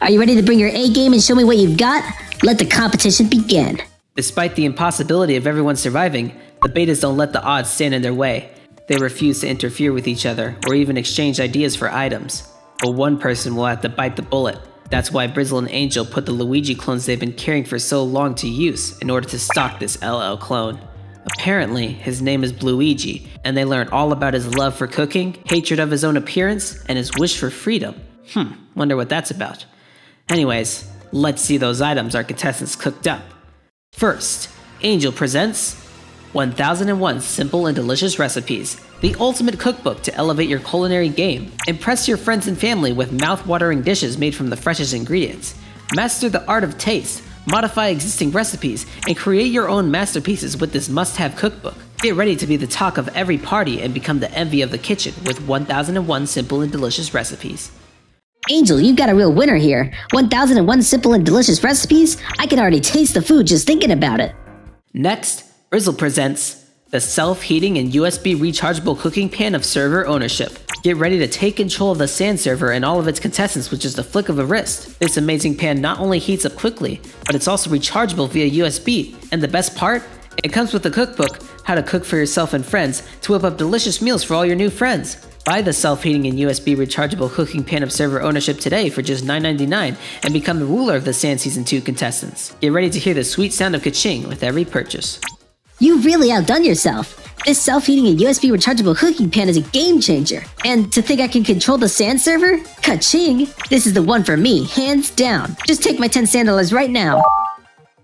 S9: Are you ready to bring your A game and show me what you've got? Let the competition begin.
S2: Despite the impossibility of everyone surviving, the betas don't let the odds stand in their way. They refuse to interfere with each other or even exchange ideas for items. But one person will have to bite the bullet. That's why Brizzle and Angel put the Luigi clones they've been carrying for so long to use in order to stalk this LL clone. Apparently, his name is Bluigi, and they learn all about his love for cooking, hatred of his own appearance, and his wish for freedom. Wonder what that's about. Anyways, let's see those items our contestants cooked up. First, Angel presents 1001 Simple and Delicious Recipes, the ultimate cookbook to elevate your culinary game. Impress your friends and family with mouth-watering dishes made from the freshest ingredients. Master the art of taste, modify existing recipes, and create your own masterpieces with this must-have cookbook. Get ready to be the talk of every party and become the envy of the kitchen with 1001 Simple and Delicious Recipes.
S9: Angel, you've got a real winner here. 1001 simple and delicious recipes? I can already taste the food just thinking about it.
S2: Next, Brizzle presents the self-heating and USB rechargeable cooking pan of server ownership. Get ready to take control of the sand server and all of its contestants with just a flick of a wrist. This amazing pan not only heats up quickly, but it's also rechargeable via USB. And the best part? It comes with a cookbook, how to cook for yourself and friends to whip up delicious meals for all your new friends. Buy the self-heating and USB rechargeable cooking pan of server ownership today for just $9.99 and become the ruler of the Sand Season 2 contestants. Get ready to hear the sweet sound of ka-ching with every purchase.
S9: You've really outdone yourself. This self-heating and USB rechargeable cooking pan is a game changer. And to think I can control the sand server? Ka-ching! This is the one for me, hands down. Just take my 10 sand dollars right now.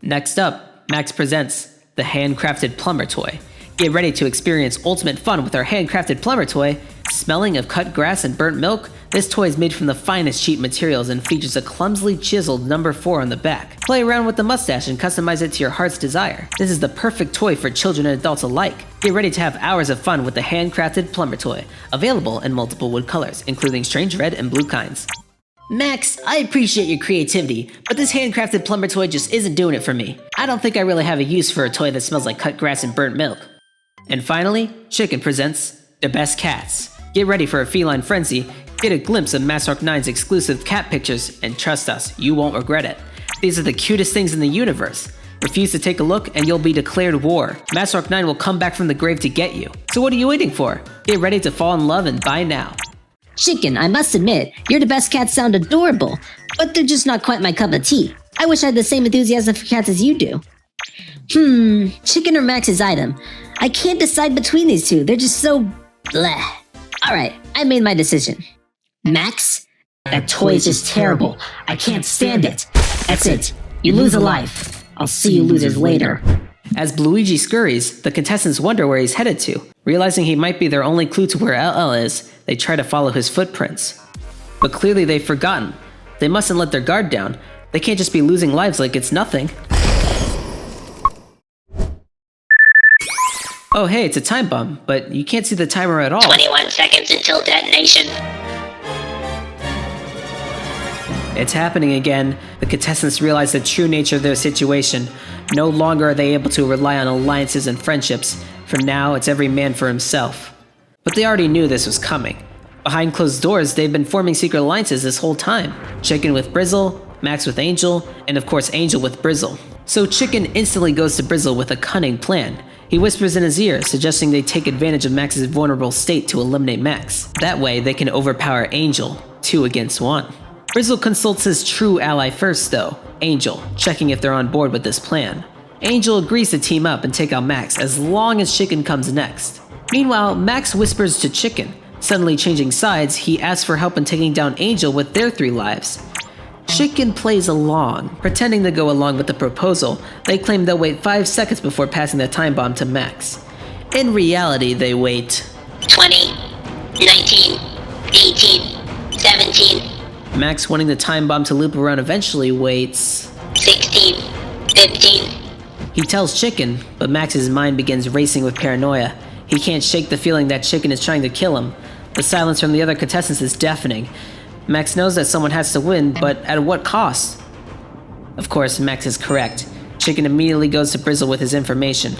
S2: Next up, Max presents the handcrafted plumber toy. Get ready to experience ultimate fun with our handcrafted plumber toy. Smelling of cut grass and burnt milk, this toy is made from the finest cheap materials and features a clumsily chiseled number 4 on the back. Play around with the mustache and customize it to your heart's desire. This is the perfect toy for children and adults alike. Get ready to have hours of fun with the handcrafted plumber toy, available in multiple wood colors, including strange red and blue kinds. Max, I appreciate your creativity, but this handcrafted plumber toy just isn't doing it for me. I don't think I really have a use for a toy that smells like cut grass and burnt milk. And finally, Chicken presents the best cats. Get ready for a feline frenzy, get a glimpse of Mass Rock 9's exclusive cat pictures, and trust us, you won't regret it. These are the cutest things in the universe. Refuse to take a look and you'll be declared war. Mass Rock 9 will come back from the grave to get you. So what are you waiting for? Get ready to fall in love and buy now.
S9: Chicken, I must admit, your the best cats sound adorable, but they're just not quite my cup of tea. I wish I had the same enthusiasm for cats as you do. Chicken or Max's item? I can't decide between these two, they're just so bleh. Alright, I made my decision. Max? That toy is just terrible. I can't stand it. That's it. You lose a life. I'll see you losers later.
S2: As Bluigi scurries, the contestants wonder where he's headed to. Realizing he might be their only clue to where LL is, they try to follow his footprints. But clearly they've forgotten. They mustn't let their guard down. They can't just be losing lives like it's nothing. Oh hey, it's a time bomb, but you can't see the timer at all.
S8: 21 seconds until detonation.
S2: It's happening again. The contestants realize the true nature of their situation. No longer are they able to rely on alliances and friendships. For now, it's every man for himself. But they already knew this was coming. Behind closed doors, they've been forming secret alliances this whole time. Chicken with Brizzle, Max with Angel, and of course Angel with Brizzle. So Chicken instantly goes to Brizzle with a cunning plan. He whispers in his ear, suggesting they take advantage of Max's vulnerable state to eliminate Max. That way, they can overpower Angel, 2 against 1. Brizzle consults his true ally first though, Angel, checking if they're on board with this plan. Angel agrees to team up and take out Max as long as Chicken comes next. Meanwhile, Max whispers to Chicken, Suddenly changing sides, he asks for help in taking down Angel with their 3 lives. Chicken plays along, pretending to go along with the proposal. They claim they'll wait 5 seconds before passing the time bomb to Max. In reality, they wait
S8: 20, 19, 18, 17,
S2: Max, wanting the time bomb to loop around, eventually waits
S8: 16, 15.
S2: He tells Chicken, but Max's mind begins racing with paranoia. He can't shake the feeling that Chicken is trying to kill him. The silence from the other contestants is deafening. Max knows that someone has to win, but at what cost? Of course, Max is correct. Chicken immediately goes to Brizzle with his information.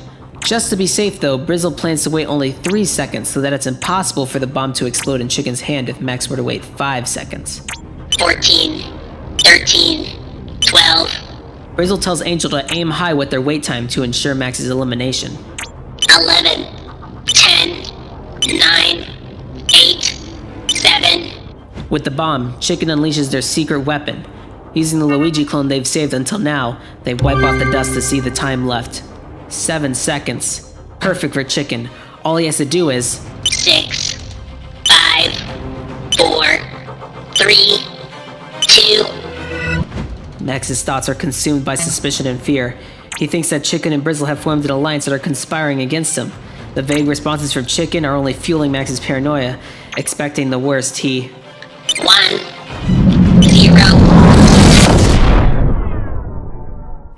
S2: Just to be safe though, Brizzle plans to wait only 3 seconds so that it's impossible for the bomb to explode in Chicken's hand if Max were to wait 5 seconds.
S8: 14, 13, 12.
S2: Brizzle tells Angel to aim high with their wait time to ensure Max's elimination.
S8: 11, 10, 9, 8, 7.
S2: With the bomb, Chicken unleashes their secret weapon. Using the Luigi clone they've saved until now, they wipe off the dust to see the time left. 7 seconds. Perfect for Chicken. All he has to do is
S8: 6, 5, 4, 3, 2.
S2: Max's thoughts are consumed by suspicion and fear. He thinks that Chicken and Brizzle have formed an alliance that are conspiring against him. The vague responses from Chicken are only fueling Max's paranoia. Expecting the worst, he
S8: 1, 0.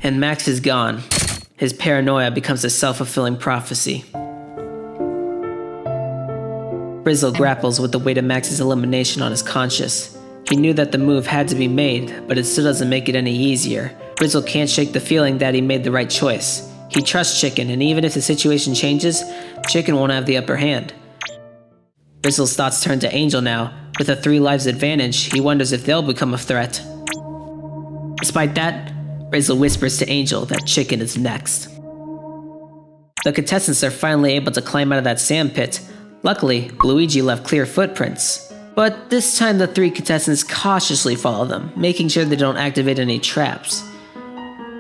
S2: And Max is gone. His paranoia becomes a self-fulfilling prophecy. Brizzle grapples with the weight of Max's elimination on his conscience. He knew that the move had to be made, but it still doesn't make it any easier. Brizzle can't shake the feeling that he made the right choice. He trusts Chicken, and even if the situation changes, Chicken won't have the upper hand. Brizzle's thoughts turn to Angel now. With a 3 lives advantage, he wonders if they'll become a threat. Despite that, Brizzle whispers to Angel that Chicken is next. The contestants are finally able to climb out of that sand pit. Luckily, Luigi left clear footprints. But this time the 3 contestants cautiously follow them, making sure they don't activate any traps.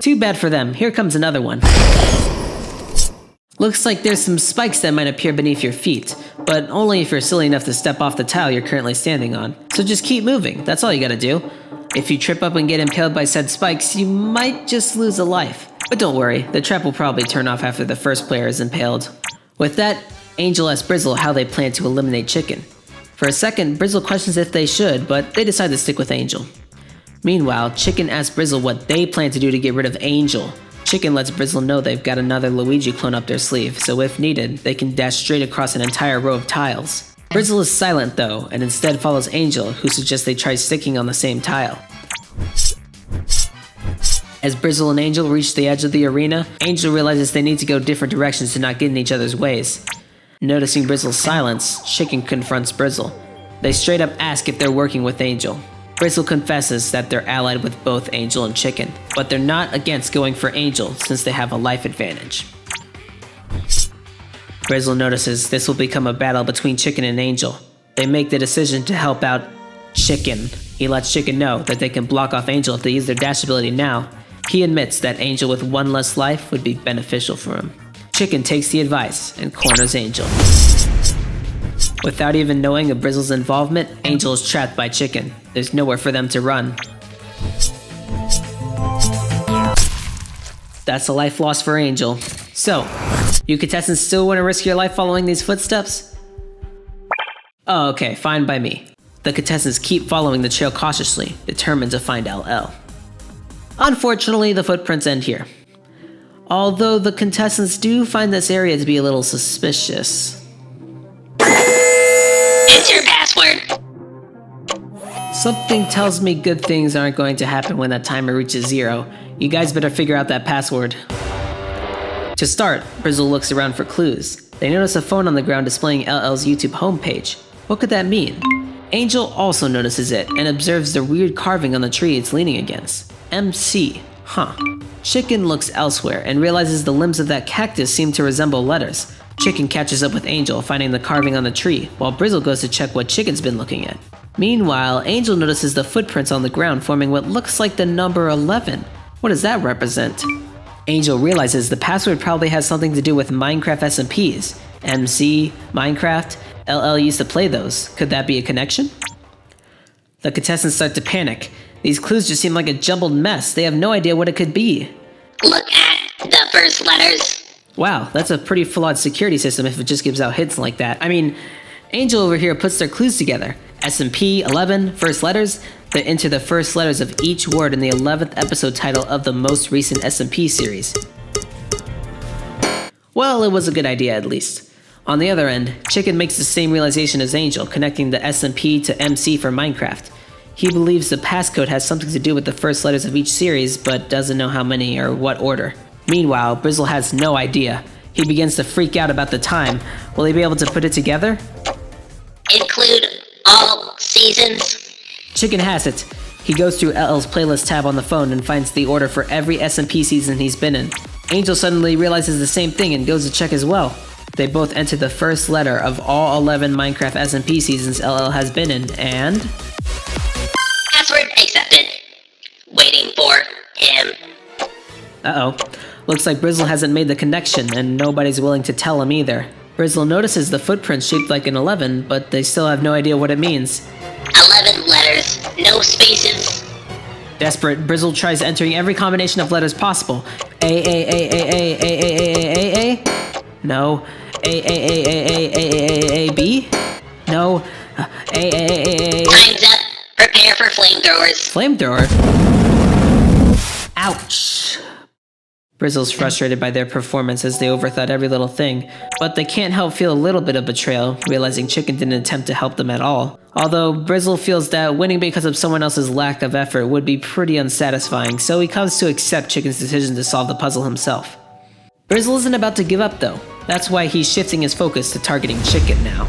S2: Too bad for them, here comes another one. Looks like there's some spikes that might appear beneath your feet, but only if you're silly enough to step off the tile you're currently standing on. So just keep moving, that's all you gotta do. If you trip up and get impaled by said spikes, you might just lose a life. But don't worry, the trap will probably turn off after the first player is impaled. With that, Angel asks Brizzle how they plan to eliminate Chicken. For a second, Brizzle questions if they should, but they decide to stick with Angel. Meanwhile, Chicken asks Brizzle what they plan to do to get rid of Angel. Chicken lets Brizzle know they've got another Luigi clone up their sleeve, so if needed, they can dash straight across an entire row of tiles. Brizzle is silent though, and instead follows Angel, who suggests they try sticking on the same tile. As Brizzle and Angel reach the edge of the arena, Angel realizes they need to go different directions to not get in each other's ways. Noticing Brizzle's silence, Chicken confronts Brizzle. They straight up ask if they're working with Angel. Brizzle confesses that they're allied with both Angel and Chicken, but they're not against going for Angel since they have a life advantage. Brizzle notices this will become a battle between Chicken and Angel. They make the decision to help out Chicken. He lets Chicken know that they can block off Angel if they use their dash ability now. He admits that Angel with 1 less life would be beneficial for him. Chicken takes the advice and corners Angel. Without even knowing of Brizzle's involvement, Angel is trapped by Chicken. There's nowhere for them to run. That's a life lost for Angel. So, you contestants still want to risk your life following these footsteps? Oh, okay, fine by me. The contestants keep following the trail cautiously, determined to find LL. Unfortunately, the footprints end here. Although the contestants do find this area to be a little suspicious.
S8: Enter password.
S2: Something tells me good things aren't going to happen when that timer reaches 0. You guys better figure out that password. To start, Brizzle looks around for clues. They notice a phone on the ground displaying LL's YouTube homepage. What could that mean? Angel also notices it and observes the weird carving on the tree it's leaning against. MC. Huh. Chicken looks elsewhere and realizes the limbs of that cactus seem to resemble letters. Chicken catches up with Angel, finding the carving on the tree, while Brizzle goes to check what Chicken's been looking at. Meanwhile, Angel notices the footprints on the ground forming what looks like the number 11. What does that represent? Angel realizes the password probably has something to do with Minecraft SMPs. MC, Minecraft, LL used to play those. Could that be a connection? The contestants start to panic. These clues just seem like a jumbled mess. They have no idea what it could be.
S8: Look at the first letters.
S2: Wow, that's a pretty flawed security system if it just gives out hints like that. I mean, Angel over here puts their clues together. SMP, 11, first letters. They enter the first letters of each word in the 11th episode title of the most recent SMP series. Well, it was a good idea at least. On the other end, Chicken makes the same realization as Angel, connecting the SMP to MC for Minecraft. He believes the passcode has something to do with the first letters of each series, but doesn't know how many or what order. Meanwhile, Brizzle has no idea. He begins to freak out about the time. Will he be able to put it together?
S8: Include all seasons.
S2: Chicken has it. He goes through LL's playlist tab on the phone and finds the order for every SMP season he's been in. Angel suddenly realizes the same thing and goes to check as well. They both enter the first letter of all 11 Minecraft SMP seasons LL has been in, and...
S8: Password accepted. Waiting for him.
S2: Uh-oh. Looks like Brizzle hasn't made the connection, and nobody's willing to tell him either. Brizzle notices the footprint shaped like an 11, but they still have no idea what it means.
S8: 11 letters, no spaces.
S2: Desperate, Brizzle tries entering every combination of letters possible. A. No. A. B? No. A.
S8: Time's up. Prepare for flamethrowers.
S2: Flamethrower? Ouch. Brizzle's frustrated by their performance as they overthought every little thing, but they can't help feel a little bit of betrayal, realizing Chicken didn't attempt to help them at all. Although Brizzle feels that winning because of someone else's lack of effort would be pretty unsatisfying, so he comes to accept Chicken's decision to solve the puzzle himself. Brizzle isn't about to give up though. That's why he's shifting his focus to targeting Chicken now.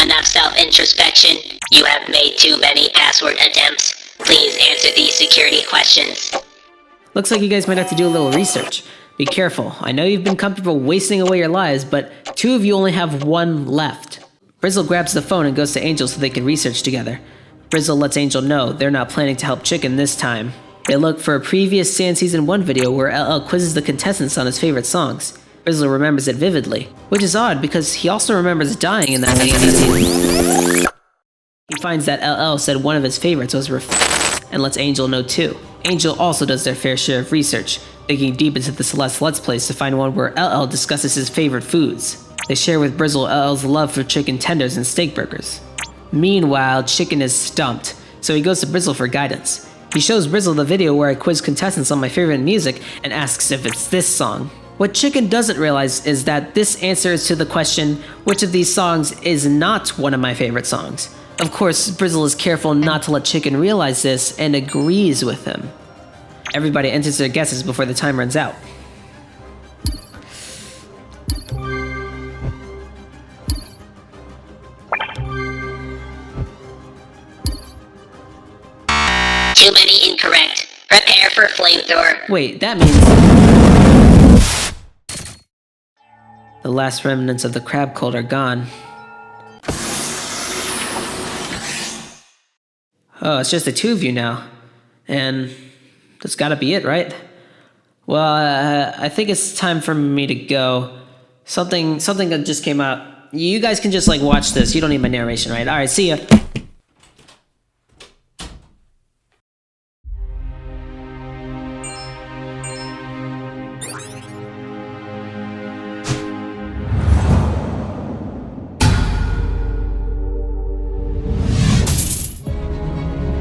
S8: Enough self-introspection. You have made too many password attempts. Please answer these security questions.
S2: Looks like you guys might have to do a little research. Be careful. I know you've been comfortable wasting away your lives, but two of you only have one left. Brizzle grabs the phone and goes to Angel so they can research together. Brizzle lets Angel know they're not planning to help Chicken this time. They look for a previous Sand Season 1 video where LL quizzes the contestants on his favorite songs. Brizzle remembers it vividly, which is odd because he also remembers dying in that same season. He finds that LL said one of his favorites was and lets Angel know too. Angel also does their fair share of research, digging deep into the Celeste Let's Plays to find one where LL discusses his favorite foods. They share with Brizzle LL's love for chicken tenders and steak burgers. Meanwhile, Chicken is stumped, so he goes to Brizzle for guidance. He shows Brizzle the video where I quiz contestants on my favorite music and asks if it's this song. What Chicken doesn't realize is that this answer is to the question, which of these songs is not one of my favorite songs? Of course, Brizzle is careful not to let Chicken realize this and agrees with him. Everybody enters their guesses before the time runs out.
S8: Too many incorrect. Prepare for flamethrower.
S2: Wait, that means... The last remnants of the crab cult are gone. Oh, it's just the two of you now. And that's gotta be it, right? Well, I think it's time for me to go. Something that just came out. You guys can just, like, watch this. You don't need my narration, right? Alright, see ya.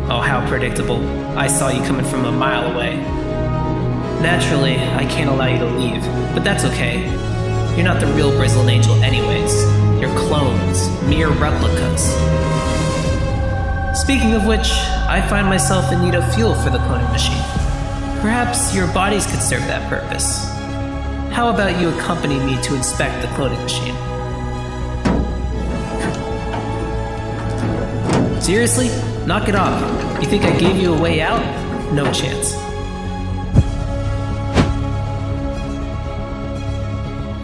S2: Oh, how predictable. I saw you coming from a mile away. Naturally, I can't allow you to leave, but that's okay. You're not the real Brizzle and Angel anyways. You're clones, mere replicas. Speaking of which, I find myself in need of fuel for the cloning machine. Perhaps your bodies could serve that purpose. How about you accompany me to inspect the cloning machine? Seriously? Knock it off. You think I gave you a way out? No chance.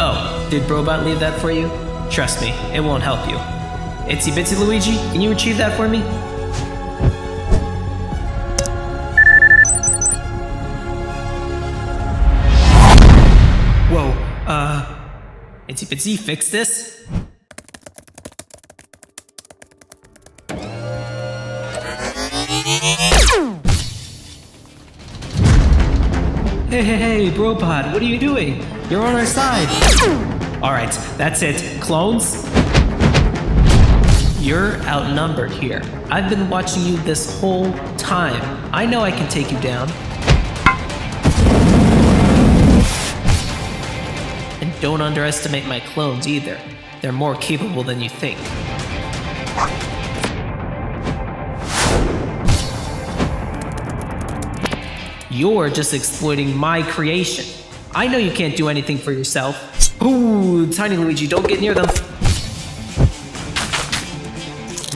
S2: Oh, did Brobot leave that for you? Trust me, it won't help you. Itsy Bitsy Luigi, can you retrieve that for me? Whoa, Itsy Bitsy, fix this? Hey, Brobot, what are you doing? You're on our side. Alright, that's it. Clones? You're outnumbered here. I've been watching you this whole time. I know I can take you down. And don't underestimate my clones either. They're more capable than you think. You're just exploiting my creation. I know you can't do anything for yourself. Ooh, Tiny Luigi, don't get near them.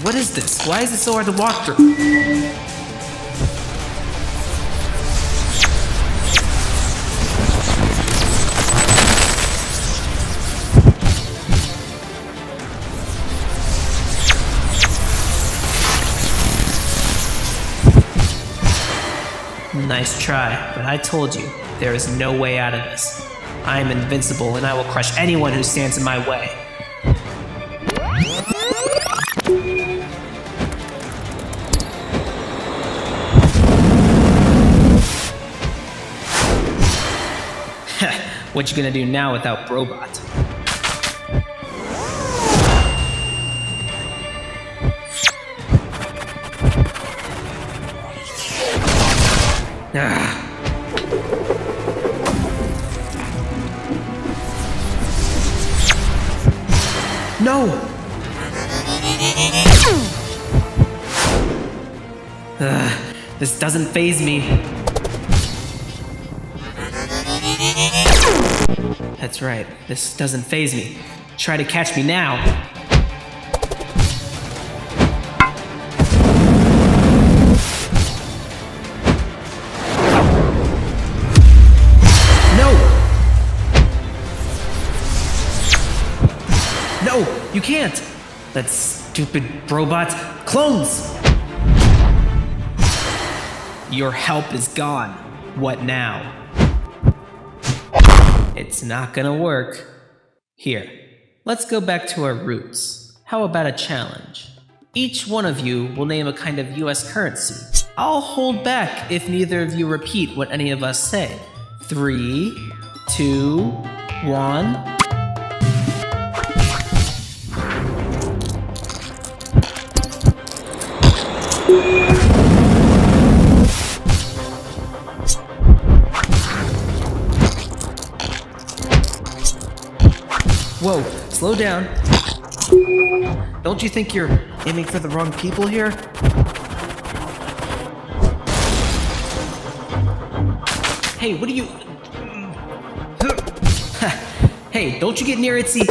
S2: What is this? Why is it so hard to walk through? Nice try, but I told you, there is no way out of this. I am invincible and I will crush anyone who stands in my way. What you gonna do now without Brobot? No! This doesn't faze me. That's right, this doesn't faze me. Try to catch me now. No, you can't! That stupid robot. Clones! Your help is gone. What now? It's not gonna work. Here, let's go back to our roots. How about a challenge? Each one of you will name a kind of US currency. I'll hold back if neither of you repeat what any of us say. 3, 2, 1... Whoa, slow down. Don't you think you're aiming for the wrong people here? Hey, what are you... Hey, don't you get near Itzy.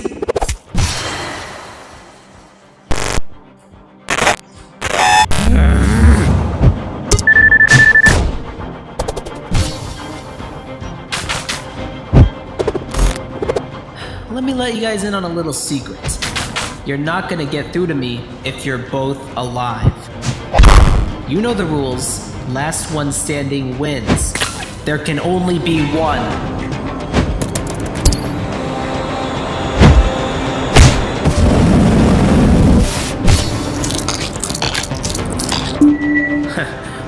S2: Let me let you guys in on a little secret. You're not gonna get through to me if you're both alive. You know the rules. Last one standing wins. There can only be one.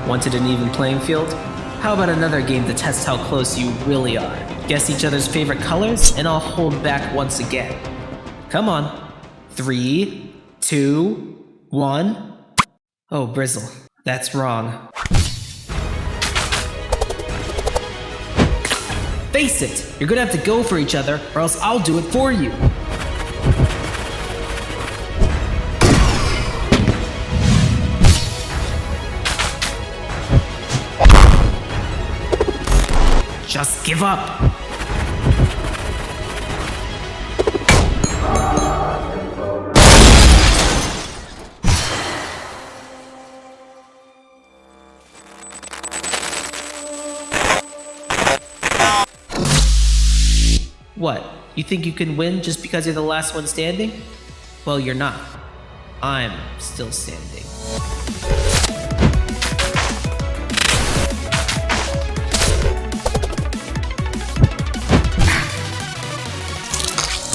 S2: Wanted an even playing field? How about another game to test how close you really are? Guess each other's favorite colors, and I'll hold back once again. Come on. 3, 2, 1. Oh, Brizzle. That's wrong. Face it! You're gonna have to go for each other, or else I'll do it for you. Just give up. What? You think you can win just because you're the last one standing? Well, you're not. I'm still standing.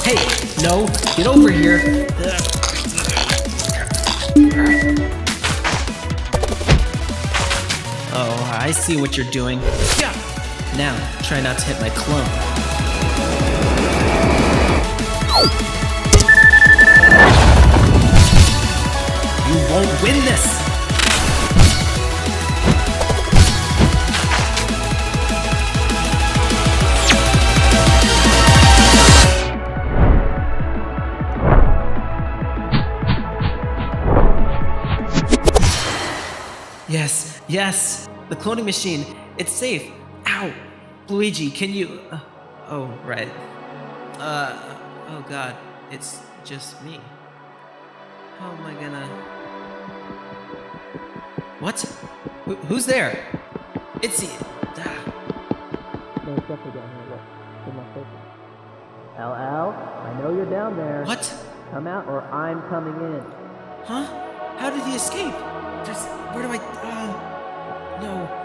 S2: Hey, no, get over here. Oh, I see what you're doing. Yeah. Now, try not to hit my clone. You won't win this! Yes, yes! The cloning machine! It's safe! Ow! Luigi, can you... oh, right. Oh god, it's just me. How am I gonna... What? Who's there? It's... No, it's definitely down here, look. In my focus. LL, I know you're down there. What? Come out or I'm coming in. Huh? How did he escape? Where do I... no.